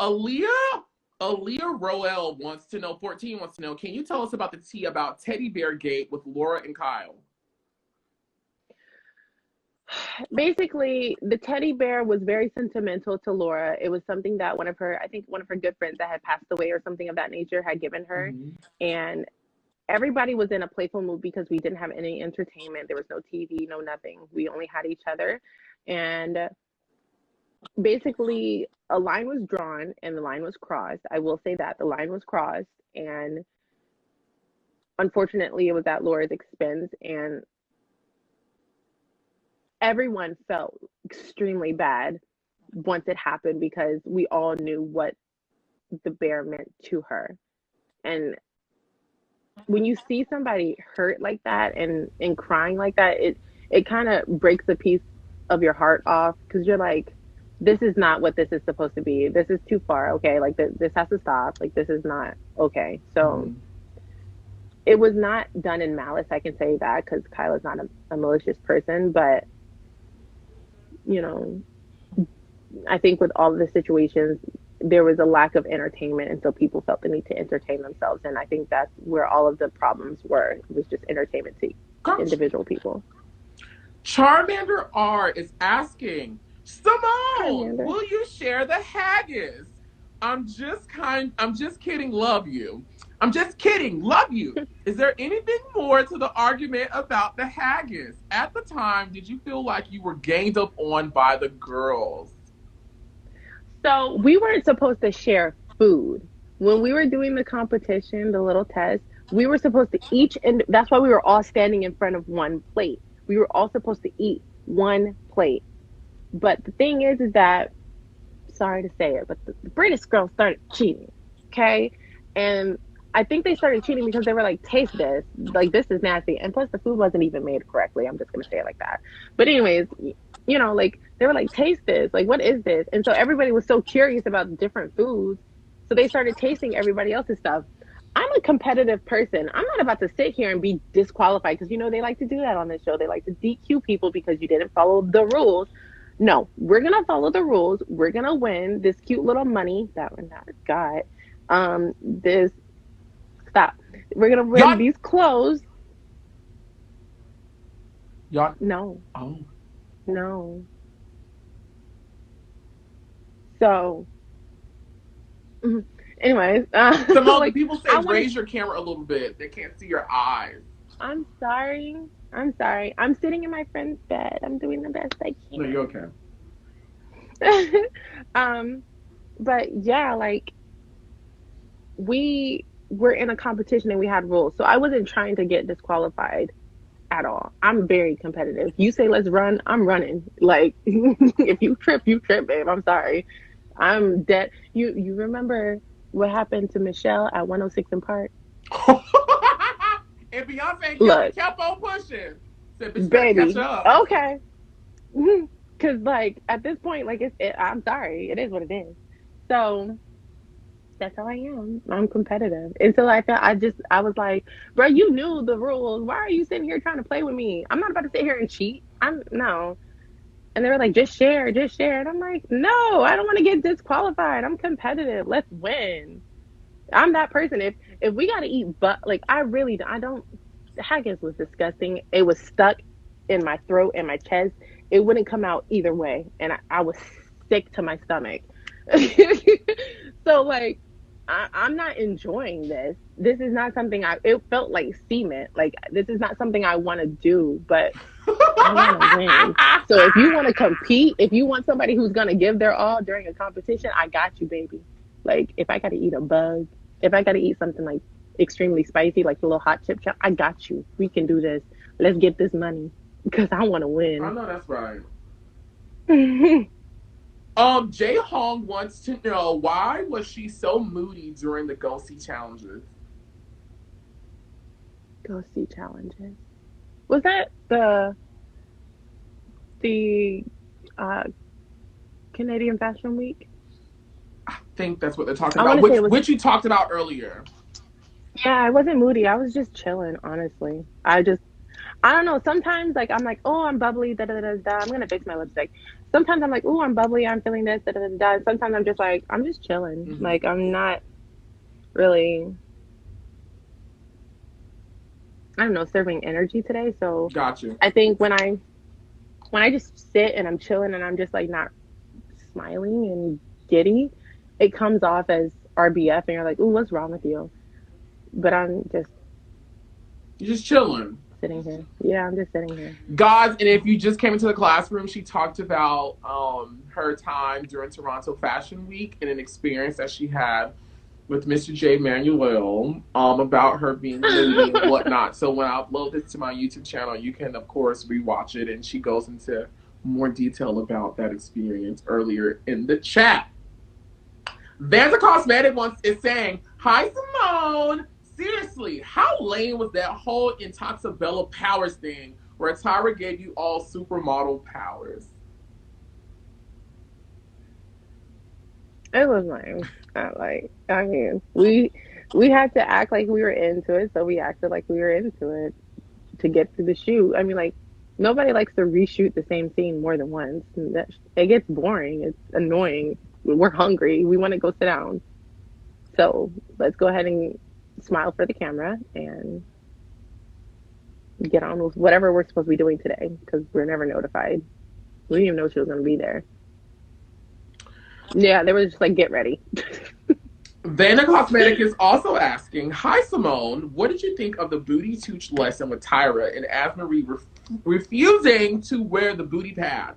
Aaliyah Roel wants to know, 14 wants to know, can you tell us about the tea about Teddy Bear Gate with Laura and Kyle? Basically, the teddy bear was very sentimental to Laura. It was something that one of her good friends that had passed away or something of that nature had given her. Mm-hmm. And everybody was in a playful mood because we didn't have any entertainment. There was no TV, no nothing. We only had each other. And basically, a line was drawn and the line was crossed. I will say that the line was crossed. And unfortunately, it was at Laura's expense. And everyone felt extremely bad once it happened because we all knew what the bear meant to her. And when you see somebody hurt like that and crying like that, it kind of breaks a piece of your heart off because you're like, this is not what this is supposed to be. This is too far. Okay. Like this has to stop. Like this is not okay. So it was not done in malice. I can say that because Kyle is not a malicious person, but you know, I think with all of the situations, there was a lack of entertainment, and so people felt the need to entertain themselves. And I think that's where all of the problems were. It was just entertainment to individual people. Charmander R is asking, Seymone, will you share the haggis? I'm just kidding, love you. I'm just kidding, love you. Is there anything more to the argument about the haggis? At the time, did you feel like you were ganged up on by the girls? So we weren't supposed to share food. When we were doing the competition, the little test, we were supposed to each, and that's why we were all standing in front of one plate. We were all supposed to eat one plate. But the thing is that, sorry to say it, but the British girls started cheating, okay? And I think they started cheating because they were like, taste this. Like, this is nasty. And plus, the food wasn't even made correctly. I'm just going to say it like that. But anyways, you know, like, they were like, taste this. Like, what is this? And so everybody was so curious about the different foods. So they started tasting everybody else's stuff. I'm a competitive person. I'm not about to sit here and be disqualified because, you know, they like to do that on this show. They like to DQ people because you didn't follow the rules. No, we're going to follow the rules. We're going to win this cute little money that we're not got. We're going to win these clothes. No. Oh. No. So, anyways. Seymone, like, people say raise your camera a little bit. They can't see your eyes. I'm sorry. I'm sitting in my friend's bed. I'm doing the best I can. No, you're okay. But yeah, like, we were in a competition and we had rules. So I wasn't trying to get disqualified at all. I'm very competitive. You say let's run, I'm running. Like, if you trip, babe. I'm sorry. I'm dead. You remember what happened to Michelle at 106 in Park? And Beyonce kept on pushing. Said, baby, catch up. Okay. Because, like, at this point, like, I'm sorry. It is what it is. So that's how I am. I'm competitive. Until I was like, bro, you knew the rules. Why are you sitting here trying to play with me? I'm not about to sit here and cheat. No. And they were like, just share. And I'm like, no, I don't want to get disqualified. I'm competitive. Let's win. I'm that person. If we got to eat, the haggis was disgusting. It was stuck in my throat and my chest. It wouldn't come out either way. And I was sick to my stomach. So, like, I'm not enjoying this. This is not something it felt like cement. Like, this is not something I want to do, but I want to win. So if you want to compete, if you want somebody who's going to give their all during a competition, I got you, baby. Like, if I got to eat a bug, if I got to eat something like extremely spicy, like the little hot chip, I got you. We can do this. Let's get this money because I want to win. I know that's right. Jay Hong wants to know, why was she so moody during the Ghosty challenges? Ghosty challenges? Was that the Canadian Fashion Week? I think that's what they're talking about, which you talked about earlier. Yeah, I wasn't moody. I was just chilling, honestly. I don't know. Sometimes, like, I'm like, oh, I'm bubbly, da da da da. I'm gonna fix my lipstick. Sometimes I'm like, oh, I'm bubbly, I'm feeling this, da da da da. Sometimes I'm just like, I'm just chilling. Mm-hmm. Like, I'm not really, I don't know, serving energy today. So Gotcha. I think when I just sit and I'm chilling and I'm just like not smiling and giddy, it comes off as RBF, and you're like, ooh, what's wrong with you? But I'm just You're just chilling. sitting here. Yeah, I'm just sitting here. Guys, and if you just came into the classroom, she talked about her time during Toronto Fashion Week and an experience that she had with Mr. Jay Manuel about her being moody and whatnot. So when I upload this to my YouTube channel, you can, of course, rewatch it. And she goes into more detail about that experience earlier in the chat. Vanta Cosmetic is saying, hi, Seymone. Seriously, how lame was that whole Intoxabella powers thing where Tyra gave you all supermodel powers? It was lame. I mean, we had to act like we were into it, so we acted like we were into it to get to the shoot. I mean, like, nobody likes to reshoot the same scene more than once. It gets boring. It's annoying. We're hungry. We want to go sit down. So let's go ahead and smile for the camera and get on with whatever we're supposed to be doing today, because we're never notified. We didn't even know she was going to be there. Yeah, they were just like, get ready. Vanta Cosmetic is also asking, hi, Seymone. What did you think of the booty tooch lesson with Tyra and Azmarie refusing to wear the booty pad?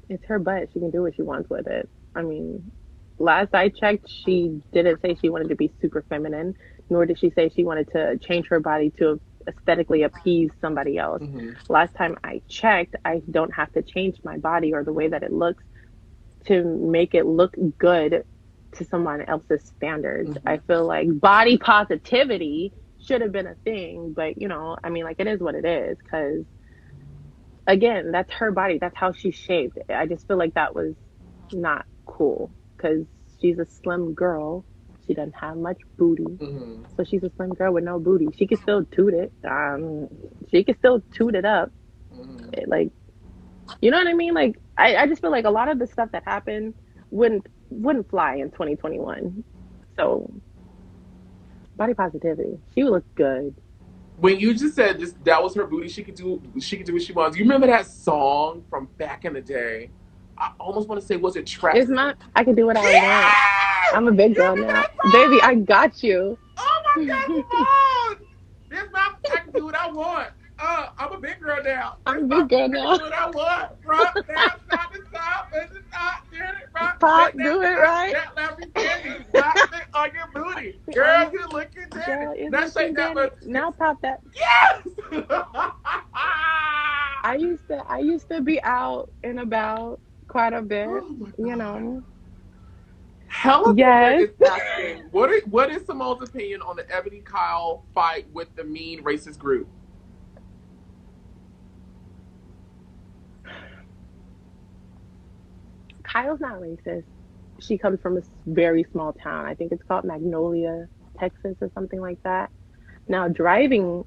It's her butt. She can do what she wants with it. I mean, last I checked, she didn't say she wanted to be super feminine, nor did she say she wanted to change her body to aesthetically appease somebody else. Mm-hmm. Last time I checked, I don't have to change my body or the way that it looks to make it look good to someone else's standards. Mm-hmm. I feel like body positivity should have been a thing, but you know, I mean, like, it is what it is, because again, that's her body. That's how she's shaped. I just feel like that was not cool, because she's a slim girl. She doesn't have much booty. Mm-hmm. So she's a slim girl with no booty. She can still toot it. She can still toot it up. Mm-hmm. Like, you know what I mean? Like, I just feel like a lot of the stuff that happened wouldn't fly in 2021. So, body positivity. She would look good. When you just said this, that was her booty, she could do what she wants. You remember that song from back in the day? I almost want to say, was it Trap? It's not. I can do what I want. I'm a big girl now, baby. I got you. Oh my God, Seymone! This not. I can do what I want. I'm a big girl now. I'm a big girl now. I can do what I want. Front, down, stop, and stop, and stop. Get it right. Pop, do it right. That everything. Stop it on your booty, girl. You looking dandy. Let's shake that one. Now pop that. Yes. I used to be out and about quite a bit. Oh you know. Hella yes. is asking, what is Seymone's opinion on the Ebony Kyle fight with the mean racist group? Kyle's not racist. She comes from a very small town. I think it's called Magnolia, Texas, or something like that. Now, driving,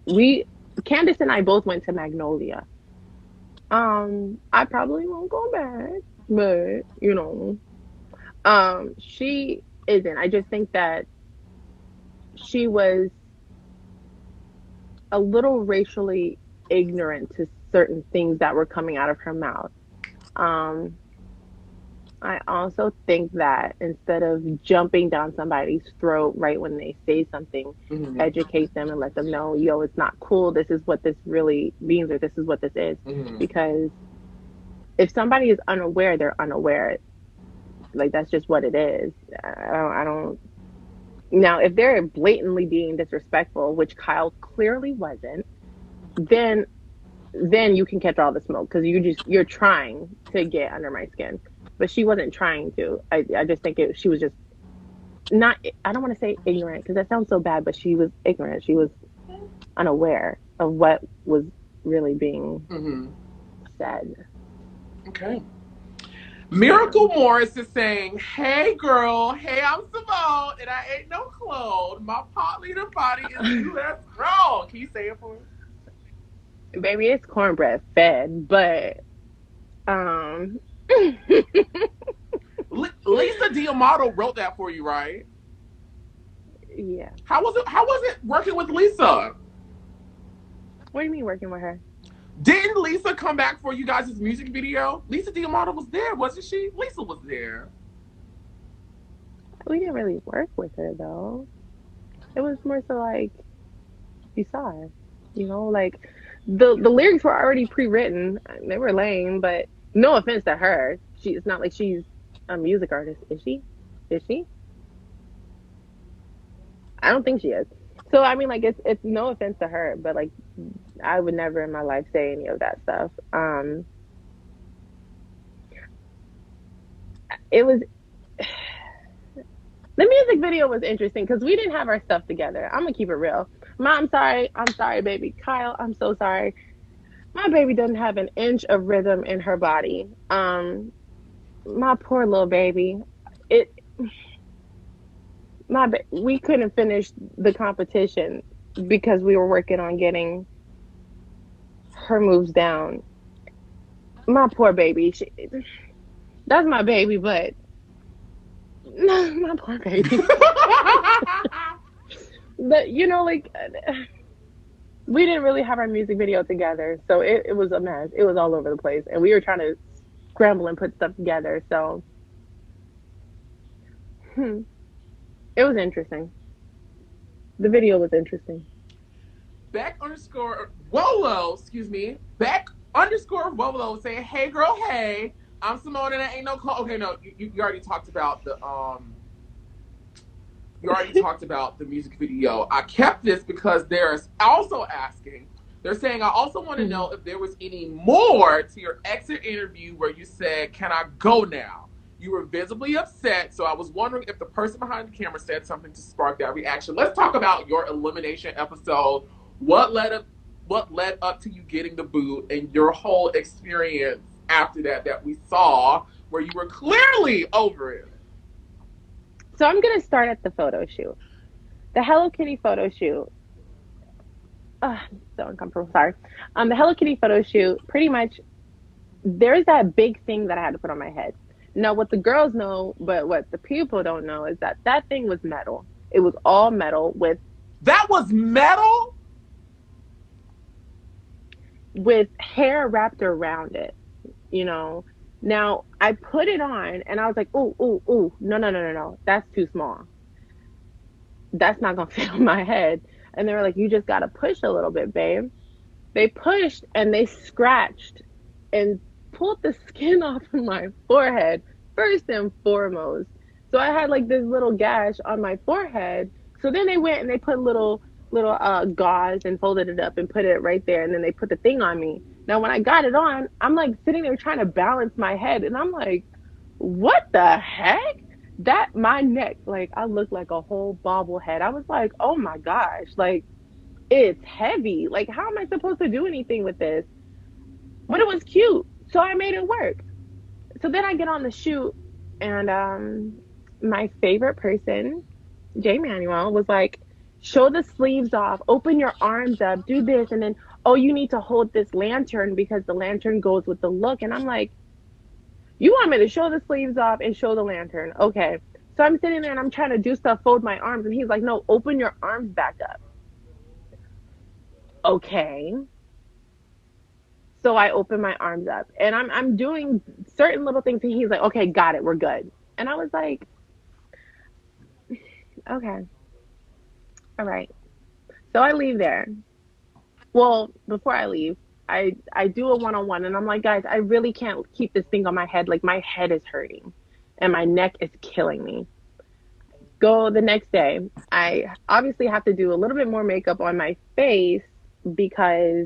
Candace and I both went to Magnolia. I probably won't go back, but you know, she isn't. I just think that she was a little racially ignorant to certain things that were coming out of her mouth. I also think that instead of jumping down somebody's throat right when they say something, educate them and let them know, yo, it's not cool. This is what this really means, or this is what this is. Because if somebody is unaware, they're unaware. Like, that's just what it is. I don't. Now, if they're blatantly being disrespectful, which Kyle clearly wasn't, then you can catch all the smoke, because you're trying to get under my skin. But she wasn't trying to. I just think she was just not, I don't want to say ignorant, because that sounds so bad, but she was ignorant. She was unaware of what was really being said. Okay. Miracle Morris is saying, hey girl, hey, I'm Seymone, and I ain't no clone. My pot leader body is U.S. grown. Can you say it for me? Baby, it's cornbread fed, but Lisa D'Amato wrote that for you, right? yeah. How was it working with Lisa? What do you mean working with her? Didn't Lisa come back for you guys' music video? Lisa D'Amato was there, wasn't she? Lisa was there. We didn't really work with her though. It was more so like you saw her, you know, like the lyrics were already pre-written. They were lame, but no offense to her. It's not like she's a music artist, is she? Is she? I don't think she is. So I mean, like it's no offense to her, but like I would never in my life say any of that stuff. It was the music video was interesting because we didn't have our stuff together. I'm gonna keep it real. I'm sorry, baby. Kyle, I'm so sorry. My baby doesn't have an inch of rhythm in her body. My poor little baby. We couldn't finish the competition because we were working on getting her moves down. My poor baby. That's my baby, but my poor baby. But you know, like we didn't really have our music video together, so it was a mess. It was all over the place, and we were trying to scramble and put stuff together. So it was interesting. The video was interesting. Beck underscore Wolo, excuse me. Beck underscore Wolo saying, hey girl, hey, I'm Seymone and I ain't no clone. Okay, no, you already talked about the music video. I kept this because they're also asking, they're saying, I also want to know if there was any more to your exit interview where you said, can I go now? You were visibly upset, so I was wondering if the person behind the camera said something to spark that reaction. Let's talk about your elimination episode. What led up to you getting the boot and your whole experience after that we saw where you were clearly over it? So I'm going to start at the photo shoot. The Hello Kitty photo shoot. I'm so uncomfortable. Sorry. The Hello Kitty photo shoot, pretty much, there's that big thing that I had to put on my head. Now, what the girls know, but what the people don't know is that thing was metal. It was all metal with... That was metal? With hair wrapped around it, you know. Now, I put it on, and I was like, ooh, no. That's too small. That's not going to fit on my head. And they were like, you just got to push a little bit, babe. They pushed, and they scratched and pulled the skin off of my forehead, first and foremost. So I had like this little gash on my forehead. So then they went and they put little gauze and folded it up and put it right there. And then they put the thing on me. Now, when I got it on, I'm like sitting there trying to balance my head. And I'm like, what the heck? My neck, like I looked like a whole bobblehead. I was like, oh my gosh, like it's heavy. Like, how am I supposed to do anything with this? But it was cute. So I made it work. So then I get on the shoot, and my favorite person, Jay Manuel, was like, show the sleeves off, open your arms up, do this, and then, oh, you need to hold this lantern because the lantern goes with the look. And I'm like, you want me to show the sleeves off and show the lantern? Okay. So I'm sitting there and I'm trying to do stuff, fold my arms, and he's like, no, open your arms back up. Okay. So I open my arms up and I'm doing certain little things and he's like, okay, got it, we're good. And I was like, okay, all right. So I leave there. Well, before I leave, I do a one-on-one and I'm like, guys, I really can't keep this thing on my head. Like my head is hurting and my neck is killing me. Go the next day. I obviously have to do a little bit more makeup on my face because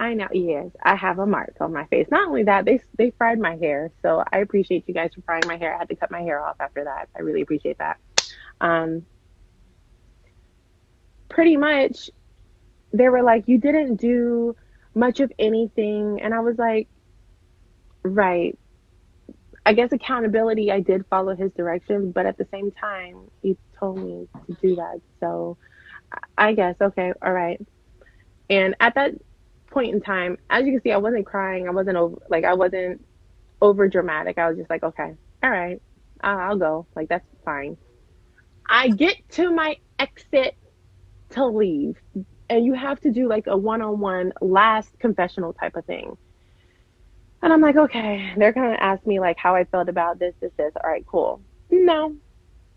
I know, yes, I have a mark on my face. Not only that, they fried my hair. So I appreciate you guys for frying my hair. I had to cut my hair off after that. I really appreciate that. Pretty much, they were like, you didn't do much of anything. And I was like, right. I guess accountability, I did follow his directions, but at the same time, he told me to do that. So I guess, okay, all right. And at that point in time, as you can see, I wasn't crying. I wasn't over dramatic. I was just like, okay, all right, I'll go. Like, that's fine. I get to my exit to leave, and you have to do like a one-on-one last confessional type of thing. And I'm like, okay, they're going to ask me like how I felt about this. All right, cool. No,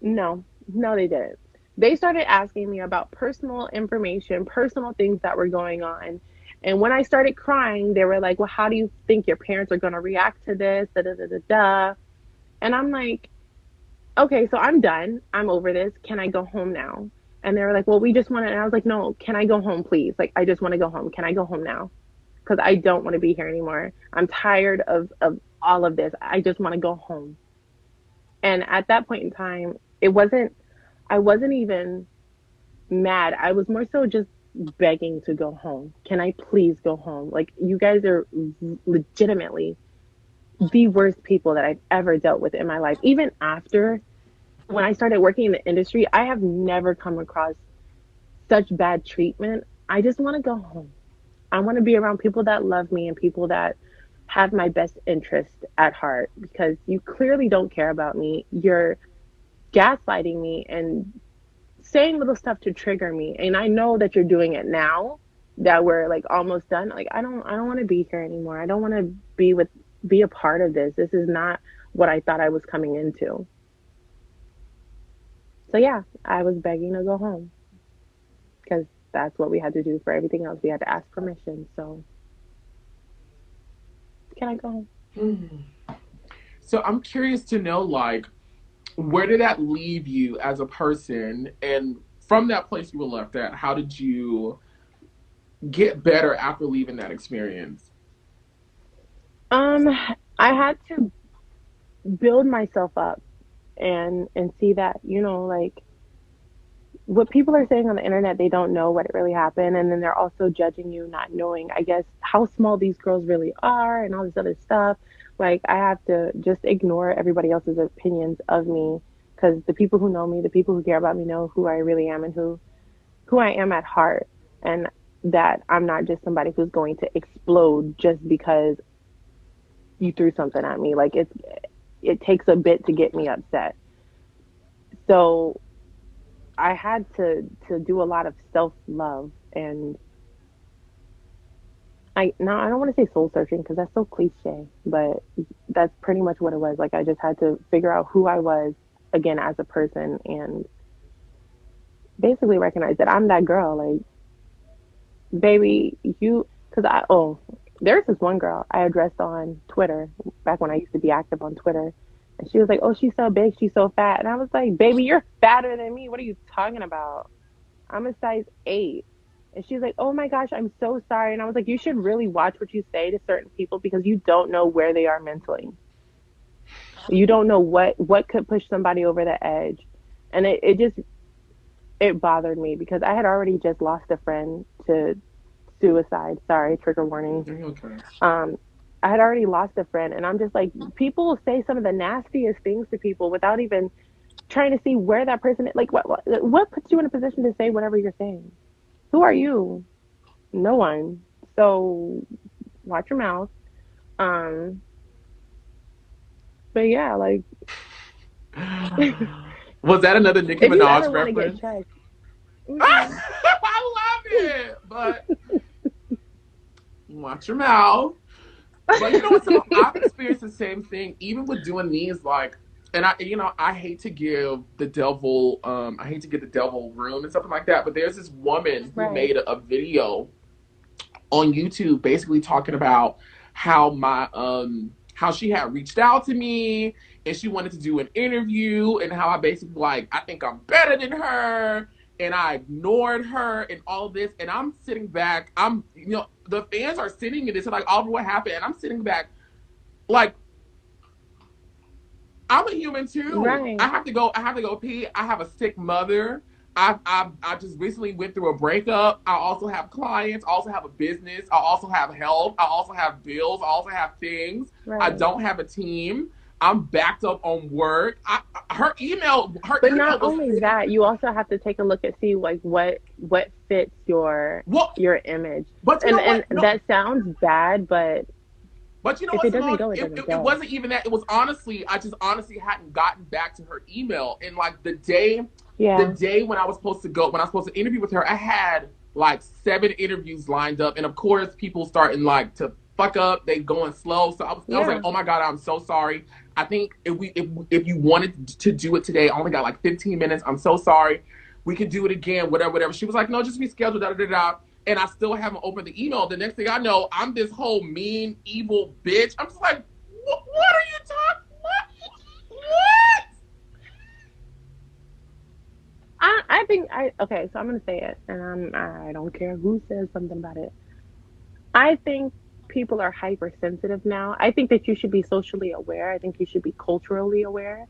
no, no, they didn't. They started asking me about personal information, personal things that were going on. And when I started crying, they were like, well, how do you think your parents are going to react to this? Da, da, da, da, da. And I'm like, okay, so I'm done. I'm over this. Can I go home now? And they were like, well, we just want to, and I was like, no, can I go home, please? Like, I just want to go home. Can I go home now? Because I don't want to be here anymore. I'm tired of all of this. I just want to go home. And at that point in time, I wasn't even mad. I was more so just begging to go home. Can I please go home? Like, you guys are legitimately the worst people that I've ever dealt with in my life. Even after when I started working in the industry, I have never come across such bad treatment. I just want to go home. I want to be around people that love me and people that have my best interest at heart, because you clearly don't care about me. You're gaslighting me and saying little stuff to trigger me. And I know that you're doing it now that we're like almost done. Like, I don't want to be here anymore. I don't want to be a part of this. This is not what I thought I was coming into. So yeah, I was begging to go home because that's what we had to do for everything else. We had to ask permission. So can I go home? Mm-hmm. So I'm curious to know, like, where did that leave you as a person? And from that place you were left at, how did you get better after leaving that experience? I had to build myself up and see that, like, what people are saying on the internet, they don't know what really happened, and then they're also judging you not knowing, I guess, how small these girls really are and all this other stuff. Like, I have to just ignore everybody else's opinions of me, because the people who know me, the people who care about me, know who I really am and who I am at heart, and that I'm not just somebody who's going to explode just because you threw something at me. Like, it takes a bit to get me upset. So I had to do a lot of self-love, and I don't want to say soul searching because that's so cliche, but that's pretty much what it was. Like, I just had to figure out who I was again as a person, and basically recognize that I'm that girl. Like, baby, there's this one girl I addressed on Twitter back when I used to be active on Twitter. And she was like, oh, she's so big, she's so fat. And I was like, baby, you're fatter than me. What are you talking about? I'm a size 8. And she's like, oh my gosh, I'm so sorry. And I was like, you should really watch what you say to certain people, because you don't know where they are mentally. You don't know what could push somebody over the edge. And it bothered me, because I had already just lost a friend to suicide. Sorry, trigger warning. Okay. I had already lost a friend, and I'm just like, people will say some of the nastiest things to people without even trying to see where that person is. Like, what puts you in a position to say whatever you're saying? Who are you? No one. So watch your mouth. But yeah, like, was that another Nicki if you Minaj ever want to reference? get checked, I love it, but watch your mouth. But you know what? So I've experienced the same thing, even with doing these, like, and I hate to give the devil, room and something like that. But there's this woman who made a video on YouTube, basically talking about how how she had reached out to me and she wanted to do an interview, and how I basically, like, I think I'm better than her, and I ignored her and all of this. And I'm sitting back, the fans are sitting in this, and like, Oliver, what happened? And I'm sitting back like, I'm a human too. right. I have to go pee. I have a sick mother. I just recently went through a breakup. I also have clients. I also have a business. I also have health. I also have bills. I also have things. Right. I don't have a team. I'm backed up on work. Her email But not was only that, you also have to take a look and see like what fits your well, image. but you And know what? No, that sounds bad, but but you know if what, it doesn't Seymone? go, it doesn't It go. wasn't even that. It was honestly, I just honestly hadn't gotten back to her email. And like the day when I was supposed to interview with her, I had like 7 interviews lined up. And of course, people starting like to fuck up. They going slow. So I was like, oh my God, I'm so sorry. I think if you wanted to do it today, I only got like 15 minutes. I'm so sorry. We can do it again, whatever. She was like, no, just reschedule, da da da. And I still haven't opened the email. The next thing I know, I'm this whole mean, evil bitch. I'm just like, what are you talking? What? I think okay, so I'm gonna say it, and I don't care who says something about it. I think people are hypersensitive now. I think that you should be socially aware. I think you should be culturally aware.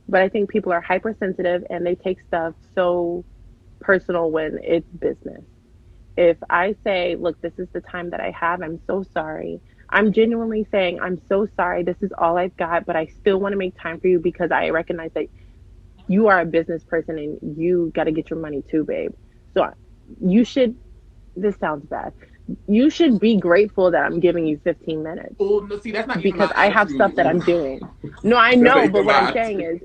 But I think people are hypersensitive and they take stuff so personal when it's business. If I say, look, this is the time that I have, I'm so sorry. I'm genuinely saying, I'm so sorry. This is all I've got, but I still want to make time for you because I recognize that you are a business person and you got to get your money too, babe. So you should, this sounds bad. You should be grateful that I'm giving you 15 minutes. Oh, no, see, that's not because I have stuff that I'm doing. No, I know, but what I'm saying is,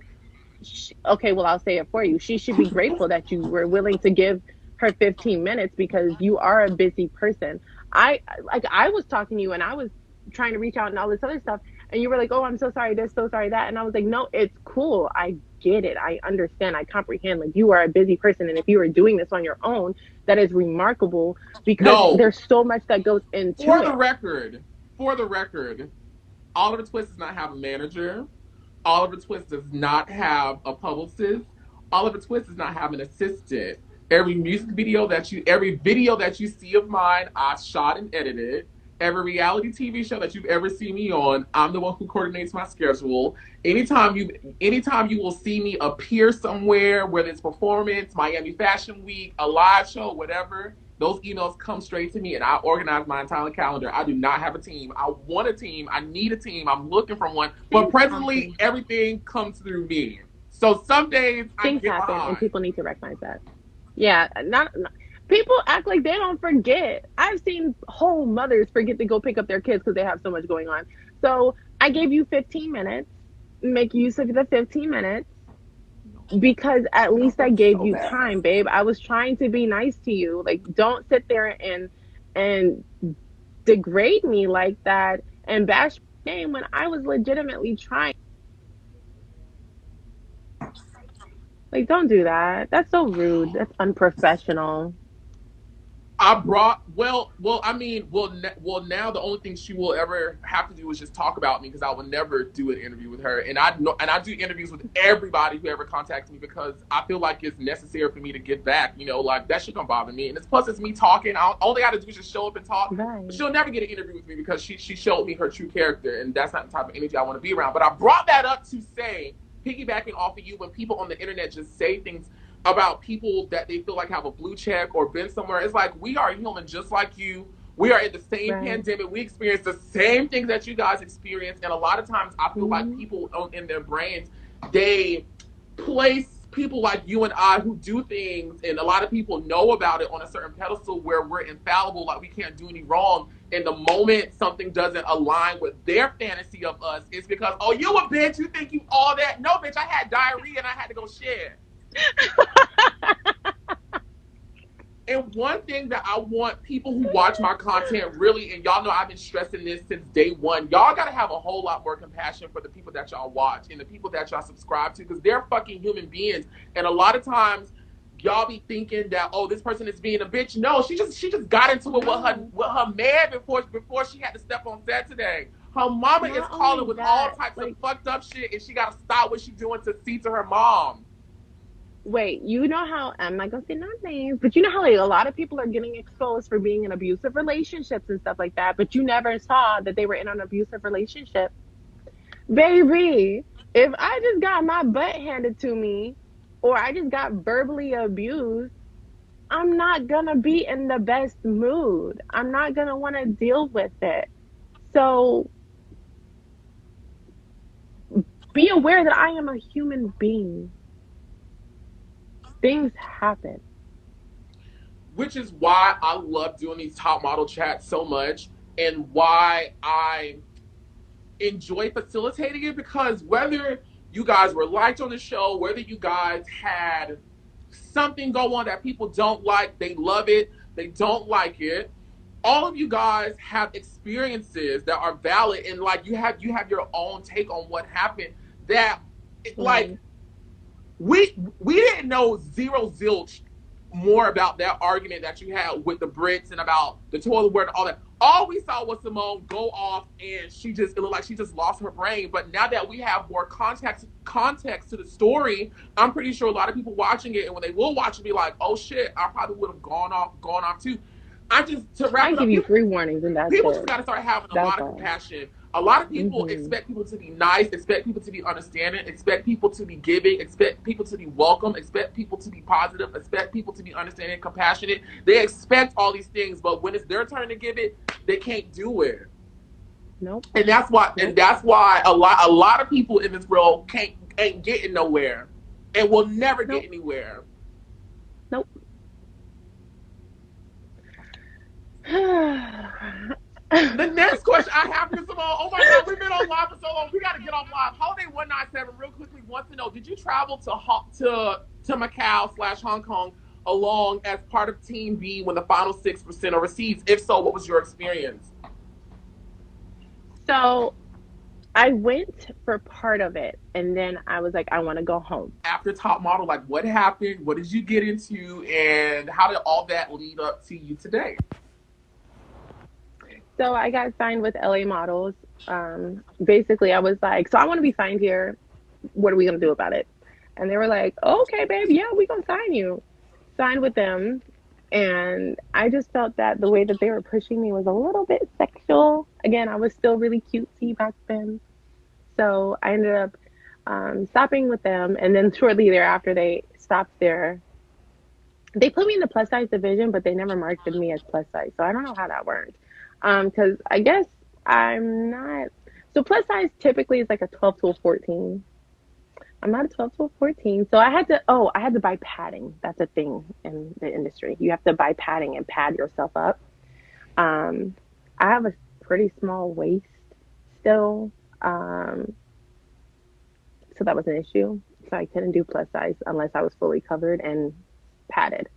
okay, well, I'll say it for you. She should be grateful that you were willing to give her 15 minutes because you are a busy person. I was talking to you and I was trying to reach out and all this other stuff, and you were like, oh, I'm so sorry this, so sorry that. And I was like, no, it's cool. I get it. I understand. I comprehend. Like, you are a busy person. And if you are doing this on your own, that is remarkable because there's so much that goes into For it. For the record, Oliver Twixt does not have a manager. Oliver Twixt does not have a publicist. Oliver Twixt does not have an assistant. Every video that you see of mine, I shot and edited. Every reality TV show that you've ever seen me on, I'm the one who coordinates my schedule. Anytime you will see me appear somewhere, whether it's performance, Miami Fashion Week, a live show, whatever, those emails come straight to me and I organize my entire calendar. I do not have a team. I want a team. I need a team. I'm looking for one. But presently, everything comes through me. So some days things happen and people need to recognize that. Yeah, not people act like they don't forget. I've seen whole mothers forget to go pick up their kids because they have so much going on. So I gave you 15 minutes. Make use of the 15 minutes because at least I gave you time, babe. I was trying to be nice to you. Like, don't sit there and degrade me like that and bash my name when I was legitimately trying. Like, don't do that. That's so rude. That's unprofessional. Now the only thing she will ever have to do is just talk about me because I will never do an interview with her. And I do interviews with everybody who ever contacts me because I feel like it's necessary for me to get back. You know, like that shit don't bother me. And it's me talking. All they got to do is just show up and talk. Right. She'll never get an interview with me because she showed me her true character, and that's not the type of energy I want to be around. But I brought that up to say, piggybacking off of you, when people on the internet just say things about people that they feel like have a blue check or been somewhere. It's like, we are human just like you. We are in the same pandemic. We experience the same things that you guys experience. And a lot of times I feel like people in their brains, they place people like you and I who do things, and a lot of people know about it, on a certain pedestal where we're infallible, like we can't do any wrong. And the moment something doesn't align with their fantasy of us, it's because, oh, you a bitch, you think you all that. No, bitch, I had diarrhea and I had to go share. And one thing that I want people who watch my content really, and y'all know I've been stressing this since day one, y'all gotta have a whole lot more compassion for the people that y'all watch and the people that y'all subscribe to, because they're fucking human beings. And a lot of times y'all be thinking that, oh, this person is being a bitch. No, she just got into it with her man before she had to step on set today. Her mama is calling with all types of fucked up shit, and she gotta stop what she's doing to see to her mom. Wait, you know how, I'm not gonna say no names, but you know how like a lot of people are getting exposed for being in abusive relationships and stuff like that, but you never saw that they were in an abusive relationship. Baby, if I just got my butt handed to me or I just got verbally abused, I'm not gonna be in the best mood. I'm not gonna want to deal with it. So be aware that I am a human being. Things happen. Which is why I love doing these top model chats so much, and why I enjoy facilitating it, because whether you guys were liked on the show, whether you guys had something go on that people don't like, they love it, they don't like it, all of you guys have experiences that are valid, and like you have your own take on what happened, that like we didn't know zero zilch more about that argument that you had with the Brits and about the toilet word and all that. All we saw was Seymone go off, and it looked like she just lost her brain. But now that we have more context to the story, I'm pretty sure a lot of people watching it, and when they will watch it, be like, "Oh shit, I probably would have gone off too." To wrap I it up, give you 3 warnings, and that's people it. just got to start having a lot of compassion. A lot of people expect people to be nice, expect people to be understanding, expect people to be giving, expect people to be welcome, expect people to be positive, expect people to be understanding, compassionate. They expect all these things, but when it's their turn to give it, they can't do it. Nope. And that's why a lot of people in this world ain't getting nowhere, and will never get anywhere. Nope. The next question I have for Seymone, oh my God, we've been on live for so long. We got to get on live. Holiday 197 real quickly wants to know, did you travel to Macau / Hong Kong along as part of Team B when the final 6% are received? If so, what was your experience? So I went for part of it, and then I was like, I want to go home. After Top Model, like what happened? What did you get into? And how did all that lead up to you today? So I got signed with LA Models. Basically, I was like, so I want to be signed here. What are we going to do about it? And they were like, okay, babe, yeah, we're going to sign you. Signed with them. And I just felt that the way that they were pushing me was a little bit sexual. Again, I was still really cutesy back then. So I ended up stopping with them. And then shortly thereafter, they stopped there. They put me in the plus size division, but they never marketed me as plus size. So I don't know how that worked. Because I guess I'm not. So plus size typically is like a 12 to a 14. I'm not a 12 to a 14. So I had to buy padding. That's a thing in the industry. You have to buy padding and pad yourself up. I have a pretty small waist still. So that was an issue. So I couldn't do plus size unless I was fully covered and padded.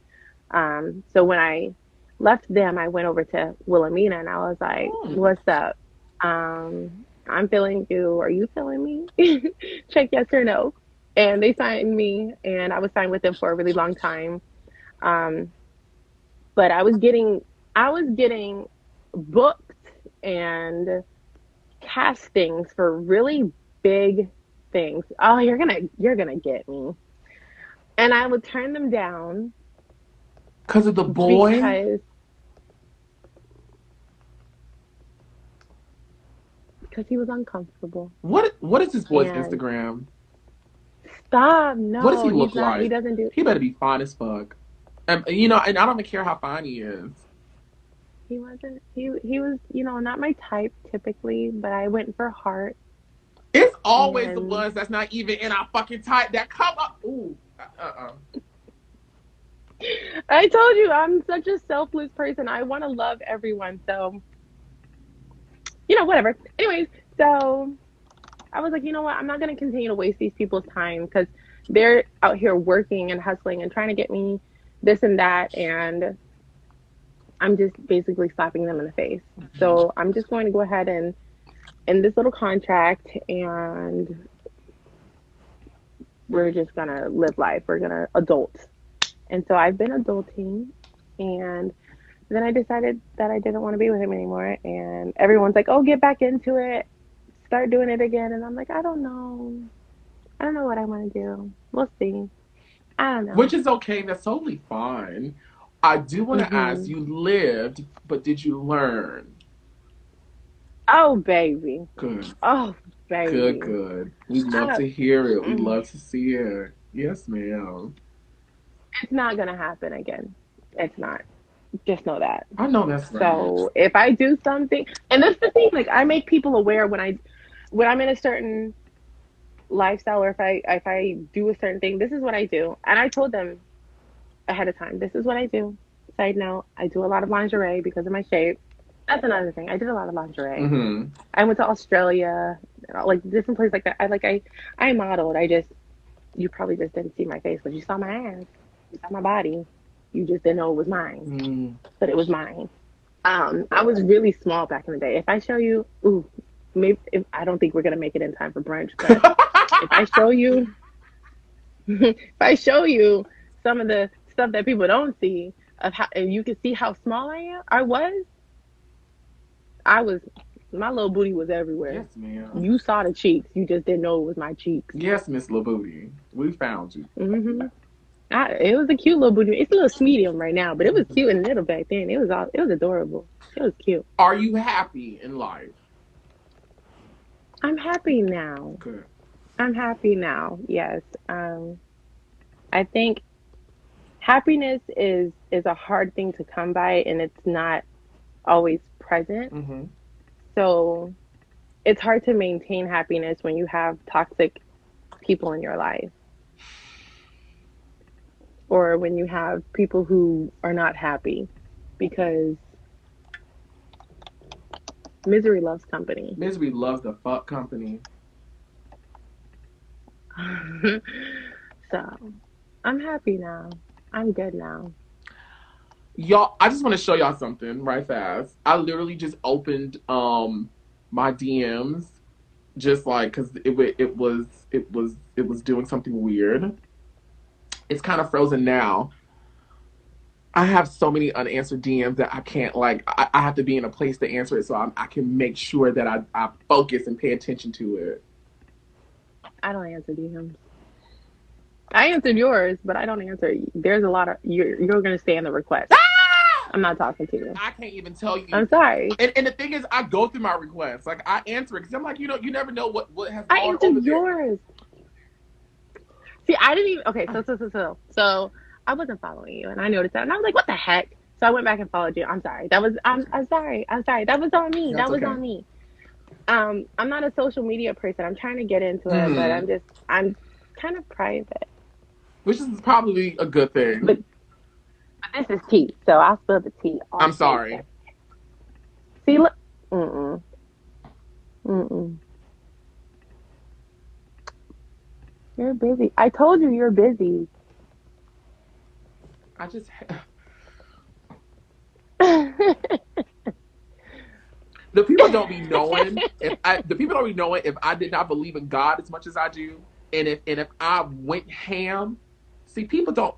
So when I left them, I went over to Wilhelmina, and I was like, what's up? I'm feeling you. Are you feeling me? Check yes or no. And they signed me, and I was signed with them for a really long time. But I was getting booked and castings for really big things. Oh, you're gonna get me. And I would turn them down. Because of the boy? Because he was uncomfortable. What is this boy's Instagram? Stop! No, what does he look like? He doesn't do. He better be fine as fuck. And I don't even care how fine he is. He wasn't. He was not my type typically, but I went for heart. It's always the ones that's not even in our fucking type that come up. Ooh. I told you I'm such a selfless person. I want to love everyone. So, whatever. Anyways, so I was like, you know what? I'm not going to continue to waste these people's time because they're out here working and hustling and trying to get me this and that. And I'm just basically slapping them in the face. Mm-hmm. So I'm just going to go ahead and end this little contract, and we're just going to live life. We're going to adult. And so I've been adulting, and then I decided that I didn't want to be with him anymore. And everyone's like, oh, get back into it. Start doing it again. And I'm like, I don't know. I don't know what I want to do. We'll see. I don't know. Which is okay. That's totally fine. I do want to ask, you lived, but did you learn? Oh, baby. Good. Oh, baby. Good. We'd love to hear it. We'd love to see it. Yes, ma'am. It's not going to happen again. It's not. Just know that. I know that's right. So if I do something, and that's the thing, like I make people aware when I'm in a certain lifestyle, or if I do a certain thing, this is what I do. And I told them ahead of time, this is what I do. Side note, I do a lot of lingerie because of my shape. That's another thing. I did a lot of lingerie. Mm-hmm. I went to Australia, like different places like that. I modeled. You probably just didn't see my face, but you saw my ass. You saw my body. You just didn't know it was mine, but it was mine. I was really small back in the day. If I show you, maybe if I don't think we're gonna make it in time for brunch, but if I show you, if I show you some of the stuff that people don't see of how, and you can see how small I am. I was, my little booty was everywhere. Yes, ma'am. You saw the cheeks. You just didn't know it was my cheeks. Yes, Miss Lil Booty. We found you. Mm-hmm. It was a cute little booty. It's a little medium right now, but it was cute and little back then. It was adorable. It was cute. Are you happy in life? I'm happy now. Good. I'm happy now. Yes. I think happiness is a hard thing to come by, and it's not always present. Mm-hmm. So it's hard to maintain happiness when you have toxic people in your life, or when you have people who are not happy, because misery loves company. Misery loves the fuck company. So I'm happy now. I'm good now. Y'all, I just want to show y'all something right fast. I literally just opened my DMs, just like, because it was doing something weird. It's kind of frozen now. I have so many unanswered DMs that I can't, like, I have to be in a place to answer it, so I can make sure that I focus and pay attention to it. I don't answer DMs. I answered yours, but I don't answer. There's a lot of you're gonna stay in the request. I'm not talking to you. I can't even tell you. I'm sorry. And the thing is, I go through my requests. Like, I answer it because I'm like, you never know what has I gone answered over there. yours. See, I didn't even. Okay, so I wasn't following you, and I noticed that, and I was like, what the heck? So I went back and followed you. I'm sorry. I'm sorry. That was on me. That's that was okay. on me. I'm not a social media person. I'm trying to get into it, but I'm kind of private. Which is probably a good thing. But this is tea, so I'll spill the tea. I'm sorry. See, look. Mm-mm. You're busy. I told you you're busy. I just... The people don't be knowing if I did not believe in God as much as I do, and if I went ham. See, God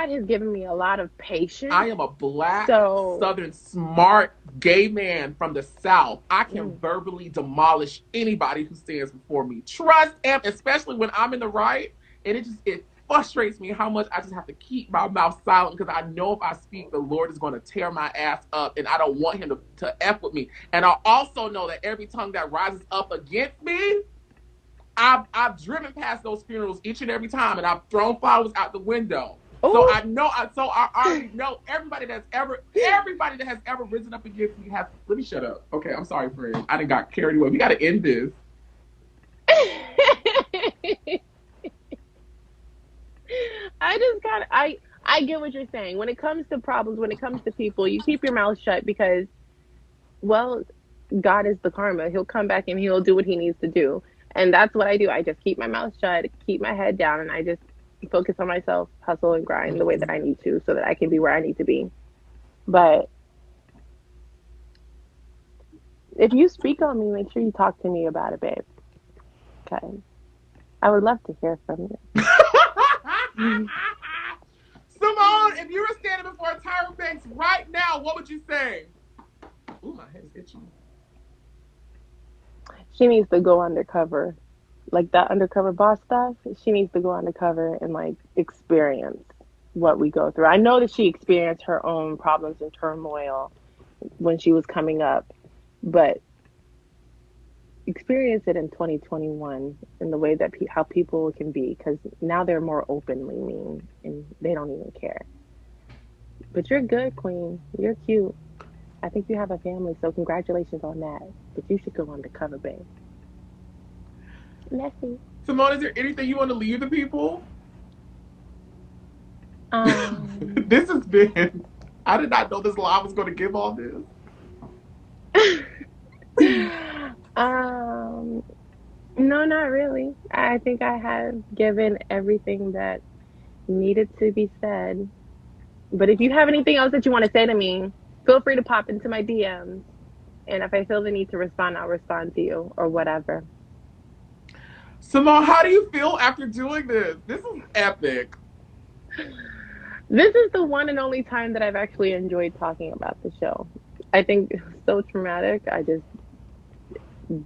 has given me a lot of patience. I am a black, Southern, smart, gay man from the South. I can verbally demolish anybody who stands before me. Trust, and especially when I'm in the right, and it frustrates me how much I just have to keep my mouth silent, because I know if I speak, the Lord is going to tear my ass up, and I don't want him to F with me. And I also know that every tongue that rises up against me, I've driven past those funerals each and every time, and I've thrown flowers out the window. Ooh. So I already know everybody that has ever risen up against me has. Let me shut up. Okay, I'm sorry, friend. I done got carried away. We got to end this. I get what you're saying. When it comes to problems, when it comes to people, you keep your mouth shut, because, well, God is the karma. He'll come back and he'll do what he needs to do. And that's what I do. I just keep my mouth shut, keep my head down, and I just focus on myself, hustle and grind the way that I need to, so that I can be where I need to be. But if you speak on me, make sure you talk to me about it, babe. Okay. I would love to hear from you. Seymone, if you were standing before Tyra Banks right now, what would you say? Ooh, my head's itching. She needs to go undercover. Like that undercover boss stuff, she needs to go undercover and, like, experience what we go through. I know that she experienced her own problems and turmoil when she was coming up, but experience it in 2021 in the way that how people can be, because now they're more openly mean and they don't even care. But you're good, queen. You're cute. I think you have a family, so congratulations on that. But you should go undercover, babe. Messy. Seymone, is there anything you want to leave the people? This has been. I did not know this live was going to give all this. No, not really. I think I have given everything that needed to be said. But if you have anything else that you want to say to me, feel free to pop into my DMs. And if I feel the need to respond, I'll respond to you or whatever. Seymone, how do you feel after doing this? This is epic. This is the one and only time that I've actually enjoyed talking about the show. I think it's so traumatic. I just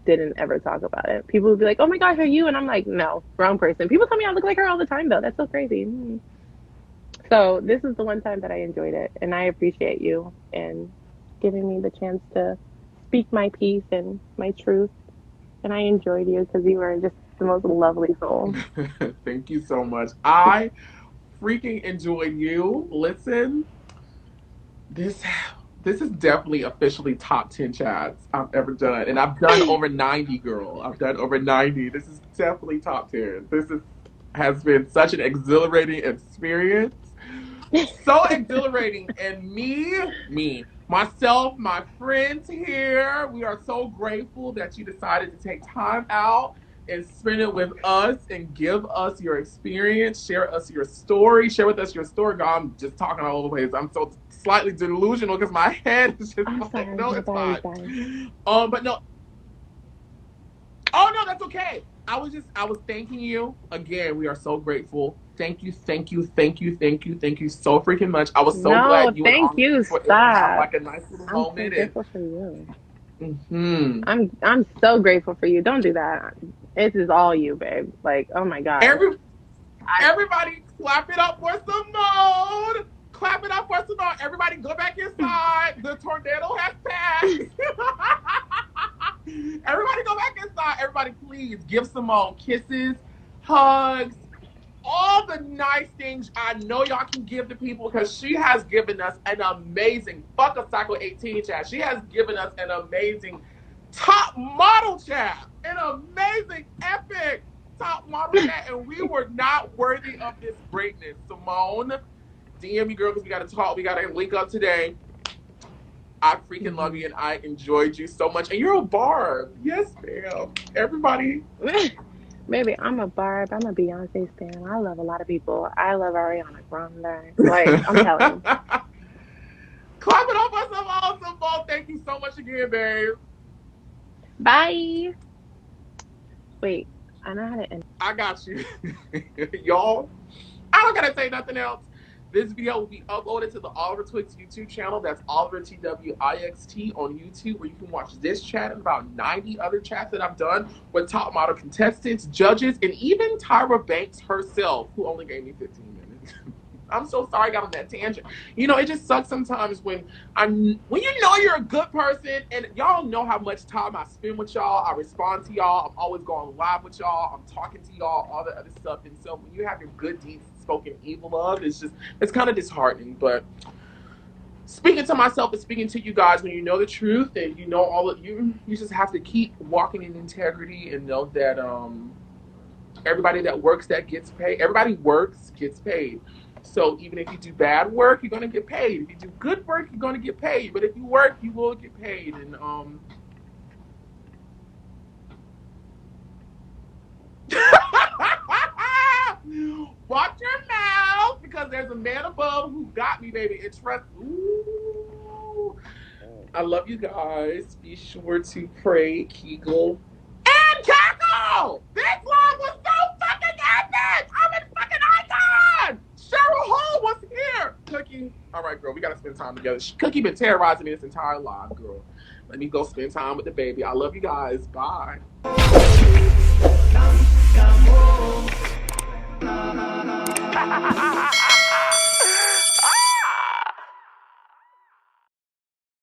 didn't ever talk about it. People would be like, "Oh my gosh, are you?" And I'm like, "No, wrong person." People tell me I look like her all the time, though. That's so crazy. So this is the one time that I enjoyed it, and I appreciate you and giving me the chance to speak my piece and my truth. And I enjoyed you because you were just the most lovely soul. Thank you so much. I freaking enjoyed you. Listen, this is definitely officially top 10 chats I've ever done. And I've done over 90, girl. I've done over 90. This is definitely top 10. Has been such an exhilarating experience. So exhilarating. And myself, my friends here, we are so grateful that you decided to take time out and spend it with us and give us your experience, share with us your story. Girl, I'm just talking all over the place. I'm so slightly delusional because my head is just sorry, no, it's fine. But no. Oh no, that's okay. I was thanking you. Again, we are so grateful. Thank you so freaking much. I was so glad you thank you. Stop. Like a nice little moment. I'm so grateful for you. Mm-hmm. I'm so grateful for you. Don't do that. This is all you, babe. Like, oh my God. Everybody clap it up for Seymone. Clap it up for Seymone. Everybody go back inside. The tornado has passed. Everybody go back inside. Everybody please give Seymone kisses, hugs, all the nice things I know y'all can give to people because she has given us an amazing, fuck a Cycle 18 chat. She has given us an amazing top model chat. An amazing, epic top model chat. And we were not worthy of this greatness. Seymone, DM me, girl, because we got to talk. We got to link up today. I freaking love you and I enjoyed you so much. And you're a barb. Yes, ma'am. Everybody. Baby, I'm a Barb. I'm a Beyonce stan. I love a lot of people. I love Ariana Grande. Like, I'm telling you. Clap it up for Seymone. Thank you so much again, babe. Bye. Wait, I know how to end. I got you. Y'all, I don't gotta say nothing else. This video will be uploaded to the Oliver Twixt YouTube channel. That's Oliver TWIXT on YouTube, where you can watch this chat and about 90 other chats that I've done with top model contestants, judges, and even Tyra Banks herself, who only gave me 15 minutes. I'm so sorry I got on that tangent. You know, it just sucks sometimes when you know you're a good person, and y'all know how much time I spend with y'all. I respond to y'all. I'm always going live with y'all. I'm talking to y'all, all the other stuff. And so when you have your good deeds spoken evil of, it's kind of disheartening. But speaking to myself and speaking to you guys, when you know the truth and you know all of you just have to keep walking in integrity and know that everybody that works that gets paid. Everybody works, gets paid. So even if you do bad work, you're going to get paid. If you do good work, you're going to get paid. But if you work, you will get paid. And watch your mouth, because there's a man above who got me, baby. And trust. Ooh. I love you guys. Be sure to pray, Kegel, and cackle. This vlog was so fucking epic. I'm a fucking icon. Cheryl Hall was here. Cookie. All right, girl. We got to spend time together. Cookie been terrorizing me this entire live, girl. Let me go spend time with the baby. I love you guys. Bye. Come home.